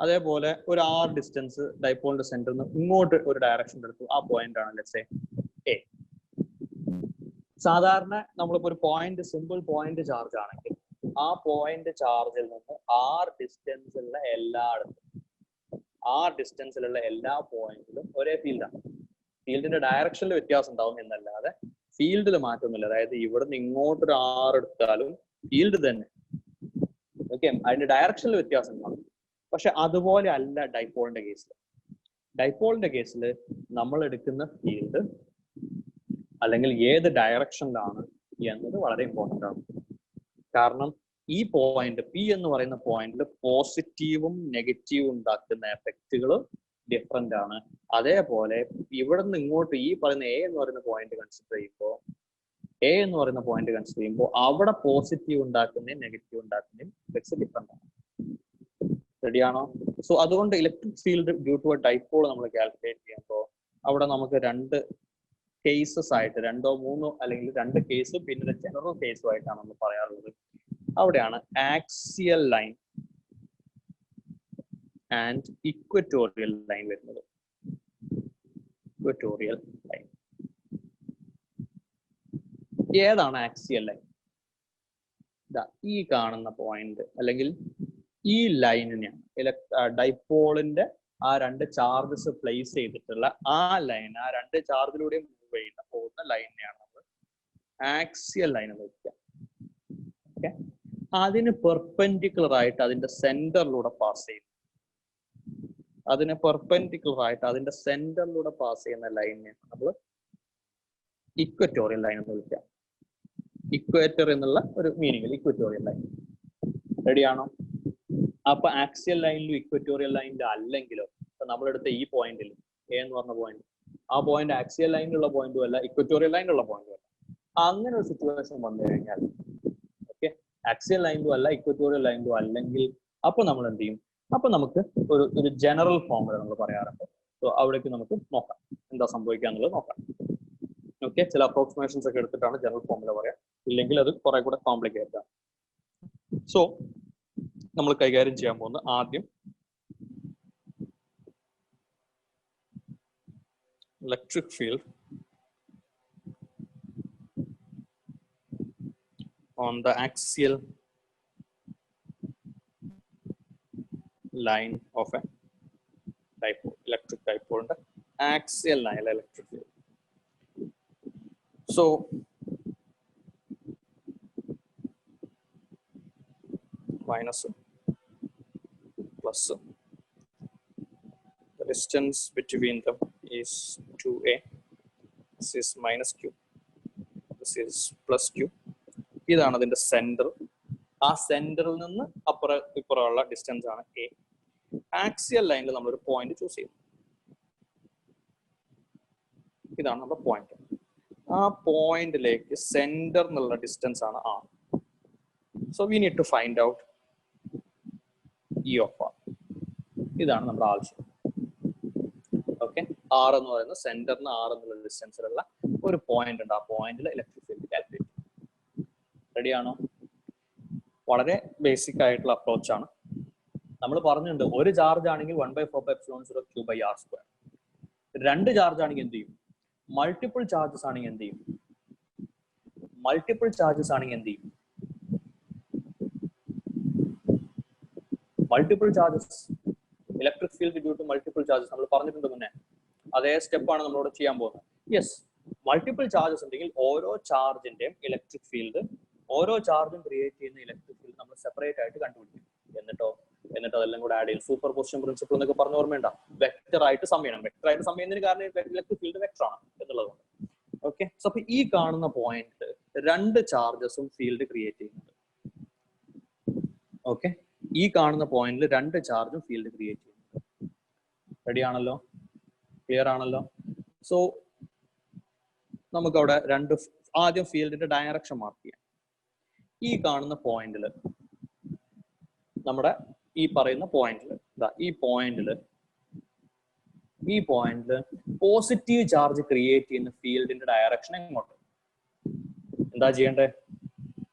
അതേപോലെ ഒരു R ഡിസ്റ്റൻസ് ഡൈപോളിന്റെ സെന്ററിൽ നിന്ന് ഇങ്ങോട്ട് ഒരു ഡയറക്ഷൻ എടുത്തു, ആ പോയിന്റ് ആണ് ലെറ്റ്സ് സേ A. സാധാരണ നമ്മളിപ്പോ ഒരു പോയിന്റ്, സിമ്പിൾ പോയിന്റ് ചാർജ് ആണെങ്കിൽ ആ പോയിന്റ് ചാർജിൽ നിന്ന് R ഡിസ്റ്റൻസിലുള്ള എല്ലാ പോയിന്റിലും ഒരേ ഫീൽഡാണ്. ഫീൽഡിന്റെ ഡയറക്ഷനിൽ വ്യത്യാസം ഉണ്ടാവും എന്നല്ലാതെ ഫീൽഡിൽ മാറ്റമൊന്നുമില്ല. അതായത് ഇവിടുന്ന് ഇങ്ങോട്ടൊരു R എടുത്താലും ഫീൽഡ് തന്നെ. ഓക്കെ, അതിന്റെ ഡയറക്ഷനിൽ വ്യത്യാസം ഉണ്ടാവും. പക്ഷെ അതുപോലെ അല്ല ഡൈപോളിന്റെ കേസിൽ. ഡൈപോളിന്റെ കേസിൽ നമ്മൾ എടുക്കുന്ന ഫീൽഡ് അല്ലെങ്കിൽ ഏത് ഡയറക്ഷനിലാണ് എന്നത് വളരെ ഇമ്പോർട്ടൻ്റ് ആണ്. കാരണം ഈ പോയിന്റ് P എന്ന് പറയുന്ന പോയിന്റിൽ പോസിറ്റീവും നെഗറ്റീവും ഉണ്ടാക്കുന്ന എഫക്റ്റുകൾ ഡിഫറെന്റ് ആണ്. അതേപോലെ ഇവിടെ നിന്ന് ഇങ്ങോട്ട് ഈ പറയുന്ന A എന്ന് പറയുന്ന പോയിന്റ് കൺസിഡർ ചെയ്യുമ്പോൾ അവിടെ പോസിറ്റീവ് ഉണ്ടാക്കുന്നതും നെഗറ്റീവ് ഉണ്ടാക്കുന്നതും എഫക്ട്സ് ഡിഫറെന്റ് ആണ്. റെഡിയാണോ? സോ അതുകൊണ്ട് electric field due to a dipole നമ്മൾ കാൽക്കുലേറ്റ് ചെയ്യുമ്പോൾ അവിടെ നമുക്ക് രണ്ട് കേസസ് ആയിട്ട്, രണ്ടോ മൂന്നോ അല്ലെങ്കിൽ രണ്ട് കേസും പിന്നെ ജനറൽ കേസും ആയിട്ടാണ് നമ്മൾ പറയാറുള്ളത്. അവിടെയാണ് axial line and equatorial line വരുന്നത്. ഇക്വറ്റോറിയൽ ലൈൻ ഏതാണ് ആക്സിയൽ ലൈൻ? ഈ കാണുന്ന പോയിന്റ് അല്ലെങ്കിൽ ഈ ലൈനിനെയാണ് ഡൈപോളിന്റെ ആ രണ്ട് ചാർജസ് പ്ലേസ് ചെയ്തിട്ടുള്ള ആ ലൈൻ, ആ രണ്ട് ചാർജിലൂടെ പോകുന്ന ലൈനിനെയാണ് നമ്മൾ ആക്സിയൽ ലൈൻ എന്ന് വിളിക്കുക. ഓക്കെ, അതിന് പെർപെൻഡിക്കുലർ ആയിട്ട് അതിന്റെ സെന്ററിലൂടെ പാസ് ചെയ്യും. അതിന് പെർപെൻഡിക്കുലർ ആയിട്ട് അതിന്റെ സെന്ററിലൂടെ പാസ് ചെയ്യുന്ന ലൈനിനെ നമ്മൾ ഇക്വറ്റോറിയൽ ലൈൻ എന്ന് വിളിക്കാം. ഇക്വേറ്റർ എന്നുള്ള ഒരു മീനിങ്ങിൽ ഇക്വറ്റോറിയൽ ലൈൻ. റെഡിയാണോ? അപ്പൊ ആക്സിയൽ ലൈനിലും ഇക്വറ്റോറിയൽ ലൈനിലും അല്ലെങ്കിലോ, ഇപ്പൊ നമ്മളെടുത്ത ഈ പോയിന്റിൽ എ എന്ന് പറഞ്ഞ പോയിന്റ്, ആ പോയിന്റ് ആക്സിയൽ ലൈനിലുള്ള പോയിന്റും അല്ല, ഇക്വറ്റോറിയൽ ലൈനിലുള്ള പോയിന്റും അല്ല. അങ്ങനെ ഒരു സിറ്റുവേഷൻ വന്നു കഴിഞ്ഞാൽ, ഓക്കെ, ആക്സിയൽ ലൈനിലും അല്ല ഇക്വറ്റോറിയൽ ലൈനിലും അല്ലെങ്കിൽ, അപ്പൊ നമ്മൾ എന്ത് ചെയ്യും? അപ്പൊ നമുക്ക് ഒരു ജനറൽ ഫോമുല നമ്മൾ പറയാറുണ്ട്. സോ അവിടേക്ക് നമുക്ക് നോക്കാം എന്താ സംഭവിക്കുക എന്നുള്ളത് നോക്കാം. ഓക്കെ, ചില അപ്രോക്സിമേഷൻസ് ഒക്കെ എടുത്തിട്ടാണ് ജനറൽ ഫോമുല പറയാം, ഇല്ലെങ്കിൽ അത് കുറെ കൂടെ കോംപ്ലിക്കേറ്റഡ് ആണ്. സോ നമ്മൾ കൈകാര്യം ചെയ്യാൻ പോകുന്ന ആദ്യം electric field on the axial line of a dipole, electric dipole and axial line electric field. So minus plus, the distance between them is 2a. This is minus q, this is plus q. ഇതാണ് അതിന്റെ centre. ആ സെന്ററിൽ നിന്ന് ഇപ്പുറമുള്ള distance ആണ് A. Axial ലൈനിൽ നമ്മളൊരു point choose ചെയ്യും. ഇതാണ് നമ്മുടെ പോയിന്റ്. ആ പോയിന്റിലേക്ക് സെന്റർ എന്നുള്ള ഡിസ്റ്റൻസ് ആണ് R. So we need to find out E of R. ഇതാണ് നമ്മുടെ ആവശ്യം. ഓക്കെ, ആർ എന്ന് പറയുന്നത് സെന്ററിന് ആർ എന്നുള്ള ഡിസ്റ്റൻസിലുള്ള ഒരു പോയിന്റ് ഉണ്ട്. ആ പോയിന്റിൽ ഇലക്ട്രിക് ഫീൽഡ് കാൽക്കുലേറ്റ്. റെഡിയാണോ? വളരെ ബേസിക് ആയിട്ടുള്ള അപ്രോച്ച് ആണ്. നമ്മൾ പറഞ്ഞിട്ടുണ്ട്, ഒരു ചാർജ് ആണെങ്കിൽ 1/4πε0 q/r². രണ്ട് ചാർജ് ആണെങ്കിൽ എന്ത് ചെയ്യും? മൾട്ടിപ്പിൾ ചാർജസ് ആണെങ്കിൽ എന്ത് ചെയ്യും? മൾട്ടിപ്പിൾ ചാർജസ് ആണെങ്കിൽ എന്ത് ചെയ്യും? Multiple charges, electric field due to multiple charges നമ്മൾ പറഞ്ഞിട്ടുണ്ട് മുന്നേ. അതേ സ്റ്റെപ്പാണ് നമ്മളോട് ചെയ്യാൻ പോകുന്നത്. യെസ്, മൾട്ടിപ്പിൾ ചാർജസ് ഉണ്ടെങ്കിൽ ഓരോ ചാർജിന്റെയും ഇലക്ട്രിക് ഫീൽഡ്, ഓരോ ചാർജും ക്രിയേറ്റ് ചെയ്യുന്ന ഇലക്ട്രിക് ഫീൽഡ് നമ്മൾ സെപ്പറേറ്റ് ആയിട്ട് കണ്ടുപിടിക്കും. എന്നിട്ട് അതെല്ലാം കൂടെ ആഡ് ചെയ്യും. സൂപ്പർ പൊസിഷൻ പ്രിൻസിപ്പിൾ എന്നൊക്കെ പറഞ്ഞ ഓർമ്മയുണ്ടോ? വെക്ടർ ആയിട്ട് സം ചെയ്യണം. വെക്ടർ ആയിട്ട് സം ചെയ്യുന്നതിന് കാരണം ഇലക്ട്രിക് ഫീൽഡ് വെക്ടർ ആണ് എന്നുള്ളതുകൊണ്ട്. ഓക്കെ, സോ അപ്പൊ ഈ കാണുന്ന പോയിന്റ് രണ്ട് ചാർജസും ഫീൽഡ് ക്രിയേറ്റ് ചെയ്യുന്നുണ്ട്. ഓക്കെ, ഈ കാണുന്ന പോയിന്റിൽ രണ്ട് ചാർജും ഫീൽഡ് ക്രിയേറ്റ് ചെയ്യുന്നുണ്ട്. റെഡി ആണല്ലോ? ക്ലിയർ ആണല്ലോ? സോ നമുക്ക് അവിടെ ആദ്യം ഫീൽഡിന്റെ ഡയറക്ഷൻ മാർക്ക് ചെയ്യാം. ഈ കാണുന്ന പോയിന്റിൽ, നമ്മുടെ ഈ പറയുന്ന പോയിന്റിൽ, ഈ പോയിന്റിൽ പോസിറ്റീവ് ചാർജ് ക്രിയേറ്റ് ചെയ്യുന്ന ഫീൽഡിന്റെ ഡയറക്ഷൻ എങ്ങോട്ട്? എന്താ ചെയ്യേണ്ടത്?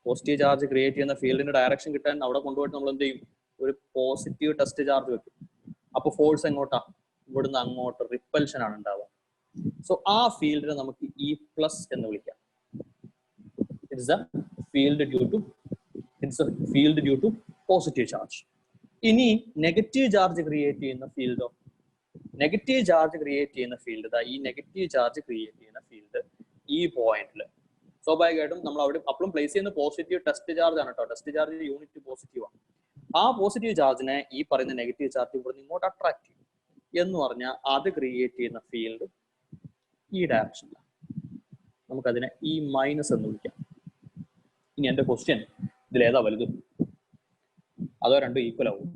പോസിറ്റീവ് ചാർജ് ക്രിയേറ്റ് ചെയ്യുന്ന ഫീൽഡിന്റെ ഡയറക്ഷൻ കിട്ടാൻ അവിടെ കൊണ്ടുപോയിട്ട് നമ്മൾ എന്ത് ചെയ്യും? ഒരു പോസിറ്റീവ് ടെസ്റ്റ് ചാർജ് വെക്കും. അപ്പൊ ഫോഴ്സ് എങ്ങോട്ടാ? ഇവിടുന്ന് അങ്ങോട്ട് റിപ്പൽഷൻ ആണ് ഉണ്ടാവുക. സോ ആ ഫീൽഡിനെ നമുക്ക് ഇ പ്ലസ് എന്ന് വിളിക്കാം. It's a field due to positive charge. ഇനി നെഗറ്റീവ് ചാർജ് ക്രിയേറ്റ് ചെയ്യുന്ന ഫീൽഡോ? നെഗറ്റീവ് ചാർജ് ക്രിയേറ്റ് ചെയ്യുന്ന ഫീൽഡ്, ഈ നെഗറ്റീവ് ചാർജ് ക്രിയേറ്റ് ചെയ്യുന്ന ഫീൽഡ് ഈ പോയിന്റിൽ സ്വാഭാവികമായിട്ടും നമ്മൾ അവിടെ അപ്പോഴും പ്ലേസ് ചെയ്യുന്ന പോസിറ്റീവ് ടെസ്റ്റ് ചാർജ് ആണ് കേട്ടോ. ടെസ്റ്റ് ചാർജ് യൂണിറ്റ് പോസിറ്റീവ് ആണ്. ആ പോസിറ്റീവ് ചാർജിനെ ഈ പറയുന്ന നെഗറ്റീവ് ചാർജ് ഇവിടെ ഇങ്ങോട്ട് അട്രാക്ട് ചെയ്യും എന്ന് പറഞ്ഞാൽ അത് ക്രിയേറ്റ് ചെയ്യുന്ന ഫീൽഡ് ഈ ഡയറക്ഷനിലാണ്. നമുക്കതിനെ ഈ മൈനസ് എന്ന് വിളിക്കാം. ഇനി എന്റെ ക്വസ്റ്റ്യൻ, ഇതിലേതാ വലുത്? അതോ രണ്ടും ഈക്വൽ ആവും?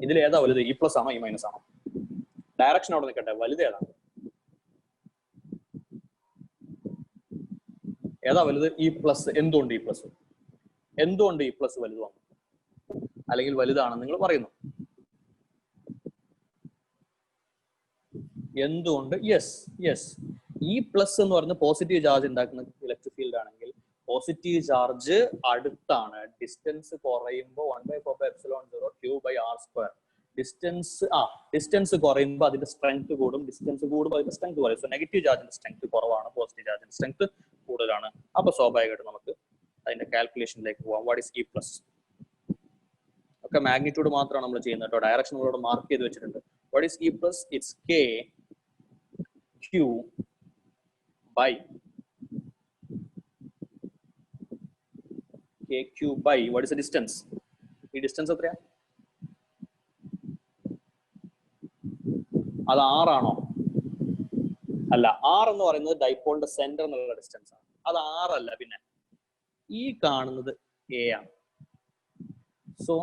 ഇതിലേതാ വലുത്? ഇ പ്ലസ് ആണോ ഇ മൈനസ് ആണോ? ഡയറക്ഷൻ അവിടെ നിൽക്കട്ടെ, വലുത് ഏതാണ്? ഏതാ വലുത്? E plus. എന്തുകൊണ്ട് ഇ പ്ലസ്? എന്തുകൊണ്ട് ഇ പ്ലസ് വലുതാണ് അല്ലെങ്കിൽ വലുതാണെന്ന് നിങ്ങൾ പറയുന്നു? എന്തുകൊണ്ട്? യെസ്, ഇ പ്ലസ് എന്ന് പറയുന്ന പോസിറ്റീവ് ചാർജ് ഉണ്ടാക്കുന്ന ഇലക്ട്രിക് ഫീൽഡ് ആണെങ്കിൽ പോസിറ്റീവ് ചാർജ് അടുത്താണ്. ഡിസ്റ്റൻസ് കുറയുമ്പോൾ 1/4πε0 q/r². ഡിസ്റ്റൻസ് കുറയുമ്പോൾ അതിന്റെ സ്ട്രെങ്ത് കൂടും. ഡിസ്റ്റൻസ് കൂടുമ്പോൾ അതിന്റെ സ്ട്രെങ്ത് കുറയും. സോ നെഗറ്റീവ് ചാർജിന്റെ സ്ട്രെങ്ത് കുറവാണ്, പോസിറ്റീവ് ചാർജിന്റെ സ്ട്രെങ്ത് കൂടുതലാണ്. അപ്പൊ സ്വാഭാവികമായിട്ട് നമുക്ക് അതിന്റെ കാൽക്കുലേഷനിലേക്ക് പോവാം. What is E plus? ഒക്കെ മാഗ്നിറ്റ്യൂഡ് മാത്രമാണ് നമ്മൾ ചെയ്യുന്നത് കേട്ടോ. ഡയറക്ഷൻ നമ്മളോട് മാർക്ക് ചെയ്ത് വെച്ചിട്ടുണ്ട്. What is E plus? It's k q by kq by what is the distance? ഈ ഡിസ്റ്റൻസ് എത്രയാ? അത് r ആണോ? അല്ല, r എന്ന് പറയുന്നത് ഡൈപോളിന്റെ സെന്റർ എന്നുള്ള ഡിസ്റ്റൻസ് ആണ്. അത് r അല്ല, പിന്നെ ഈ കാണുന്നത് a ആണ്. സോ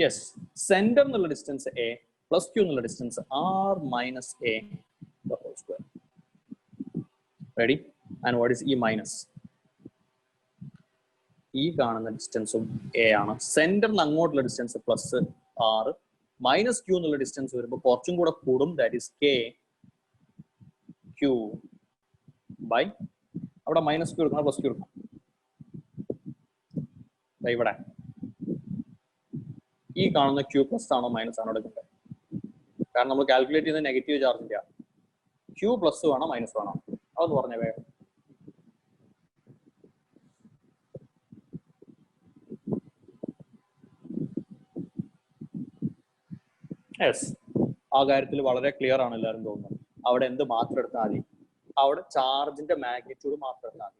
യെസ്, സെന്റർ എന്നുള്ള ഡിസ്റ്റൻസ് a പ്ലസ് q എന്നുള്ള distance r minus a the whole square. Ready? And what is e minus? ഈ കാണുന്ന ഡിസ്റ്റൻസും a ആണ്. സെന്ററിന് അങ്ങോട്ടുള്ള distance plus r minus q എന്നുള്ള ഡിസ്റ്റൻസ് വരുമ്പോൾ കുറച്ചും കൂടെ കൂടും. That is k q by, അവിടെ മൈനസ് q എടുക്കണം, പ്ലസ് q എടുക്കണം. ഇവിടെ ഈ കാണുന്ന q പ്ലസ് ആണോ മൈനസ് ആണോ എടുക്കേണ്ടത്? കാരണം നമ്മൾ കാൽക്കുലേറ്റ് ചെയ്യുന്ന നെഗറ്റീവ് ചാർജിന്റെ q പ്ലസ് വേണോ മൈനസ് വേണോ അതൊന്ന് പറഞ്ഞേ വേഗം. യെസ്, ആ കാര്യത്തിൽ വളരെ ക്ലിയർ ആണ് എല്ലാവരും തോന്നുന്നത്. അവിടെ എന്ത് മാത്രം എടുത്താൽ മതി? അവിടെ ചാർജിന്റെ മാഗ്നിറ്റ്യൂഡ് മാത്രം എടുത്താൽ മതി.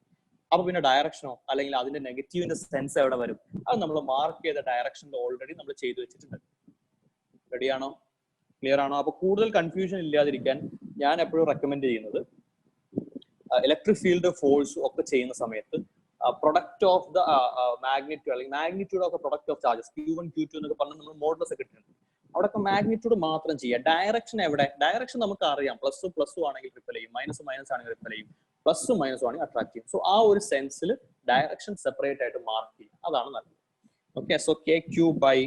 അപ്പൊ പിന്നെ ഡയറക്ഷനോ അല്ലെങ്കിൽ അതിന്റെ നെഗറ്റീവിന്റെ സെൻസ് എവിടെ വരും? അത് നമ്മൾ മാർക്ക് ചെയ്ത ഡയറക്ഷനിൽ ഓൾറെഡി നമ്മൾ ചെയ്തു വെച്ചിട്ടുണ്ട്. റെഡിയാണോ? ക്ലിയർ ആണോ? അപ്പൊ കൂടുതൽ കൺഫ്യൂഷൻ ഇല്ലാതിരിക്കാൻ ഞാൻ എപ്പോഴും റെക്കമെൻഡ് ചെയ്യുന്നത് ഇലക്ട്രിക് ഫീൽഡ് ഫോഴ്സ് ഒക്കെ ചെയ്യുന്ന സമയത്ത് പ്രൊഡക്റ്റ് ഓഫ് ദ മാഗ്നിറ്റ്യൂഡ് അല്ലെങ്കിൽ magnitude of the product of charges Q1 Q2 എന്നൊക്കെ പറഞ്ഞ് നമ്മൾ മോഡൽസ് ഒക്കെ ഇട്ടിട്ടുണ്ട്. അവിടെയൊക്കെ മാഗ്നിറ്റ്യൂഡ് മാത്രം ചെയ്യുക. ഡയറക്ഷൻ എവിടെ? ഡയറക്ഷൻ നമുക്ക് അറിയാം. പ്ലസ് ആണെങ്കിൽ റിപ്പൽ ചെയ്യും, മൈനസ് ആണെങ്കിൽ റിപ്പൽ ചെയ്യും, പ്ലസ് മൈനസ് ആണെങ്കിൽ അട്രാക്ട് ചെയ്യും. സോ ആ ഒരു സെൻസിൽ ഡയറക്ഷൻ സെപ്പറേറ്റ് ആയിട്ട് മാർക്ക് ചെയ്യും. അതാണ് നല്ലത്. Okay, so kq by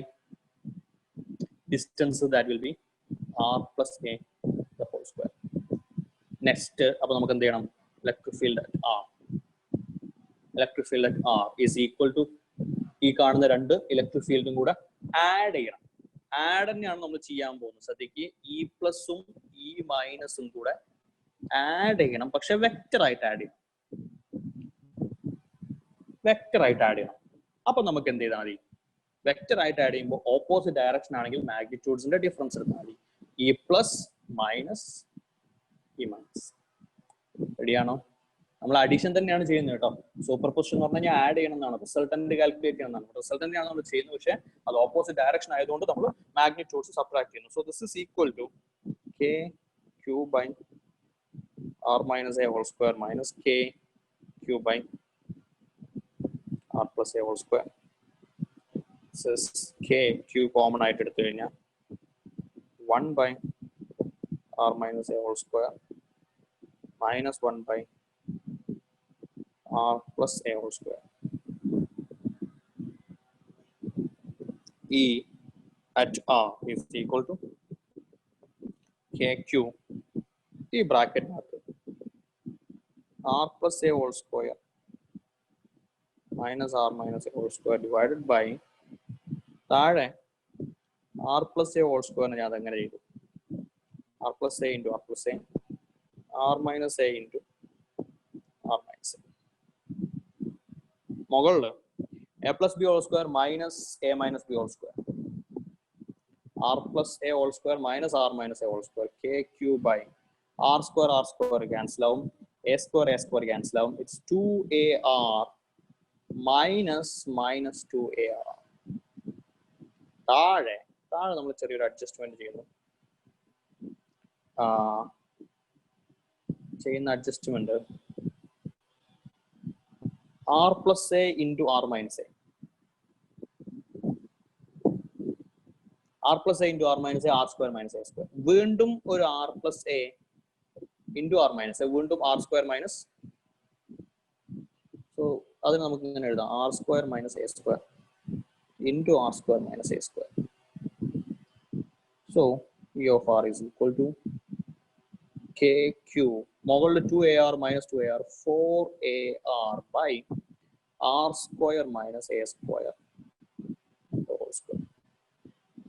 distance that will be r plus a the whole square. Next അപ്പൊ നമുക്ക് എന്ത് ചെയ്യണം? Electric field at r. Electric field at r is equal to ഈ കാണുന്ന രണ്ട് ഇലക്ട്രിക് ഫീൽഡും കൂടെ ആഡ് ചെയ്യണം. ആഡ് തന്നെയാണ് നമ്മൾ ചെയ്യാൻ പോകുന്നത്. ശ്രദ്ധിക്ക്, ഇ പ്ലസും ഇ മൈനസും കൂടെ ആഡ് ചെയ്യണം. പക്ഷെ വെക്റ്റർ ആയിട്ട് ആഡ് ചെയ്യണം. വെക്റ്റർ ആയിട്ട് ആഡ് ചെയ്യണം. അപ്പൊ നമുക്ക് എന്ത് ചെയ്താൽ മതി? വെക്റ്റർ ആയിട്ട് ആഡ് ചെയ്യുമ്പോൾ ഓപ്പോസിറ്റ് ഡയറക്ഷൻ ആണെങ്കിൽ മാഗ്നിറ്റ്യൂഡ്സിന്റെ ഡിഫറൻസ് എടുത്താൽ മതി. E plus minus E minus. റെഡിയാണോ? നമ്മൾ അഡീഷൻ തന്നെയാണ് ചെയ്യുന്നത് കേട്ടോ. സൂപ്പർ പൊസിഷൻ എന്ന് പറഞ്ഞാൽ ആഡ് ചെയ്യണം എന്നാണ്, റിസൾട്ടന്റ് കാൽക്കുലേറ്റ് ചെയ്യണം എന്നാണ്. റിസൾട്ടന്റാണ് നമ്മൾ ചെയ്യുന്നത്, പക്ഷേ അത് ഓപ്പോസിറ്റ് ഡയറക്ഷൻ ആയതുകൊണ്ട് നമ്മൾ മാഗ്നിറ്റ്യൂഡ്സ് സബ്ട്രാക്ട് ചെയ്യുന്നു. So this is equal to k q by r minus a whole square minus k q by r plus a whole square. k q common ആയിട്ട് എടുത്തു കഴിഞ്ഞാൽ 1 by r minus a whole square minus 1 by r plus a whole square. E at r is equal to kq ഈ ബ്രാക്കറ്റിനകത്ത് r plus a whole square minus r minus a whole square divided by താഴെ r plus a whole square ഞാൻ അതെങ്ങനെ ചെയ്തു? r plus a into r plus a, r minus a into r minus a. മുകളിൽ a plus b whole square minus a minus b whole square, r plus a whole square minus r minus a whole square, k q by r square cancel ആവും, a square cancel ആവും. It's 2ar minus 2ar. താഴെ നമ്മൾ ചെറിയൊരു adjustment ചെയ്യുന്ന adjustment r plus a into r minus a. r plus a into r minus a, r square minus a square. വീണ്ടും ഒരു r plus a into r minus a, വീണ്ടും r square minus. So അതിന് നമുക്ക് ഇങ്ങനെ എഴുതാം, r square minus a square into r square minus a square. So E of r is equal to kq മുകളിൽ 2ar minus 2ar 4ar by r square minus a square the whole square.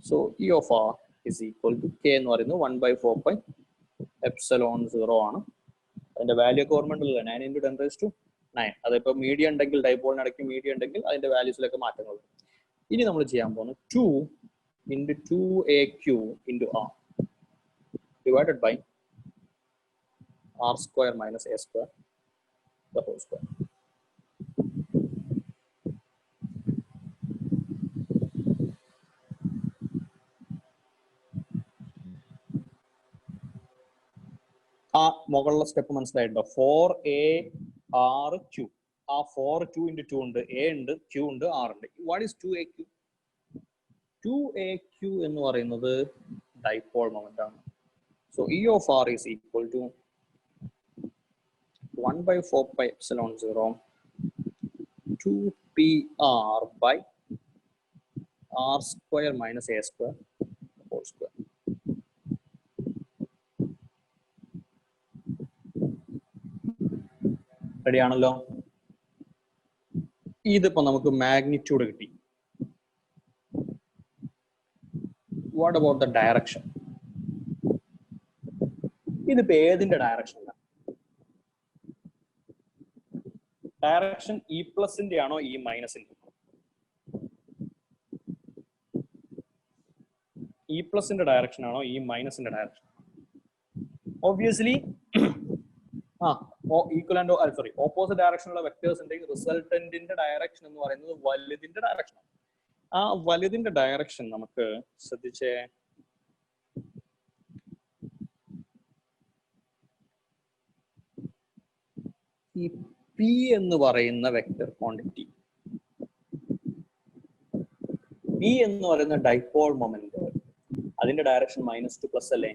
So E of r is equal to k എന്ന് പറയുന്നത് 1 by 4 pi epsilon 0 ആണ്. അതിന്റെ value ഒക്കെ ഓർമ്മയുണ്ടല്ലോ, 9 into 10 raised to 9. അതിപ്പോ media ഉണ്ടെങ്കിൽ, ഡൈപോളിന് ഇടയ്ക്ക് മീഡിയ ഉണ്ടെങ്കിൽ അതിന്റെ വാല്യൂസിലൊക്കെ മാറ്റങ്ങൾ വരും. ഇനി നമ്മൾ ചെയ്യാൻ പോകുന്നത് 2 into 2aq into r divided by r square minus a square the whole square. ആ മുകളിലെ സ്റ്റെപ്പ് മനസ്സിലായിട്ടുണ്ടോ? 4ARQ. ആ 4 2 into 2 ഉണ്ട്, A ഉണ്ട്, Q ഉണ്ട്, R ഉണ്ട്. What is 2AQ? 2AQ എന്ന് പറയുന്നത് ഡൈപോൾ മൊമെന്റ് ആണ്. So E of R is equal to 1/4 pi epsilon 0 2PR by R square minus A square whole square. Ready ആണല്ലോ? ഇതിപ്പോ നമുക്ക് മാഗ്നിറ്റ്യൂഡ് കിട്ടി. What about the direction? ഇതിപ്പോ ഏതിന്റെ ഡയറക്ഷനിലാണ്? ഡയറക്ഷൻ ഇ പ്ലസിന്റെ ആണോ ഇ മൈനസിന്റെ? ഇ പ്ലസിന്റെ ഡയറക്ഷൻ ആണോ ഇ മൈനസിന്റെ direction? Obviously equivalent sorry opposite ഡയറക്ഷനുള്ള വെക്ടേഴ്സിന്റെ റിസൾട്ടന്റിന്റെ ഡയറക്ഷൻ എന്ന് പറയുന്നത് വലുതിന്റെ ഡയറക്ഷൻ ആണ്. ആ വലുതിന്റെ ഡയറക്ഷൻ നമുക്ക് ശ്രദ്ധിച്ചേ, ഈ പി എന്ന് പറയുന്ന വെക്ടർ ക്വാണ്ടിറ്റി, പി എന്ന് പറയുന്ന ഡൈപോൾ മൊമെന്റ്, അതിന്റെ ഡയറക്ഷൻ -2 അല്ലേ?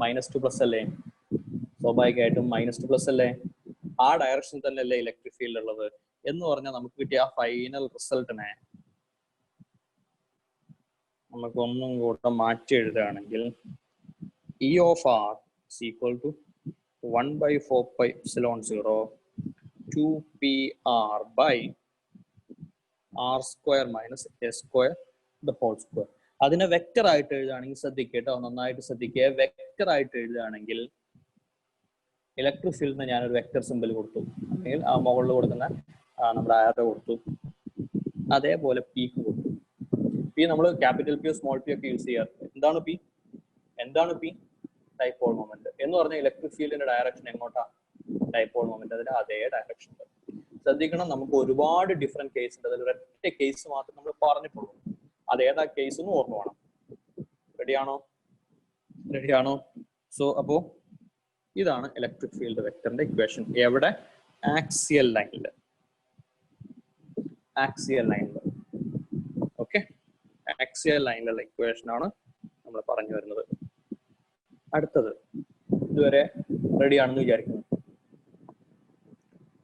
-2 അല്ലേ? സ്വാഭാവികമായിട്ടും -2 അല്ലേ? ആ ഡയറക്ഷൻ തന്നെയല്ലേ ഇലക്ട്രിക് ഫീൽഡ് ഉള്ളത് എന്ന് പറഞ്ഞാൽ നമുക്ക് കിട്ടിയ ആ ഫൈനൽ റിസൾട്ടിനെ നമുക്ക് ഒന്നും കൂടെ മാറ്റി എഴുതുകയാണെങ്കിൽ E of R is equal to 1/4 pi epsilon 0 2PR by R square minus A square the whole square. അതിനെ വെക്ടർ ആയിട്ട് എഴുതുകയാണെങ്കിൽ ശ്രദ്ധിക്കേട്ടോ, നന്നായിട്ട് ശ്രദ്ധിക്കുക. വെക്ടർ ആയിട്ട് എഴുതുകയാണെങ്കിൽ ഇലക്ട്രിക് ഫീൽഡിന് ഞാനൊരു വെക്ടർ സിമ്പിൾ കൊടുത്തു, അല്ലെങ്കിൽ ആ മുകളിൽ കൊടുക്കുന്ന നമ്മുടെ ആരോ കൊടുത്തു, അതേപോലെ പിക്ക് കൊടുത്തു. പി നമ്മൾ ക്യാപിറ്റൽ പി സ്മോൾ പി ഒക്കെ യൂസ് ചെയ്യാറുണ്ട്. എന്താണ് പി? എന്താണ് പി? ഡൈപോൾ മൊമെന്റ് എന്ന് പറഞ്ഞാൽ ഇലക്ട്രിക് ഫീൽഡിന്റെ ഡയറക്ഷൻ എങ്ങോട്ടാ? ഡൈപോൾ മൊമെന്റ് അതിന്റെ അതേ ഡയറക്ഷൻ. ശ്രദ്ധിക്കണം, നമുക്ക് ഒരുപാട് ഡിഫറെന്റ് കേസ് ഉണ്ട്, അതിൽ ഒരൊറ്റ കേസ് മാത്രം നമ്മൾ പറഞ്ഞിട്ടുള്ളൂ. അതേതാ കേസ് എന്ന് ഓർമ്മ വേണം. റെഡിയാണോ? റെഡിയാണോ? സോ അപ്പോ ഇതാണ് ഇലക്ട്രിക് ഫീൽഡ് വെക്ടറിന്റെ ഇക്വേഷൻ. എവിടെ? ആക്സിയൽ ലൈനിൽ. ആക്സിയൽ ലൈനിൽ. ഓക്കെ, ആക്സിയൽ ലൈനിലുള്ള ഇക്വേഷൻ ആണ് നമ്മൾ പറഞ്ഞു വരുന്നത്. അടുത്തത് ഇതുവരെ റെഡി ആണെന്ന് വിചാരിക്കുന്നു.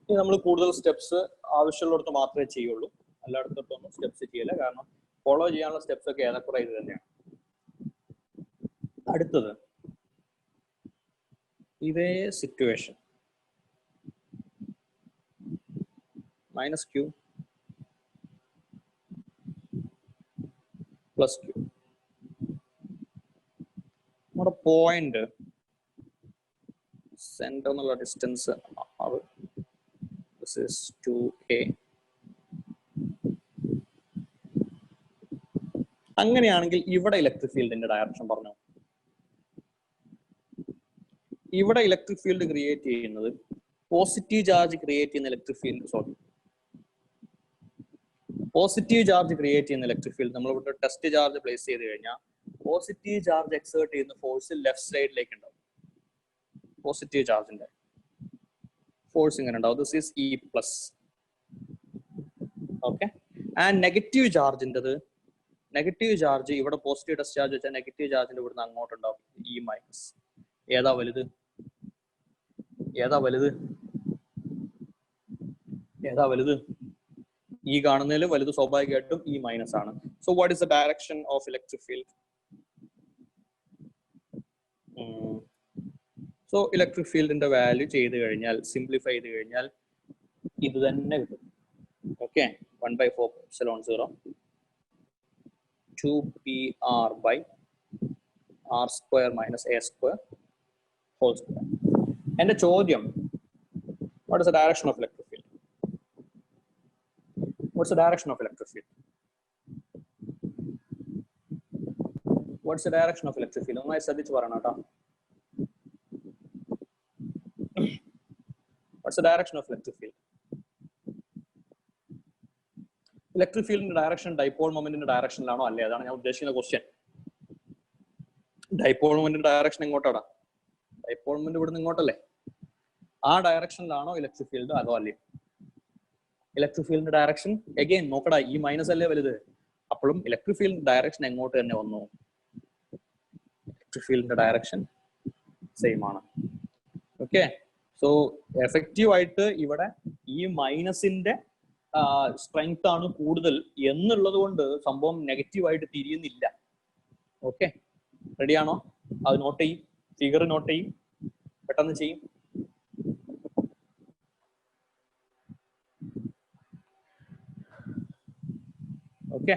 ഇനി നമ്മൾ കൂടുതൽ സ്റ്റെപ്സ് ആവശ്യമുള്ളിടത്ത് മാത്രമേ ചെയ്യുള്ളൂ, എല്ലായിടത്തൊന്നും സ്റ്റെപ്സ് ചെയ്യില്ല. കാരണം ഫോളോ ചെയ്യാനുള്ള സ്റ്റെപ്സ് ഒക്കെ ഏറെക്കുറെ ഇത് തന്നെയാണ്. അടുത്തത് ഇതേ സിറ്റുവേഷൻ -Q + Q. നമ്മുടെ പോയിന്റ് സെന്റർ എന്നുള്ള ഡിസ്റ്റൻസ് this is 2A. അങ്ങനെയാണെങ്കിൽ ഇവിടെ ഇലക്ട്രിക് ഫീൽഡിന്റെ ഡയറക്ഷൻ പറഞ്ഞു. ഇവിടെ ഇലക്ട്രിക് ഫീൽഡ് ക്രിയേറ്റ് ചെയ്യുന്നത്, പോസിറ്റീവ് ചാർജ് ക്രിയേറ്റ് ചെയ്യുന്ന electric field, sorry positive charge create ചെയ്യുന്ന ഇലക്ട്രിക് ഫീൽഡ് നമ്മൾ ഇവിടെ ടെസ്റ്റ് ചാർജ് പ്ലേസ് ചെയ്ത് കഴിഞ്ഞാൽ പോസിറ്റീവ് ചാർജ് എക്സേർട്ട് ചെയ്യുന്ന ഫോഴ്സ് ലെഫ്റ്റ് സൈഡിലേക്ക് ഉണ്ടാവും. പോസിറ്റീവ് ചാർജിന്റെ ഫോഴ്സ് ഇങ്ങനെ ഉണ്ടാവും. This is E plus. Okay, and negative ചാർജിൻ്റെത്, നെഗറ്റീവ് ചാർജ് ഇവിടെ പോസിറ്റീവ് ടെസ്റ്റ് ചാർജ് വെച്ചാൽ നെഗറ്റീവ് ചാർജിന്റെ ഇവിടുന്ന് അങ്ങോട്ടുണ്ടാവും E മൈനസ്. ഏതാ വലുത്? ഏതാ വലുത്? ഏതാ വലുത്? ഈ കാണുന്നതിൽ വലുത് സ്വാഭാവികമായിട്ടും E മൈനസ് ആണ്. So what is the direction of electric field? So electric ഫീൽഡിന്റെ വാല്യൂ ചെയ്ത് കഴിഞ്ഞാൽ, സിംപ്ലിഫൈ ചെയ്ത് കഴിഞ്ഞാൽ ഇത് തന്നെ കിട്ടും. Okay, 1/4 epsilon 0 2PR by R square minus A square whole square. എന്റെ ചോദ്യം, what is the direction of electric field? What's the direction of electric field? What's the direction of electric field? ഒന്നായി ശ്രദ്ധിച്ച് പറയണം കേട്ടോ. What's the direction of electric field? Electric field in the direction, dipole moment in the direction lano alle adana ഞാൻ ഉദ്ദേശിക്കുന്ന question. Dipole moment in the direction എങ്ങോട്ടാണ്? Dipole moment ഇവിടുന്ന് ഇങ്ങോട്ടല്ലേ? ആ ഡയറക്ഷനിലാണോ electric field അതോ അല്ലേ? ഇലക്ട്രിക് ഫീൽഡിന്റെ ഡയറക്ഷൻ അഗൈൻ നോക്കടാ, ഈ മൈനസ് അല്ലേ വലുത്, അപ്പോഴും ഇലക്ട്രിക് ഫീൽഡ് ഡയറക്ഷൻ എങ്ങോട്ട് തന്നെ വന്നു. ഇലക്ട്രിക് ഫീൽഡിന്റെ ഡയറക്ഷൻ സെയിം ആണ്. ഓക്കെ, സോ എഫക്റ്റീവ് ആയിട്ട് ഇവിടെ ഈ മൈനസിന്റെ സ്ട്രെങ്ത് ആണ് കൂടുതൽ എന്നുള്ളത് കൊണ്ട് സംഭവം നെഗറ്റീവായിട്ട് തിരിയുന്നില്ല. ഓക്കെ, റെഡിയാണോ? അത് നോട്ട് ചെയ്യും, ഫിഗർ നോട്ട് ചെയ്യും, പെട്ടെന്ന് ചെയ്യും. ഓക്കെ,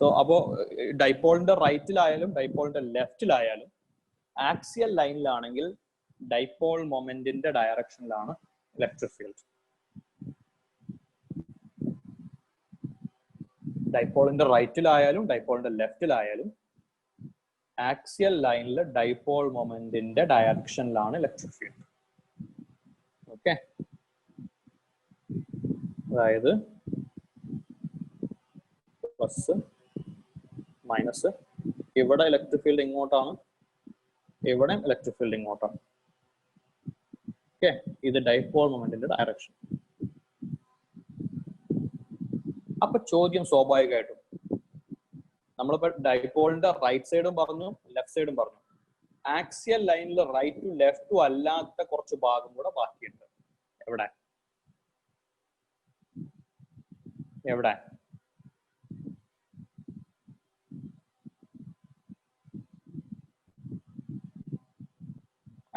സോ അപ്പോ ഡൈപോളിന്റെ റൈറ്റിലായാലും ഡൈപോളിന്റെ ലെഫ്റ്റിലായാലും ആക്സിയൽ ലൈനിലാണെങ്കിൽ ഡൈപോൾ മൊമെന്റിന്റെ ഡയറക്ഷനിലാണ് ഇലക്ട്രിക് ഫീൽഡ്. ഡൈപോളിന്റെ റൈറ്റിലായാലും ഡൈപോളിന്റെ ലെഫ്റ്റിലായാലും ആക്സിയൽ ലൈനിൽ ഡൈപോൾ മൊമെന്റിന്റെ ഡയറക്ഷനിലാണ് ഇലക്ട്രിക് ഫീൽഡ്. ഓക്കെ, അതായത് പ്ലസ് മൈനസ്, ഇവിടെ ഇലക്ട്രിക് ഫീൽഡ് ഇങ്ങോട്ടാണ്, ഇവിടെ ഇലക്ട്രിക് ഫീൽഡ് ഇങ്ങോട്ടാണ്. ഓക്കെ, ഇത് ഡൈപോൾ മൊമെന്റിന്റെ ഡയറക്ഷൻ. അപ്പൊ ചോദ്യം സ്വാഭാവികമായിട്ടും നമ്മളിപ്പോ ഡൈപോളിന്റെ റൈറ്റ് സൈഡും പറഞ്ഞു ലെഫ്റ്റ് സൈഡും പറഞ്ഞു, ആക്സിയൽ ലൈനിൽ റൈറ്റും ലെഫ്റ്റും അല്ലാത്ത കുറച്ച് ഭാഗം കൂടെ ബാക്കിയുണ്ട്. എവിടെ എവിടെ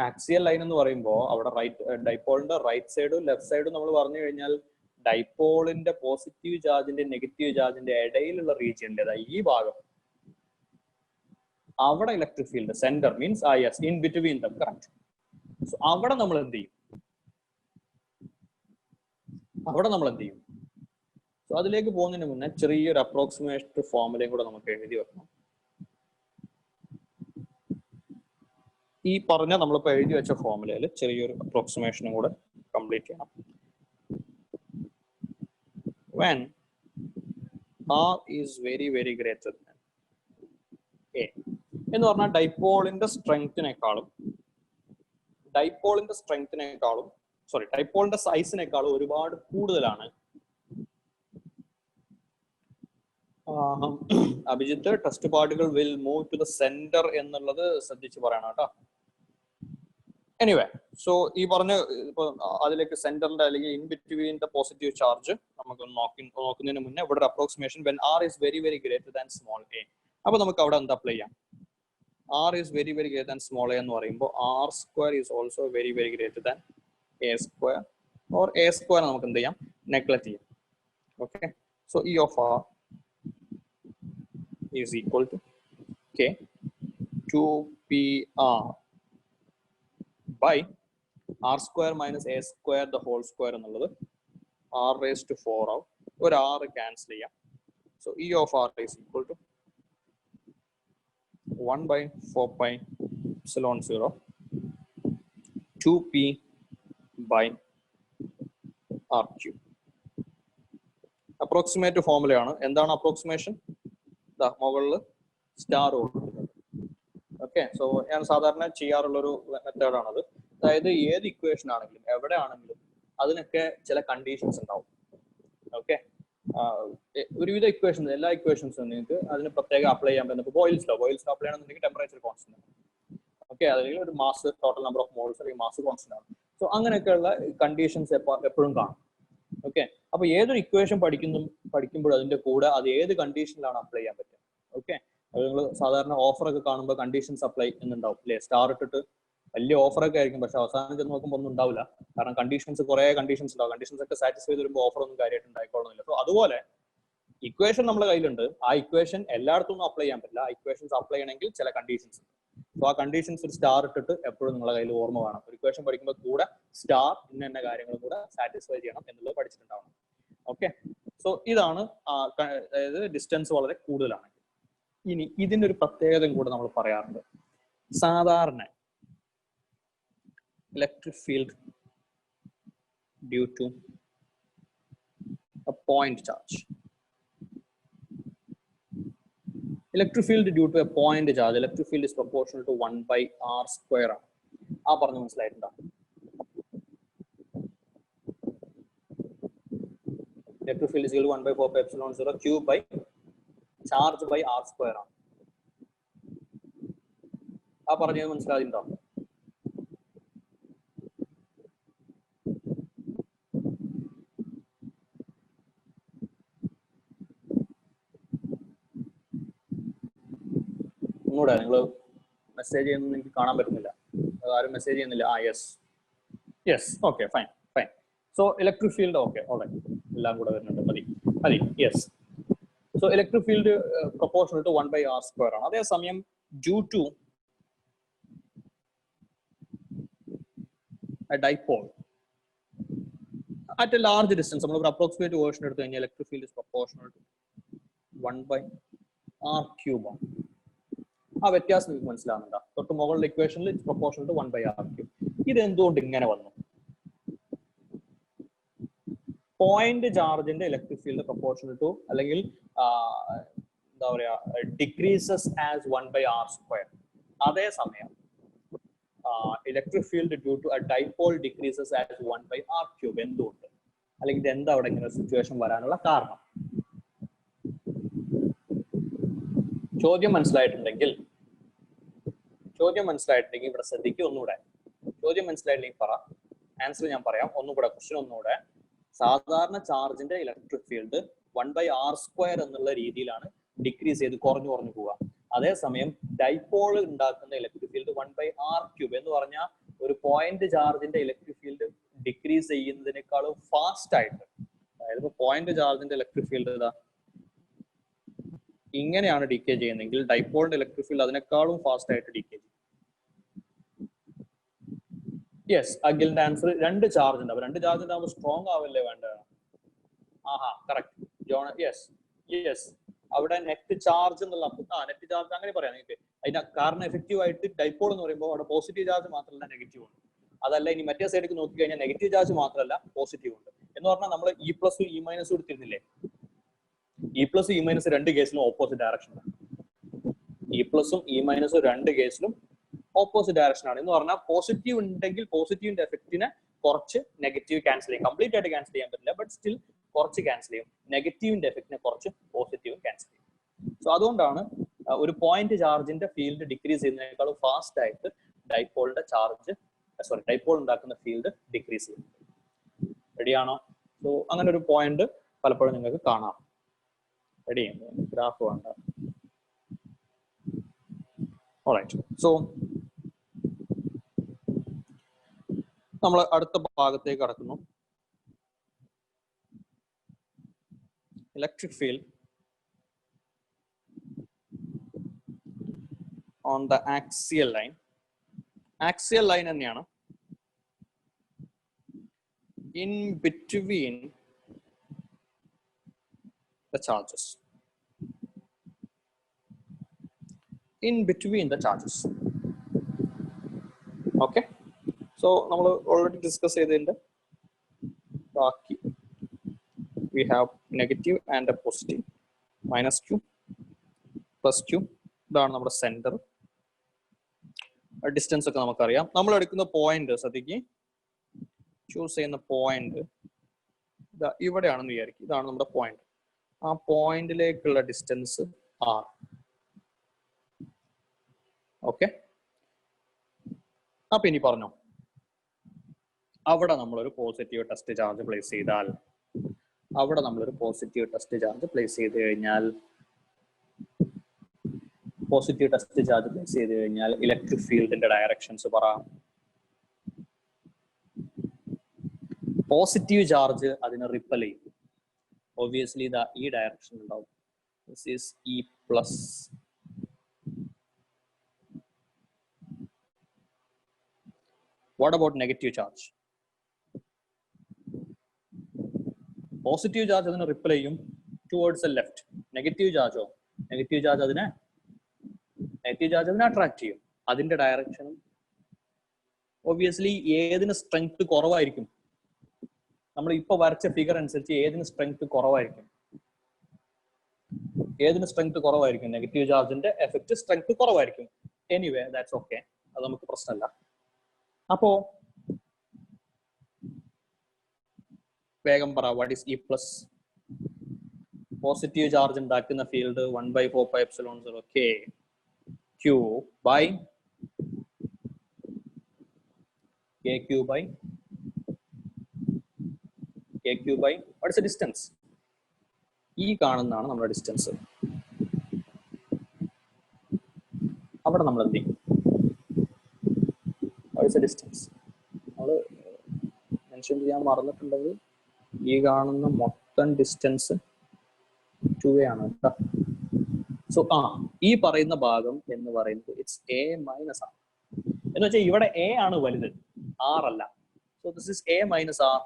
ആക്സിയൽ ലൈൻ എന്ന് പറയുമ്പോൾ അവിടെ ഡൈപോളിന്റെ റൈറ്റ് സൈഡും ലെഫ്റ്റ് സൈഡും നമ്മൾ പറഞ്ഞു കഴിഞ്ഞാൽ ഡൈപോളിന്റെ പോസിറ്റീവ് ചാർജിന്റെ നെഗറ്റീവ് ചാർജിന്റെ ഇടയിലുള്ള റീജിയനിലേതാ ഈ ഭാഗം, അവിടെ electric field centre means yes in between them, correct. So അവിടെ നമ്മൾ എന്ത് ചെയ്യും? സോ അതിലേക്ക് പോകുന്നതിന് മുന്നേ ചെറിയൊരു അപ്രോക്സിമേറ്റ് ഫോർമുലയും കൂടെ നമുക്ക് എഴുതി വെക്കണം. ഈ പറഞ്ഞ നമ്മളിപ്പോ എഴുതി വെച്ച ഫോർമുലയിൽ ചെറിയൊരു അപ്രോക്സിമേഷനും കൂടെ കംപ്ലീറ്റ് ചെയ്യണം. When R is very very greater than A എന്ന് പറഞ്ഞാൽ ഡൈപോളിന്റെ സൈസിനേക്കാളും ഒരുപാട് കൂടുതലാണ്. Abhijith, test particle will move to the centre എന്നുള്ളത് ശ്രദ്ധിച്ച് പറയണം കേട്ടോ. എനിവേ, സോ ഈ പറഞ്ഞ ഇപ്പൊ അതിലേക്ക് സെന്ററിന്റെ അല്ലെങ്കിൽ in between the positive charge നമുക്ക് നോക്കുന്നതിന് മുന്നേ ഇവിടെ ഒരു approximation when r is very very greater than small a. അപ്പൊ നമുക്ക് അവിടെ എന്താ അപ്ലൈ ചെയ്യാം? R is very very greater than small a എന്ന് പറയുമ്പോൾ r square is also very very greater than a square, or a square നമുക്ക് എന്ത് ചെയ്യാം? നെഗ്ലക്ട് ചെയ്യാം. Okay, so E of r is equal to k 2pr by r square minus a square the whole square എന്നുള്ളത് r raised to 4 ആവും. ഒരു r cancel ചെയ്യാം. So e of r is equal to 1 by 4 pi epsilon 0 2p by r cube. Approximate ഫോർമുലയാണ്. എന്താണ് approximation? മുകളിൽ star കൊടുക്കുന്നത്. Okay, so ഞാൻ സാധാരണ ചെയ്യാറുള്ളൊരു മെത്തേഡാണത്. അതായത് ഏത് ഇക്വേഷൻ ആണെങ്കിലും എവിടെ ആണെങ്കിലും അതിനൊക്കെ ചില കണ്ടീഷൻസ് ഉണ്ടാവും. ഓക്കെ, ഒരുവിധ ഇക്വേഷൻസ്, എല്ലാ ഇക്വേഷൻസും നിങ്ങൾക്ക് അതിന് പ്രത്യേകം അപ്ലൈ ചെയ്യാൻ പറ്റും. ബോയിൽസ് ലോ അപ്ലൈ ചെയ്യണമെന്നുണ്ടെങ്കിൽ ടെമ്പറേച്ചർ കോൺസ്റ്റന്റ് ആണ്. ഓക്കെ, അല്ലെങ്കിൽ ഒരു mass total number of moles അല്ലെങ്കിൽ മാസ് കോൺസ്റ്റന്റ് ആണ്. സോ അങ്ങനെയൊക്കെയുള്ള കണ്ടീഷൻസ് എപ്പോഴും കാണും. ഓക്കെ, അപ്പൊ ഏതൊരു ഇക്വേഷൻ പഠിക്കുമ്പോൾ അതിന്റെ കൂടെ അത് ഏത് കണ്ടീഷനിലാണ് അപ്ലൈ ചെയ്യാൻ പറ്റുക. ഓക്കെ, അത് നിങ്ങൾ സാധാരണ ഓഫറൊക്കെ കാണുമ്പോൾ കണ്ടീഷൻസ് അപ്ലൈ എന്നുണ്ടാവും അല്ലെ? സ്റ്റാർ ഇട്ടിട്ട് വലിയ ഓഫറൊക്കെ ആയിരിക്കും, പക്ഷെ അവസാനം ചെന്ന് നോക്കുമ്പോൾ ഒന്നും ഉണ്ടാവില്ല. കാരണം കുറെ കണ്ടീഷൻസ് ഉണ്ടാവും. കണ്ടീഷൻസ് ഒക്കെ സാറ്റിസ്ഫൈ ചെയ്ത് വരുമ്പോൾ ഓഫർ ഒന്നും കാര്യമായിട്ട് ഉണ്ടായിക്കോളുന്നില്ല. സോ അതുപോലെ ഇക്വേഷൻ നമ്മുടെ കയ്യിലുണ്ട്. ആ ഇക്വേഷൻ എല്ലായിടത്തും അപ്ലൈ ചെയ്യാൻ പറ്റില്ല. ആ ഇക്വേഷൻസ് അപ്ലൈ ചെയ്യണമെങ്കിൽ ചില കണ്ടീഷൻസ് ഉണ്ട്. സോ ആ കണ്ടീഷൻസ് ഒരു സ്റ്റാർ ഇട്ടിട്ട് എപ്പോഴും നിങ്ങളുടെ കയ്യിൽ ഓർമ്മ വേണം. ഒരു ഇക്വേഷൻ പഠിക്കുമ്പോൾ കൂടെ സ്റ്റാർ ഇന്ന കാര്യങ്ങളും കൂടെ സാറ്റിസ്ഫൈ ചെയ്യണം എന്നുള്ളത് പഠിച്ചിട്ടുണ്ടാവണം. ഓക്കെ, സോ ഇതാണ് അതായത് ഡിസ്റ്റൻസ് വളരെ കൂടുതലാണ്. ഇനി ഇതിന്റെ ഒരു പ്രത്യേകതയും കൂടെ നമ്മൾ പറയാറുണ്ട്. സാധാരണ electric field due to a point charge. Electric field due to a point charge. Electric field is proportional to 1 by r square. ആ പറഞ്ഞു മനസ്സിലായിട്ടുണ്ടോ? Electric field is equal to 1 by 4 pi epsilon 0 q by charge by r square. ആ പറഞ്ഞത് മനസ്സിലായിട്ടുണ്ടോ? ഒന്നുകൂടെ നിങ്ങൾ message ചെയ്യുന്നത് എനിക്ക് കാണാൻ പറ്റുന്നില്ല. ആരും മെസ്സേജ് ചെയ്യുന്നില്ല. Yes okay fine. So electric field, okay, all right. എല്ലാം കൂടെ വരുന്നുണ്ട്. മതി. Yes. So electric field proportional to 1 by r square ആണ്. അതേസമയം due to a dipole at a large distance, നമ്മൾ ഒരു approximate version എടുത്തു കഴിഞ്ഞാൽ electric field is proportional to 1 by r cube ആണ്. ആ വ്യത്യാസം നിങ്ങൾക്ക് മനസ്സിലാവുന്നുണ്ടോ? തൊട്ട് മുകളിലെ ഇക്വേഷനിൽ it's proportional to 1 by r cube. ഇത് എന്തുകൊണ്ട് ഇങ്ങനെ വന്നു? പോയിന്റ് ചാർജിന്റെ ഇലക്ട്രിക് ഫീൽഡ് പ്രൊപ്പോർഷണൽ ടു അല്ലെങ്കിൽ എന്താ പറയാ decreases as 1 by r square. അതേസമയം electric field due to a dipole decreases as 1 by r cube. എന്തുകൊണ്ട്? അല്ലെങ്കിൽ ഇതെന്താ അവിടെ ഇങ്ങനെ സിറ്റുവേഷൻ വരാനുള്ള കാരണം? ചോദ്യം മനസ്സിലായിട്ടുണ്ടെങ്കിൽ ഇവിടെ ശ്രദ്ധിക്കുക ഒന്നുകൂടെ. ചോദ്യം മനസ്സിലായില്ലെങ്കിൽ പറ, ആൻസർ ഞാൻ പറയാം. ഒന്നുകൂടെ ക്വസ്റ്റ്യൻ ഒന്നുകൂടെ. സാധാരണ ചാർജിന്റെ electric field 1 by r square എന്നുള്ള രീതിയിലാണ് ഡിക്രീസ് ചെയ്ത് കുറഞ്ഞു പോവുക. അതേസമയം ഡൈപോൾ ഉണ്ടാക്കുന്ന electric field 1 by r cube എന്ന് പറഞ്ഞാൽ ഒരു പോയിന്റ് ചാർജിന്റെ ഇലക്ട്രിക് ഫീൽഡ് ഡിക്രീസ് ചെയ്യുന്നതിനേക്കാളും ഫാസ്റ്റ് ആയിട്ട്, അതായത് പോയിന്റ് ചാർജിന്റെ ഇലക്ട്രിക് ഫീൽഡ് ഇങ്ങനെയാണ് ഡിക്കേ ചെയ്യുന്നതെങ്കിൽ ഡൈപോളിന്റെ ഇലക്ട്രിക് ഫീൽഡ് അതിനേക്കാളും ഫാസ്റ്റ് ആയിട്ട് ഡിക്കേ ചെയ്യും. യെസ്, അഖിലിന്റെ ആൻസർ. രണ്ട് ചാർജ് ഉണ്ടാവും. രണ്ട് ചാർജ് ഉണ്ടാവുമ്പോൾ സ്ട്രോങ് ആവല്ലേ വേണ്ടത്? കറക്റ്റ് ജോൺ. യെസ് അവിടെ നെറ്റ് ചാർജ് എന്നുള്ള നെറ്റ് ചാർജ് അങ്ങനെ പറയാം നിങ്ങൾക്ക്. അതിന്റെ കാരണം എഫക്റ്റീവ് ആയിട്ട് ഡൈപോൾ എന്ന് പറയുമ്പോൾ അവിടെ പോസിറ്റീവ് ചാർജ് മാത്രമല്ല നെഗറ്റീവ് ഉണ്ട്. അതല്ല ഇനി മറ്റേ സൈഡിലേക്ക് നോക്കി കഴിഞ്ഞാൽ നെഗറ്റീവ് ചാർജ് മാത്രമല്ല പോസിറ്റീവ് ഉണ്ട്. എന്ന് പറഞ്ഞാൽ നമ്മൾ ഇ പ്ലസും ഇ മൈനസും എടുത്തിരുന്നില്ലേ? ഇ പ്ലസ് ഇ മൈനസ് രണ്ട് കേസിലും ഓപ്പോസിറ്റ് ഡയറക്ഷനാണ്. ഇ പ്ലസും ഇ മൈനസും രണ്ട് കേസിലും ഓപ്പോസിറ്റ് ഡയറക്ഷൻ ആണ്. എന്ന് പറഞ്ഞാൽ പോസിറ്റീവ് ഉണ്ടെങ്കിൽ പോസിറ്റീവിന്റെ എഫക്റ്റിനെ കുറച്ച് നെഗറ്റീവ് ക്യാൻസൽ ചെയ്യും. കംപ്ലീറ്റ് ആയിട്ട് ക്യാൻസൽ ചെയ്യാൻ പറ്റില്ല, ബട്ട് സ്റ്റിൽ കുറച്ച് ക്യാൻസൽ ചെയ്യും. നെഗറ്റീവിന്റെ എഫക്റ്റിനെ കുറച്ച് പോസിറ്റീവ് ക്യാൻസൽ ചെയ്യും. സോ അതുകൊണ്ടാണ് ഒരു പോയിന്റ് ചാർജിന്റെ ഫീൽഡ് ഡിക്രീസ് ചെയ്യുന്നതിനേക്കാളും ഫാസ്റ്റ് ആയിട്ട് ഡൈപോൾ ഉണ്ടാക്കുന്ന ഫീൽഡ് ഡിക്രീസ് ചെയ്യും. റെഡിയാണോ? സോ അങ്ങനെ ഒരു പോയിന്റ് പലപ്പോഴും നിങ്ങൾക്ക് കാണാം. റെഡി? ഗ്രാഫ് വേണ്ട. ഓൾറൈറ്റ്. സോ നമ്മൾ അടുത്ത ഭാഗത്തേക്ക് കടക്കുന്നു. Electric field on the axial line. Axial line തന്നെയാണ്. In between the charges. In between the charges. Okay. So നമ്മൾ already discuss ചെയ്തതിന്റെ ബാക്കി we have negative and a positive, minus q plus q. ഇതാണ് നമ്മുടെ സെന്റർ. ഡിസ്റ്റൻസ് ഒക്കെ നമുക്കറിയാം. നമ്മൾ എടുക്കുന്ന പോയിന്റ് ശ്രദ്ധിക്കുക. ചൂസ് ചെയ്യുന്ന പോയിന്റ് ഇവിടെയാണെന്ന് വിചാരിക്കും. ഇതാണ് നമ്മുടെ പോയിന്റ്. ആ പോയിന്റിലേക്കുള്ള ഡിസ്റ്റൻസ് r. ഓക്കെ. അപ്പൊ ഇനി പറഞ്ഞോ, അവിടെ നമ്മളൊരു പോസിറ്റീവ് ടെസ്റ്റ് ചാർജ് പ്ലേസ് ചെയ്താൽ ഇലക്ട്രിക് ഫീൽഡിന്റെ ഡയറക്ഷൻസ് പറ. പോസിറ്റീവ് ചാർജ് അതിനെ റിപ്പൽ ചെയ്യും. Obviously ഈ ഡയറക്ഷൻ ഉണ്ടാവും. This is E plus. What about negative charge? Positive charge അതിനെ റിപ്പൽ ചെയ്യും towards the left. Negative charge അതിനെ അട്രാക്ട് ചെയ്യും. അതിന്റെ ഡയറക്ഷനും ഒബ്വിയസ്ലി ഏതിന് സ്ട്രെങ്ത് കുറവായിരിക്കും? നമ്മൾ ഇപ്പൊ വരച്ച ഫിഗർ അനുസരിച്ച് ഏതിന് സ്ട്രെങ്ത് കുറവായിരിക്കും? ഏതിന് സ്ട്രെങ്ത് കുറവായിരിക്കും? നെഗറ്റീവ് ചാർജിന്റെ എഫക്റ്റ് സ്ട്രെങ്ത് കുറവായിരിക്കും. എനിവേ ദാറ്റ്സ് ഓക്കെ, അത് നമുക്ക് പ്രശ്നമല്ല. അപ്പോ വേഗം പറ, what is E plus? Positive charge ഉണ്ടാക്കുന്ന field 1/4πε0 k q by kq by what is the distance? ഈ കാണുന്നതാണ് നമ്മുടെ ഡിസ്റ്റൻസ്. അവിടെ നമ്മൾ എന്ത് ചെയ്യും? what is the distance? നമ്മൾ മെൻഷൻ ചെയ്യാൻ മറന്നിട്ടുണ്ടെങ്കിൽ ഈ കാണുന്ന മൊത്തം ഡിസ്റ്റൻസ് 2a ആണ് കേട്ടോ. സോ ഈ പറയുന്ന ഭാഗം എന്ന് പറയുന്നത് ഇറ്റ്സ് a മൈനസ് r എന്ന് വെച്ചാൽ ഇവിടെ a ആണ് വലുത്, r അല്ല. So this is a minus r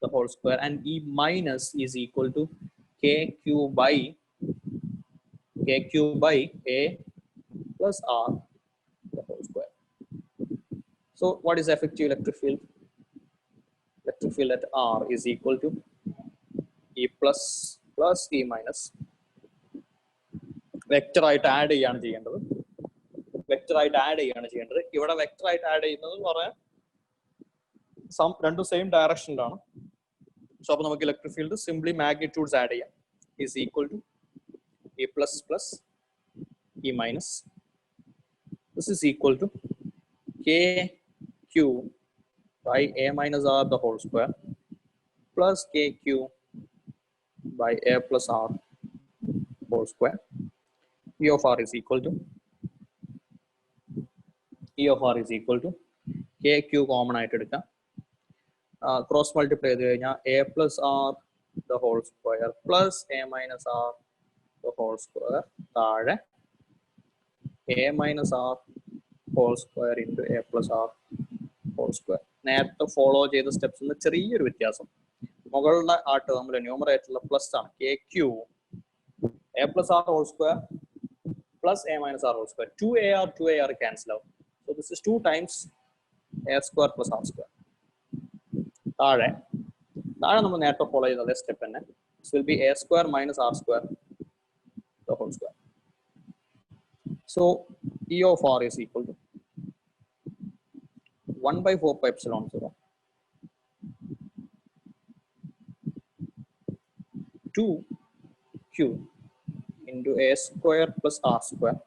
the whole square, and e minus is equal to kq by a plus r the whole square. So what is effective electric field? Electric field at r is equal to e plus e minus. Vector ആയിട്ട് add ചെയ്യാണ് ചെയ്യേണ്ടത്. ഇവിടെ vector ആയിട്ട് add ചെയ്യുന്നത് എന്ന് പറയാൻ രണ്ടും same ഡയറക്ഷനിലാണ്. So അപ്പൊ നമുക്ക് electric field simply magnitudes add ചെയ്യാം. Is equal to E plus plus E minus. This is equal to K Q by A minus R the whole square plus K Q by A plus R whole square. E of r is equal to kq common ആയിട്ട് എടുക്കാം. Cross multiply ചെയ്ത് കഴിഞ്ഞാൽ a plus r the whole square plus a minus r the whole square താഴെ a minus r whole square into a plus r whole square. നേരത്തെ follow ചെയ്ത സ്റ്റെപ്സിന് ചെറിയൊരു വ്യത്യാസം. മുകളിലെ ആ ടേമിൽ ന്യൂമറേറ്ററിലെ പ്ലസ് ആണ് kq a plus r whole square plus a minus r whole square. 2ar cancel out. So this is 2 times a square plus r square. താഴെ നമ്മൾ നേരത്തെ ഫോളോ ചെയ്ത അതേ സ്റ്റെപ്പ് തന്നെ. This will be a square minus r square the whole square. So E of r is equal to 1/4πε0 2q into a square plus r square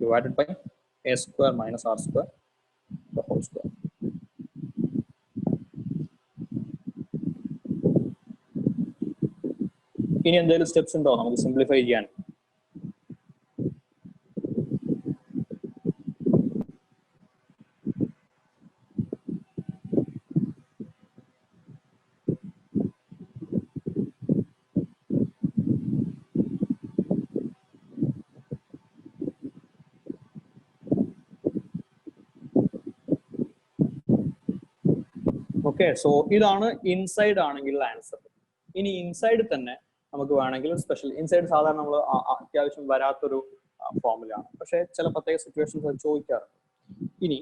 divided by a square minus r square the whole square. ഇനി എന്തെങ്കിലും steps ഉണ്ടോ നമുക്ക് simplify ചെയ്യാൻ? Okay, so ഇതാണ് inside ആണെങ്കിലുള്ള answer. ഇനി inside തന്നെ നമുക്ക് വേണമെങ്കിൽ സ്പെഷ്യൽ ഇൻസൈഡ് സാധാരണ നമ്മൾ അത്യാവശ്യം വരാത്തൊരു ഫോമുലയാണ്, പക്ഷെ ചില പ്രത്യേക സിറ്റുവേഷൻസ് അത് ചോദിക്കാറുണ്ട്. ഇനി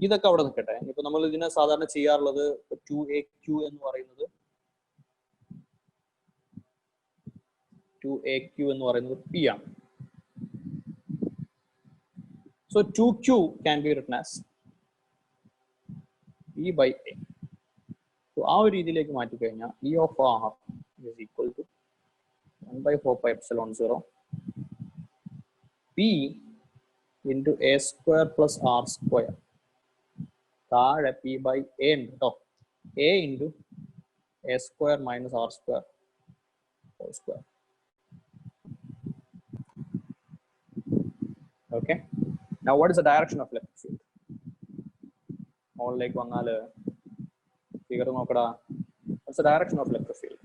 ഇതൊക്കെ അവിടെ നിൽക്കട്ടെ. ഇപ്പൊ നമ്മൾ ഇതിനെ സാധാരണ ചെയ്യാറുള്ളത് 2aq എന്ന് പറയുന്നത് 2aq p ആണ്. So 2q can be written as p by a. So ആ ഒരു രീതിയിലേക്ക് മാറ്റി കഴിഞ്ഞാൽ E of r is equal to 1/4πε0 p into a square plus r square താഴെ p by a ഉണ്ട് കേട്ടോ. a into a square minus r square whole square. Okay, now what is the direction of electric field? മുകളിലേക്ക് വന്നാൽ figure നോക്കടാ. What's the direction of electric field?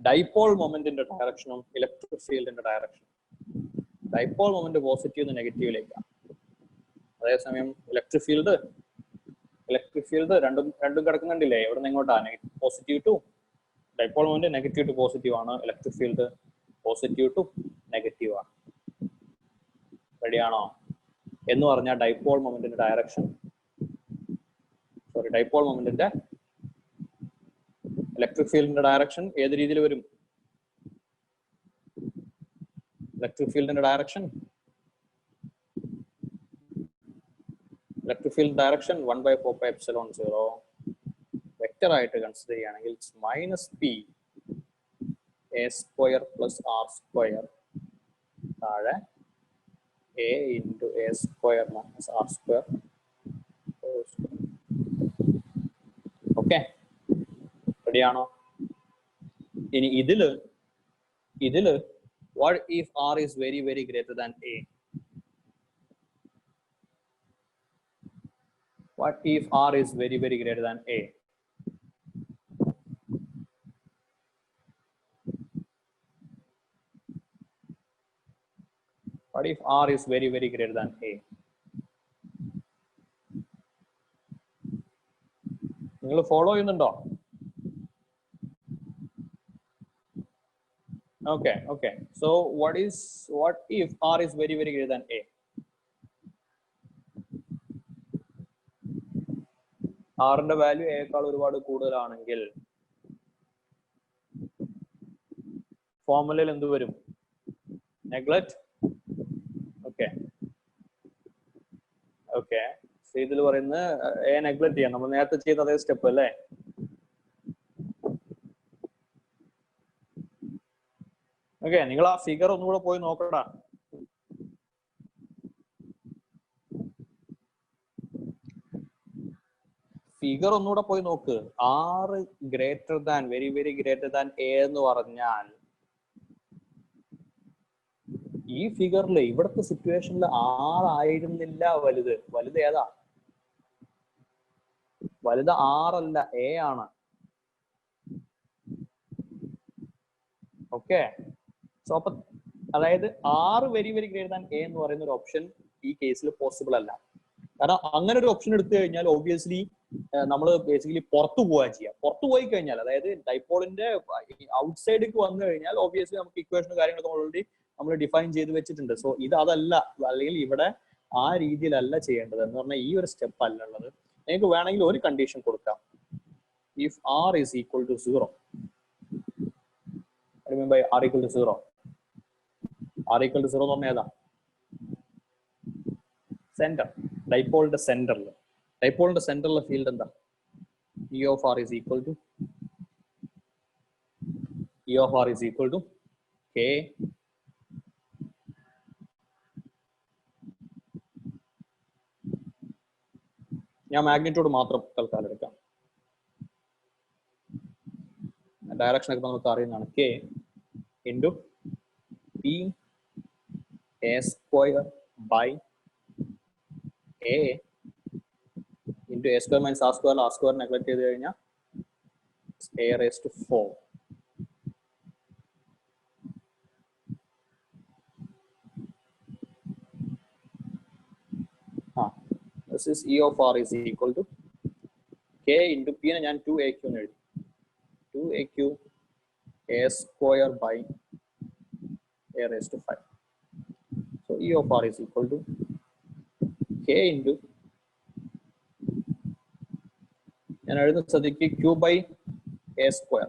Dipole മൊമെന്റിന്റെ ഡയറക്ഷനും electric ഫീൽഡിന്റെ ഡയറക്ഷനും. ഡൈപോൾ മൊമെന്റ് പോസിറ്റീവ് നെഗറ്റീവിലേക്കാണ്. അതേസമയം ഇലക്ട്രിക് ഫീൽഡ് രണ്ടും കിടക്കുന്നുണ്ടില്ലേ? ഇവിടെ നിന്ന് ഇങ്ങോട്ടാണ് positive to dipole moment negative to positive ആണ്. Electric field positive to negative ആണ്. റെഡിയാണോ? എന്ന് പറഞ്ഞാൽ ഡൈപോൾ മൊമെന്റിന്റെ ഡയറക്ഷൻ, സോറി ഡൈപോൾ മൊമെന്റിന്റെ ഇലക്ട്രിക് ഫീൽഡിന്റെ ഡയറക്ഷൻ ഏത് രീതിയിൽ വരും? ഇലക്ട്രിക് ഫീൽഡിന്റെ direction, electric field direction 1/4πε0 vector ആയിട്ട് കൺസിഡർ ചെയ്യുകയാണെങ്കിൽ -p a² + r² താഴെ a × a² - r². ഓക്കെ, റെഡിയാണോ? ഇനി ഇതില് what if r is very very greater than a? What if r is very very greater than a? What if r is very very greater than a? നിങ്ങൾ follow ചെയ്യുന്നുണ്ടോ? Okay, okay. So what if r is very very greater than a? r ന്റെ value a ക്കാൾ ഒരുപാട് കൂടുതലാണെങ്കിൽ ഫോർമുലയിൽ എന്ത് വരും? Neglect. Okay okay, ഇതിൽ പറയുന്നത് എ നെഗ്ലക്ട് ചെയ്യാം. നമ്മൾ നേരത്തെ ചെയ്ത അതേ സ്റ്റെപ്പ് അല്ലേ? ഓക്കെ, നിങ്ങൾ ആ ഫിഗർ ഒന്നുകൂടെ പോയി നോക്കടാ. ഫിഗർ ഒന്നുകൂടെ പോയി നോക്ക്. r greater than very very greater than a എന്ന് പറഞ്ഞാൽ ഈ ഫിഗറിൽ ഇവിടുത്തെ സിറ്റുവേഷനിൽ r ആയിരുന്നില്ല വലുത്. വലുത് ഏതാ? വലുത് r അല്ല, a ആണ്. ഓക്കെ, സോ അപ്പൊ അതായത് r very very greater than a എന്ന് പറയുന്ന ഒരു ഓപ്ഷൻ ഈ കേസിൽ പോസിബിൾ അല്ല. കാരണം അങ്ങനെ ഒരു ഓപ്ഷൻ എടുത്തു കഴിഞ്ഞാൽ ഒബ്വിയസ്ലി നമ്മൾ ബേസിക്കലി പുറത്തു പോവുക ചെയ്യാം. പുറത്തു പോയി കഴിഞ്ഞാൽ, അതായത് ഡൈപോളിന്റെ ഔട്ട്സൈഡിലേക്ക് വന്നു കഴിഞ്ഞാൽ ഒബ്വിയസ്ലി നമുക്ക് ഇക്വേഷനും കാര്യങ്ങളൊക്കെ ഓൾറെഡി നമ്മൾ ഡിഫൈൻ ചെയ്ത് വെച്ചിട്ടുണ്ട്. സോ ഇത് അതല്ല, അല്ലെങ്കിൽ ഇവിടെ ആ രീതിയിലല്ല ചെയ്യേണ്ടത്. എന്ന് പറഞ്ഞാൽ ഈ ഒരു സ്റ്റെപ്പ് അല്ല ഉള്ളത്. നിങ്ങൾക്ക് വേണമെങ്കിൽ ഒരു കണ്ടീഷൻ കൊടുക്കാം. If r is equal to 0, remember r equal to 0. r equal to 0 എന്ന് പറഞ്ഞാൽ ഏതാ? സെന്റർ, ഡൈപോളിന്റെ സെന്ററിൽ. ഡൈപോളിന്റെ സെന്ററിലെ ഫീൽഡ് എന്താ? E of r is equal to k ഞാൻ മാഗ്നിറ്റ്യൂഡ് മാത്രം തൽക്കാലം എടുക്കാം. ഡയറക്ഷൻ ഒക്കെ നമുക്ക് അറിയുന്നതാണ്. k into p a² by a into a² - r². r² neglect ചെയ്ത് കഴിഞ്ഞാൽ a raised to 4. This is E of r is equal to k into p നെ ഞാൻ 2aq എന്ന് എഴുതി. 2aq a² by a raised to 5. So E of r is equal to k into, ഞാൻ എഴുതുന്ന സ്ഥിതിക്ക് q by a².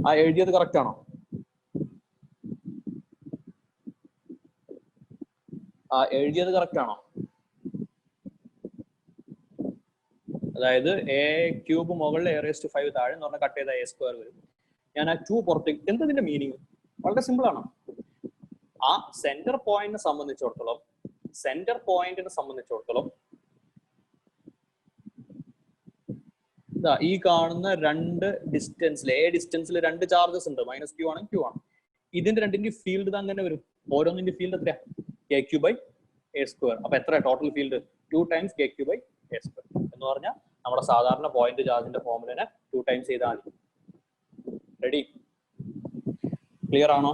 ആ എഴുതിയത് correct ആണോ? എഴുതിയത് കറക്റ്റ് ആണോ? അതായത് a³ മുകളിൽ a raised to 5 താഴെ എന്ന് പറഞ്ഞാൽ കട്ട് ചെയ്ത a² വരും. ഞാൻ ആ 2 പുറത്തേക്ക്. എന്തതിന്റെ മീനിങ്? വളരെ സിമ്പിൾ ആണ്. ആ സെന്റർ പോയിന്റിനെ സംബന്ധിച്ചിടത്തോളം ഈ കാണുന്ന രണ്ട് ഡിസ്റ്റൻസിൽ, a ഡിസ്റ്റൻസിൽ രണ്ട് ചാർജസ് ഉണ്ട്. -q ആണ്, q ആണ്. ഇതിന്റെ രണ്ടിന്റെ ഫീൽഡ് തന്നെ വരും. ഓരോന്നിന്റെ ഫീൽഡ് എത്രയാ? kq by a². അപ്പൊ എത്ര total field? 2 times kq by a² എന്ന് പറഞ്ഞാൽ നമ്മുടെ സാധാരണ പോയിന്റ് ചാർജിന്റെ ഫോർമുലനെ 2 times ചെയ്താൽ മതി. റെഡി? ക്ലിയർ ആണോ?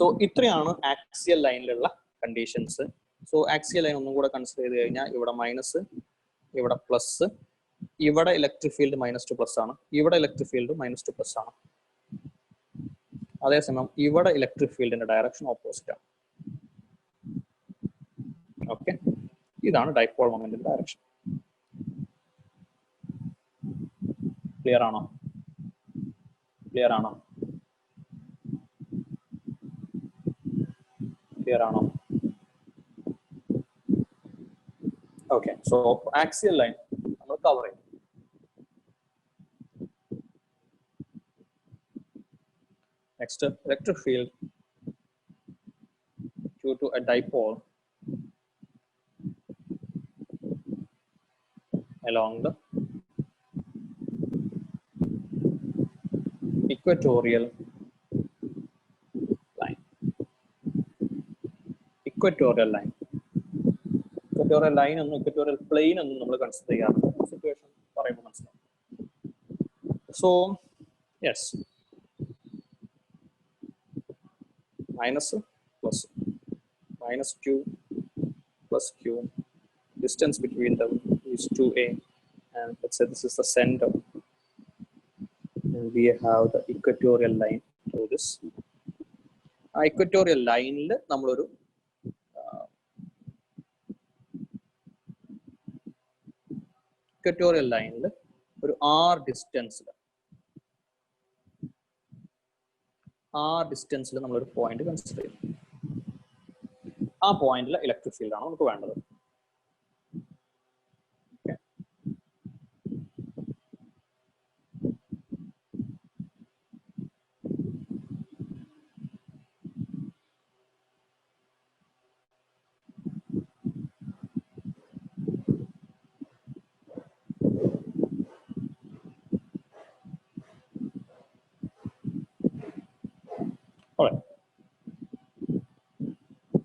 സോ ഇത്രയാണ് ആക്സിയൽ ലൈനിലുള്ള കണ്ടീഷൻസ്. സോ ആക്സിയൽ ലൈൻ ഒന്നും കൂടെ കൺസിഡർ ചെയ്ത് കഴിഞ്ഞാൽ ഇവിടെ മൈനസ്, ഇവിടെ പ്ലസ്, ഇവിടെ ഇലക്ട്രിക് ഫീൽഡ് -2 പ്ലസ് ആണ്, ഇവിടെ ഇലക്ട്രിക് ഫീൽഡ് -2 പ്ലസ് ആണ്. അതേസമയം ഇവിടെ ഇലക്ട്രിക് ഫീൽഡിന്റെ ഡയറക്ഷൻ ഓപ്പോസിറ്റ് ആണ്. ഓക്കെ, ഇതാണ് ഡൈപോൾ മൊമെന്റിന്റെ ഡയറക്ഷൻ. ക്ലിയർ ആണോ? ക്ലിയർ ആണോ? ക്ലിയർ ആണോ? ഓക്കെ, സോ ആക്സിയൽ ലൈൻ നമ്മൾ കവർ ചെയ്യും. Next, electric field due to a dipole along the equatorial line. Equatorial line. Equatorial line and equatorial plane and we consider the situation. So, yes. Minus plus -q plus q, distance between them is 2a, and let's say this is the center, and we have the equatorial line through this. Equatorial line il namaloru equatorial line il oru r distance നമ്മളൊരു point consider ചെയ്യും. ആ പോയിന്റിലെ electric field ആണ് നമുക്ക് വേണ്ടത്.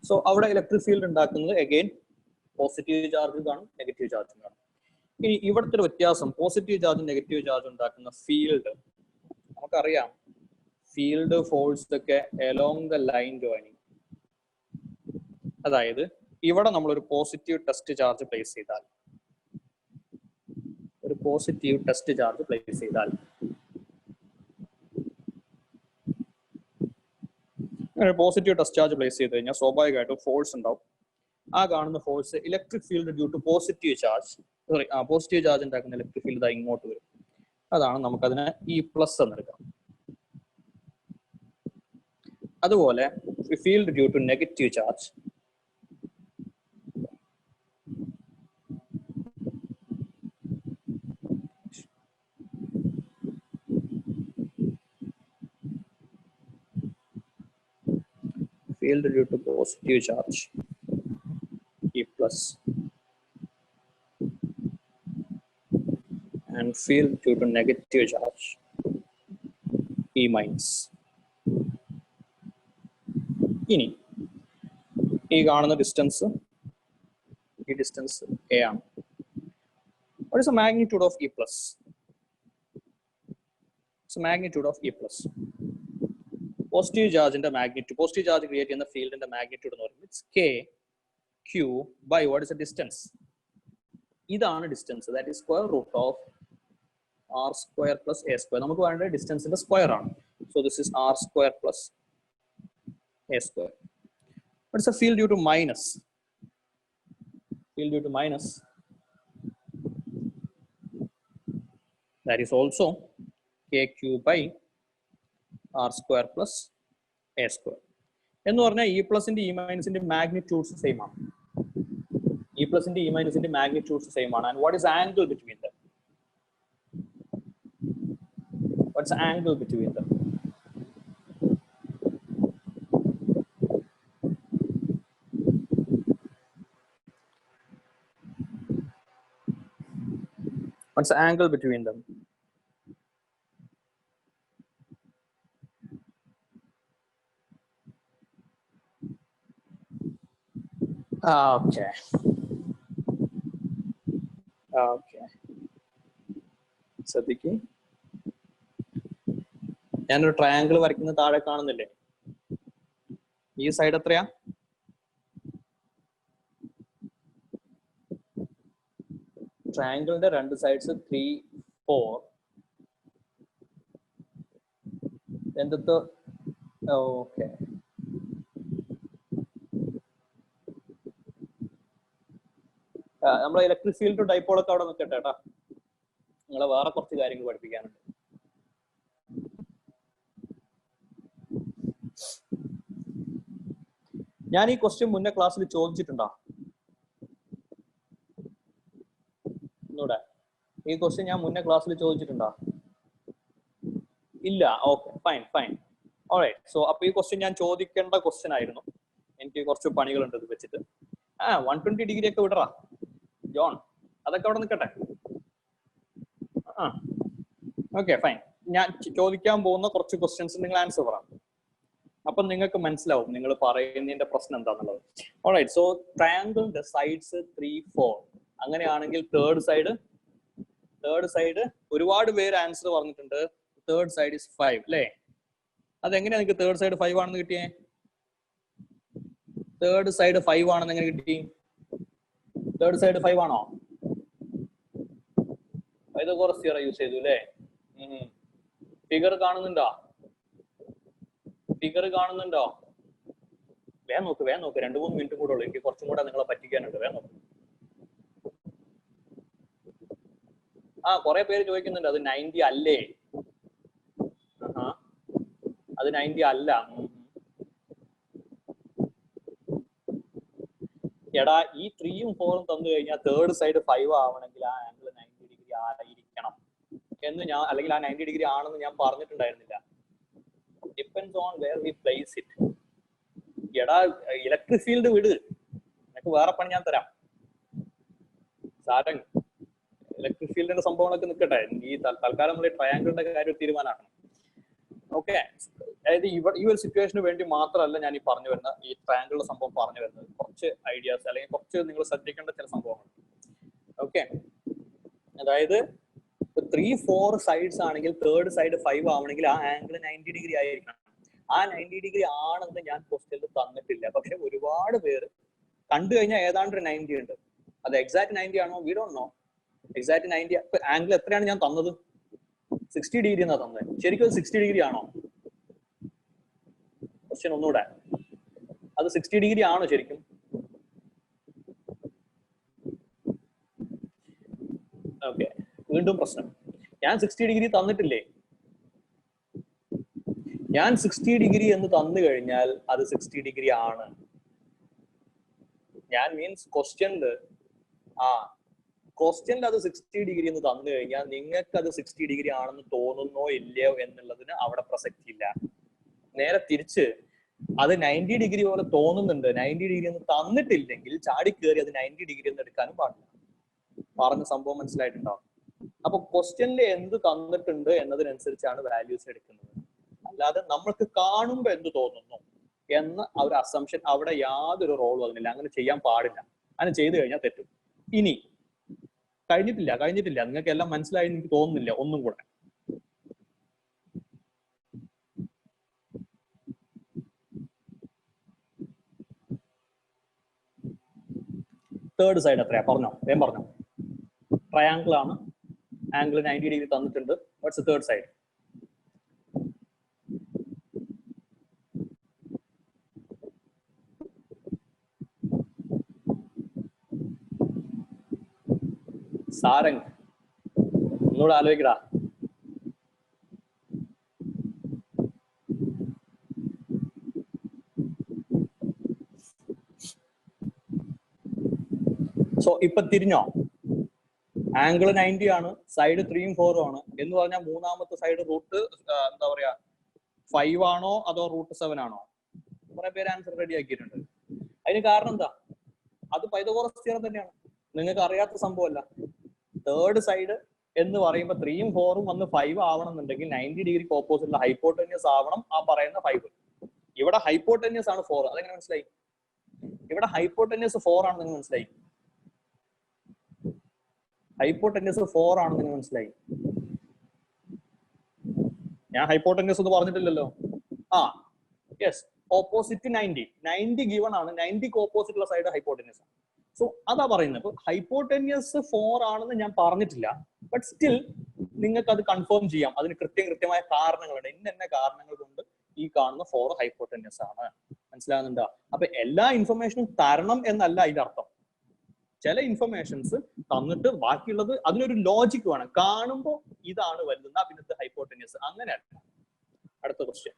So അവിടെ electric field ഉണ്ടാക്കുന്നത് again positive charge കാണും, നെഗറ്റീവ് ചാർജ് കാണും. ഇനി ഇവിടുത്തെ ഒരു വ്യത്യാസം, പോസിറ്റീവ് ചാർജും നെഗറ്റീവ് ചാർജ് ഉണ്ടാക്കുന്ന ഫീൽഡ് നമുക്കറിയാം. ഫീൽഡ് ഫോഴ്സ് ഒക്കെ അലോങ് ദ ലൈൻ ജോയിനിങ്. അതായത് ഇവിടെ നമ്മളൊരു പോസിറ്റീവ് ടെസ്റ്റ് ചാർജ് പ്ലേസ് ചെയ്താൽ, പോസിറ്റീവ് ടെസ്റ്റ് ചാർജ് പ്ലേസ് ചെയ്ത് കഴിഞ്ഞാൽ സ്വാഭാവികമായിട്ടും ഫോഴ്സ് ഉണ്ടാവും. ആ കാണുന്ന force electric field due to positive charge, positive charge ഉണ്ടാക്കുന്ന ഇലക്ട്രിക് ഫീൽഡ് ഇങ്ങോട്ട് വരും. അതാണ് നമുക്കതിനെ E+ എന്നെടുക്കാം. അതുപോലെ field due to negative charge, field due to positive charge E+, and field due to negative charge E-. ഇനി ഈ കാണുന്ന ഡിസ്റ്റൻസ്, ഈ ഡിസ്റ്റൻസ് A ആണ്. What is the magnitude of E+? It's the magnitude of E+. Positive ചാർജിന്റെ magnitude, positive charge create ചെയ്യുന്ന ഫീൽഡിന്റെ magnitude എന്ന് പറയുന്നത് it's KQ by what is the distance? ഇതാണ് distance. That is square root of r² plus a². നമുക്ക് വേണ്ട ഡിസ്റ്റൻസിന്റെ square ആണ്. So this is r² plus a². What is the field due to minus? Field due to minus, that is also KQ by r² plus a². എന്ന് പറഞ്ഞാൽ E+ന്റെ E- magnitudes same ആണ്. E+ന്റെ E- magnitudes same ആണ്. And what is angle between them? What's the angle between them? What's the angle between them? Okay. Okay. ശ്രദ്ധിക്കൂ, ഞാനൊരു triangle വരയ്ക്കുന്ന താഴെ കാണുന്നില്ലേ? ഈ സൈഡ് എത്രയാ? ട്രയാങ്കിളിന്റെ രണ്ട് സൈഡ്സ് 3, 4. എന്തൊക്കെ? ഓക്കെ, നമ്മളെ ഇലക്ട്രിക് ഫീൽഡ് ഡൈപോളൊക്കെ അവിടെ നിൽക്കട്ടെ കേട്ടാ. നിങ്ങളെ വേറെ കുറച്ച് കാര്യങ്ങൾ പഠിപ്പിക്കാനുണ്ട്. ഞാൻ ഈ ക്വസ്റ്റ്യൻ മുന്നേ ക്ലാസ്സിൽ ചോദിച്ചിട്ടുണ്ടോ? ഒന്നൂടെ, ഈ ക്വസ്റ്റ്യൻ ഞാൻ മുന്നേ ക്ലാസ്സിൽ ചോദിച്ചിട്ടുണ്ടോ? ഇല്ല. Okay, fine fine. Alright. So അപ്പൊ ഈ ക്വസ്റ്റ്യൻ ഞാൻ ചോദിക്കേണ്ട ക്വസ്റ്റ്യൻ ആയിരുന്നു. എനിക്ക് കുറച്ച് പണികളുണ്ട് ഇത് വെച്ചിട്ട്. 120 ഡിഗ്രി ഒക്കെ വിടറാ ജോൺ, അതൊക്കെ അവിടെ നിൽക്കട്ടെ. Okay, fine. ഞാൻ ചോദിക്കാൻ പോകുന്ന കുറച്ച് ക്വസ്റ്റ്യൻസ് നിങ്ങൾ ആൻസർ പറ. അപ്പൊ നിങ്ങൾക്ക് മനസ്സിലാവും നിങ്ങൾ പറയുന്നതിന്റെ പ്രശ്നം എന്താണെന്നുള്ളത്. ഓൾറൈറ്റ്. സോ ട്രയാങ്കിളിന്റെ സൈഡ്സ് 3, 4 അങ്ങനെയാണെങ്കിൽ തേർഡ് സൈഡ് ഒരുപാട് പേര് ആൻസർ പറഞ്ഞിട്ടുണ്ട്. തേർഡ് സൈഡ് ഇസ് 5 അല്ലേ? അതെങ്ങനെയാ നിങ്ങൾക്ക് തേർഡ് സൈഡ് 5 ആണെന്ന് കിട്ടിയേ? തേർഡ് സൈഡ് 5 ആണെന്ന് എങ്ങനെ കിട്ടി? തേർഡ് സൈഡ് 5 ആണോ? പൈതഗോറസ് തിയറം യൂസ് ചെയ്തു അല്ലേ? ഫിഗർ കാണുന്നുണ്ടോ? വേഗം നോക്ക് 2-3 മിനിറ്റ് കൂടെ ഉള്ളൂ. എനിക്ക് കുറച്ചും കൂടെ നിങ്ങളെ പറ്റിക്കാനുണ്ട്. വേഗം നോക്ക്. കുറെ പേര് ചോദിക്കുന്നുണ്ട് അത് 90 അല്ലേ? അത് 90 അല്ല. എടാ, ഈ 3ഉം 4ഉം തന്നു കഴിഞ്ഞാൽ തേർഡ് സൈഡ് 5 ആവണമെങ്കിൽ ആ ആംഗിൾ 90 ഡിഗ്രി ആയിരിക്കണം എന്ന് ഞാൻ, അല്ലെങ്കിൽ ആ 90 ഡിഗ്രി ആണെന്ന് ഞാൻ പറഞ്ഞിട്ടുണ്ടായിരുന്നില്ല. Depends on where we place it. എടാ, ഇലക്ട്രിക് ഫീൽഡ് വിട്, നിനക്ക് വേറെ പണി ഞാൻ തരാം. സാരംഗ്, ഇലക്ട്രിക് ഫീൽഡിന്റെ സംഭവങ്ങളൊക്കെ നിൽക്കട്ടെ. ഈ തൽക്കാലം നമ്മൾ ട്രയാങ്കിളിന്റെ കാര്യം തീരുമാനമാക്കണം. ഓക്കെ, അതായത് ഈ ഒരു സിറ്റുവേഷന് വേണ്ടി മാത്രമല്ല ഞാൻ ഈ പറഞ്ഞു വരുന്ന ഈ ട്രയാങ്കിളിന്റെ സംഭവം പറഞ്ഞു വരുന്നത്. കുറച്ച് ഐഡിയാസ് അല്ലെങ്കിൽ കുറച്ച് നിങ്ങൾ ശ്രദ്ധിക്കേണ്ട ചില സംഭവങ്ങൾ. ഓക്കെ, അതായത് 3, 4 സൈഡ്സ് ആണെങ്കിൽ തേർഡ് സൈഡ് 5 ആവണമെങ്കിൽ ആ ആംഗിൾ 90 ഡിഗ്രി ആയിരിക്കണം. ആ 90 ഡിഗ്രി ആണെന്ന് ഞാൻ ക്വസ്റ്റ്യനിൽ തന്നിട്ടില്ല. പക്ഷെ ഒരുപാട് പേര് കണ്ടു കഴിഞ്ഞാൽ ഏതാണ്ട് ഒരു 90 ഉണ്ട്. അത് എക്സാക്ട് 90 ആണോ? We don't know. Exact 90 angle എത്രയാണ് ഞാൻ തന്നത്? 60 ഡിഗ്രി എന്നാ തന്നത്. ശരിക്കും 60 ഡിഗ്രി ആണോ? ക്വസ്റ്റ്യൻ ഒന്നുകൂടെ, അത് 60 ഡിഗ്രി ആണോ ശരിക്കും? ഓക്കെ, വീണ്ടും പ്രശ്നം. ഞാൻ 60 ഡിഗ്രി തന്നിട്ടില്ലേ? ഞാൻ 60 ഡിഗ്രി എന്ന് തന്നു കഴിഞ്ഞാൽ അത് 60 ഡിഗ്രി ആണ്. ഞാൻ മീൻസ് ക്വസ്റ്റ്യനിൽ അത് 60 ഡിഗ്രി എന്ന് തന്നു കഴിഞ്ഞാൽ നിങ്ങൾക്ക് അത് 60 ഡിഗ്രി ആണെന്ന് തോന്നുന്നോ ഇല്ലയോ എന്നുള്ളതിന് അവിടെ പ്രസക്തി ഇല്ല. നേരെ തിരിച്ച് അത് 90 ഡിഗ്രി പോലെ തോന്നുന്നുണ്ട്, 90 ഡിഗ്രി എന്ന് തന്നിട്ടില്ലെങ്കിൽ ചാടിക്കേറി അത് 90 ഡിഗ്രി എന്ന് എടുക്കാനും പാടില്ല. പറഞ്ഞ സംഭവം മനസ്സിലായിട്ടുണ്ടോ? അപ്പൊ ക്വസ്റ്റ്യനിൽ എന്ത് തന്നിട്ടുണ്ട് എന്നതിനനുസരിച്ചാണ് വാല്യൂസ് എടുക്കുന്നത്. അല്ലാതെ നമ്മൾക്ക് കാണുമ്പോൾ എന്ത് തോന്നുന്നു എന്ന ഒരു അസംഷൻ അവിടെ യാതൊരു റോളും അതിനില്ല. അങ്ങനെ ചെയ്യാൻ പാടില്ല. അങ്ങനെ ചെയ്തു കഴിഞ്ഞാൽ തെറ്റും. ഇനി കഴിഞ്ഞിട്ടില്ല. നിങ്ങൾക്ക് എല്ലാം മനസ്സിലായി എനിക്ക് തോന്നുന്നില്ല. ഒന്നും കൂടെ തേർഡ് സൈഡ് എത്രയാ? പറഞ്ഞോ, വേഗം പറഞ്ഞോ. ട്രയാങ്കിൾ ആണ്, ആംഗിൾ 90 ഡിഗ്രി തന്നിട്ടുണ്ട്. What's third side? സാരംഗ്, ഒന്നുകൂടെ ആലോചിക്കടാ. സോ ഇപ്പൊ തിരിഞ്ഞോ? ആംഗിൾ 90 ആണ്, സൈഡ് 3ഉം 4ഉം ആണ് എന്ന് പറഞ്ഞാൽ മൂന്നാമത്തെ സൈഡ് റൂട്ട് എന്താ പറയാ 5 ആണോ അതോ റൂട്ട് 7 ആണോ? കുറെ പേര് ആൻസർ റെഡി ആക്കിയിട്ടുണ്ട്. അതിന് കാരണം എന്താ? അത് പൈതഗോറസ് തിയറം തന്നെയാണ്. നിങ്ങൾക്ക് അറിയാത്ത സംഭവമല്ല. തേർഡ് സൈഡ് എന്ന് പറയുമ്പോൾ 3ഉം 4ഉം വന്ന് 5 ആവണം എന്നുണ്ടെങ്കിൽ 90 ഡിഗ്രിക്ക് ഓപ്പോസിറ്റ് ഹൈപ്പോട്ടന്യസ് ആവണം ആ പറയുന്ന 5. ഇവിടെ ഹൈപ്പോട്ടന്യസ് ആണ് 4. അതെങ്ങനെ മനസ്സിലായി? ഇവിടെ ഹൈപ്പോട്ടന്യസ് 4 ആണെന്ന് നിങ്ങൾ മനസ്സിലായി? ഹൈപ്പോട്ടന്യസ് 4 ആണെന്ന് നിങ്ങൾ മനസ്സിലായി? ഞാൻ ഹൈപ്പോട്ടന്യസ് എന്ന് പറഞ്ഞിട്ടില്ലല്ലോ. യെസ്, ഓപ്പോസിറ്റ് 90 ഗിവൺ ആണ്. 90ക്ക് ഓപ്പോസിറ്റ് ഉള്ള സൈഡ് ഹൈപ്പോട്ടന്യസ് ആണ്. സോ അതാ പറയുന്നത്. ഇപ്പൊ ഹൈപ്പോടെന്യസ് 4 ആണെന്ന് ഞാൻ പറഞ്ഞിട്ടില്ല, ബട്ട് സ്റ്റിൽ നിങ്ങൾക്ക് അത് കൺഫേം ചെയ്യാം. അതിന് കൃത്യമായ കാരണങ്ങളുണ്ട്. ഇന്ന കാരണങ്ങൾ കൊണ്ട് ഈ കാണുന്ന 4 ഹൈപ്പോടെന്യസ് ആണ്. മനസ്സിലാകുന്നുണ്ടോ? അപ്പൊ എല്ലാ ഇൻഫർമേഷനും തരണം എന്നല്ല അതിന്റെ അർത്ഥം. ചില ഇൻഫർമേഷൻസ് തന്നിട്ട് ബാക്കിയുള്ളത് അതിനൊരു ലോജിക് വേണം. കാണുമ്പോൾ ഇതാണ് വരുന്നത്, പിന്നെ ഹൈപ്പോടെന്യസ് അങ്ങനെയല്ല. അടുത്ത ക്വസ്റ്റ്യൻ.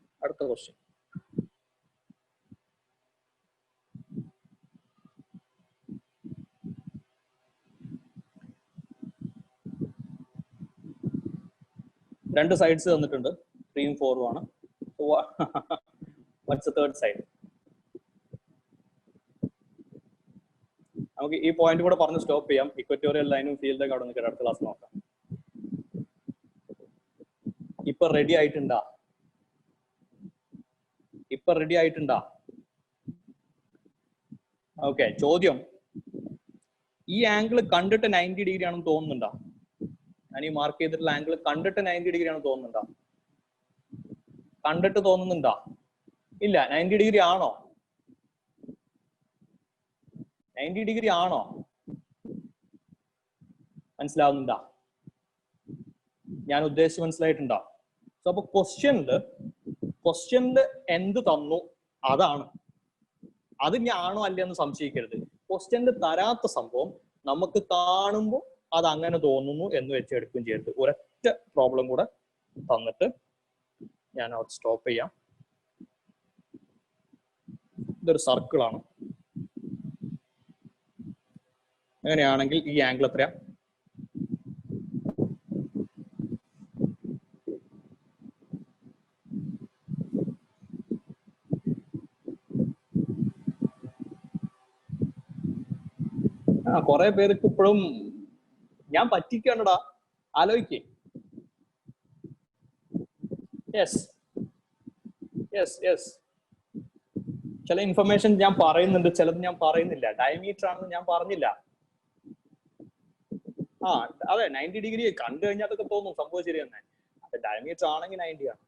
രണ്ട് സൈഡ്സ് തന്നിട്ടുണ്ട്, 3 ഉം 4 ആണ്. What's the third side? നമുക്ക് ഈ പോയിന്റ് കൂടെ പറഞ്ഞ് സ്റ്റോപ്പ് ചെയ്യാം. ഇക്വറ്റോറിയൽ ലൈനും ഫീൽഡൊക്കെ അവിടെ നിൽക്കട്ടെ, അടുത്ത ക്ലാസ് നോക്കാം. ഇപ്പൊ റെഡി ആയിട്ടുണ്ടാ? ഓക്കെ. ചോദ്യം, ഈ ആംഗിൾ കണ്ടിട്ട് 90 ഡിഗ്രി ആണെന്ന് തോന്നുന്നുണ്ടോ? ഞാൻ ഈ മാർക്ക് ചെയ്തിട്ടുള്ള ആംഗിൾ കണ്ടിട്ട് 90 ഡിഗ്രി ആണെന്ന് തോന്നുന്നുണ്ടോ? കണ്ടിട്ട് തോന്നുന്നുണ്ടോ? ഇല്ല. 90 ഡിഗ്രി ആണോ? 90 ഡിഗ്രി ആണോ? മനസ്സിലാവുന്നുണ്ടോ? ഞാൻ ഉദ്ദേശിച്ച് മനസ്സിലായിട്ടുണ്ടോ? സോ അപ്പൊ ക്വസ്റ്റ്യനില് എന്ത് തന്നു അതാണ്. അത് ഞാനോ അല്ലെന്ന് സംശയിക്കരുത്. ക്വസ്റ്റ്യനിൽ തരാത്ത സംഭവം നമുക്ക് കാണുമ്പോൾ അത് അങ്ങനെ തോന്നുന്നു എന്ന് വെച്ച് എടുക്കുകയും ചെയ്യരുത്. ഒരൊറ്റ പ്രോബ്ലം കൂടെ തന്നിട്ട് ഞാൻ അവിടെ സ്റ്റോപ്പ് ചെയ്യാം. ഇതൊരു സർക്കിൾ ആണ്. അങ്ങനെയാണെങ്കിൽ ഈ ആംഗിൾ എത്രയാ? കുറെ പേർക്ക് ഇപ്പോഴും ഞാൻ പറ്റിക്കണ്ടടാ, ആലോചിക്കേ. യെസ്, ചില ഇൻഫർമേഷൻ ഞാൻ പറയുന്നുണ്ട്, ചിലത് ഞാൻ പറയുന്നില്ല. ഡയമീറ്റർ ആണെന്ന് ഞാൻ പറഞ്ഞില്ല. അതെ, 90 ഡിഗ്രി കണ്ടു കഴിഞ്ഞാൽ അതൊക്കെ തോന്നും സംഭവം ശരി തന്നെ. അത് ഡയമീറ്റർ ആണെങ്കിൽ 90 ആണ്.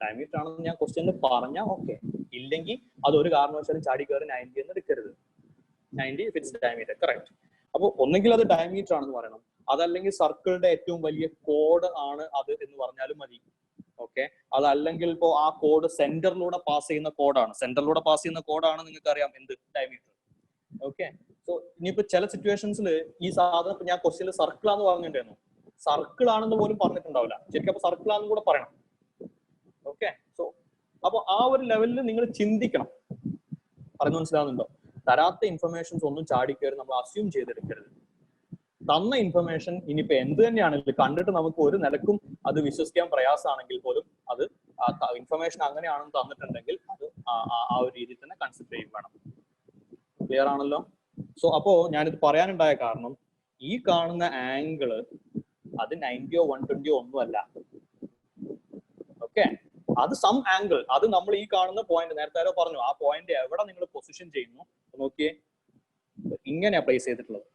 ഡയമീറ്റർ ആണെന്ന് ഞാൻ ക്വസ്റ്റ്യനിൽ പറഞ്ഞാൽ ഓക്കെ. ഇല്ലെങ്കിൽ അതൊരു കാരണവശാലും ചാടി കയറി 90 എന്ന് എടുക്കരുത്. 90 if it's diameter, correct. അപ്പോൾ ഒന്നെങ്കിൽ അത് ഡയമീറ്റർ ആണെന്ന് പറയണം, അതല്ലെങ്കിൽ സർക്കിളിന്റെ ഏറ്റവും വലിയ കോഡ് ആണ് അത് എന്ന് പറഞ്ഞാലും മതി. ഓക്കെ. അതല്ലെങ്കിൽ ഇപ്പോ ആ കോഡ് സെന്ററിലൂടെ പാസ് ചെയ്യുന്ന കോഡാണ്. നിങ്ങൾക്ക് അറിയാം എന്ത്? ഡയമീറ്റർ. ഓക്കെ. സോ ഇനിയിപ്പോ ചില സിറ്റുവേഷൻസിൽ ഈ സാധനം ഞാൻ ക്വസ്റ്റ്യനിൽ സർക്കിൾ ആണെന്ന് പറഞ്ഞിട്ടുണ്ടായിരുന്നു, സർക്കിൾ ആണെന്ന് പോലും പറഞ്ഞിട്ടുണ്ടാവില്ല. ശരിക്കും അപ്പൊ സർക്കിൾ ആണെന്ന് കൂടെ പറയണം. ഓക്കെ. സോ അപ്പൊ ആ ഒരു ലെവലിൽ നിങ്ങൾ ചിന്തിക്കണം. പറഞ്ഞു മനസ്സിലാവുന്നുണ്ടോ? തരാത്ത ഇൻഫർമേഷൻസ് ഒന്നും ചാടിക്കയറി നമ്മൾ അസ്യൂം ചെയ്തെടുക്കരുത്. തന്ന ഇൻഫർമേഷൻ ഇനിയിപ്പോ എന്ത് തന്നെയാണെങ്കിലും കണ്ടിട്ട് നമുക്ക് ഒരു നിലക്കും അത് വിശ്വസിക്കാൻ പ്രയാസമാണെങ്കിൽ പോലും അത് ഇൻഫർമേഷൻ അങ്ങനെയാണെന്ന് തന്നിട്ടുണ്ടെങ്കിൽ അത് ആ ഒരു രീതിയിൽ തന്നെ കൺസിഡർ ചെയ്യും വേണം. ക്ലിയർ ആണല്ലോ? സോ അപ്പോ ഞാനിത് പറയാനുണ്ടായ കാരണം, ഈ കാണുന്ന ആംഗിള് അത് 90 120 ഒന്നുമല്ല. ഓക്കെ. അത് സം ആംഗിൾ. അത് നമ്മൾ ഈ കാണുന്ന പോയിന്റ്, നേരത്തെ ആരോ പറഞ്ഞു, ആ പോയിന്റ് എവിടെ നിങ്ങൾ പൊസിഷൻ ചെയ്യുന്നു നോക്കിയേ, ഇങ്ങനെയാ പ്ലേസ് ചെയ്തിട്ടുള്ളത്.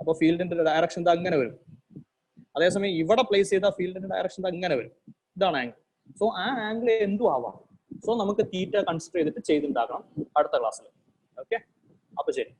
അപ്പൊ ഫീൽഡിന്റെ ഡയറക്ഷൻ അങ്ങനെ വരും. അതേസമയം ഇവിടെ പ്ലേസ് ചെയ്ത ഫീൽഡിന്റെ ഡയറക്ഷൻ അങ്ങനെ വരും. ഇതാണ് ആംഗിൾ. സോ ആ ആംഗിൾ എന്തും ആവാം. സോ നമുക്ക് തീറ്റ കൺസിഡർ ചെയ്തിട്ട് ചെയ്തുണ്ടാക്കണം അടുത്ത ക്ലാസ്സിൽ. ഓക്കെ. അപ്പൊ ശരി.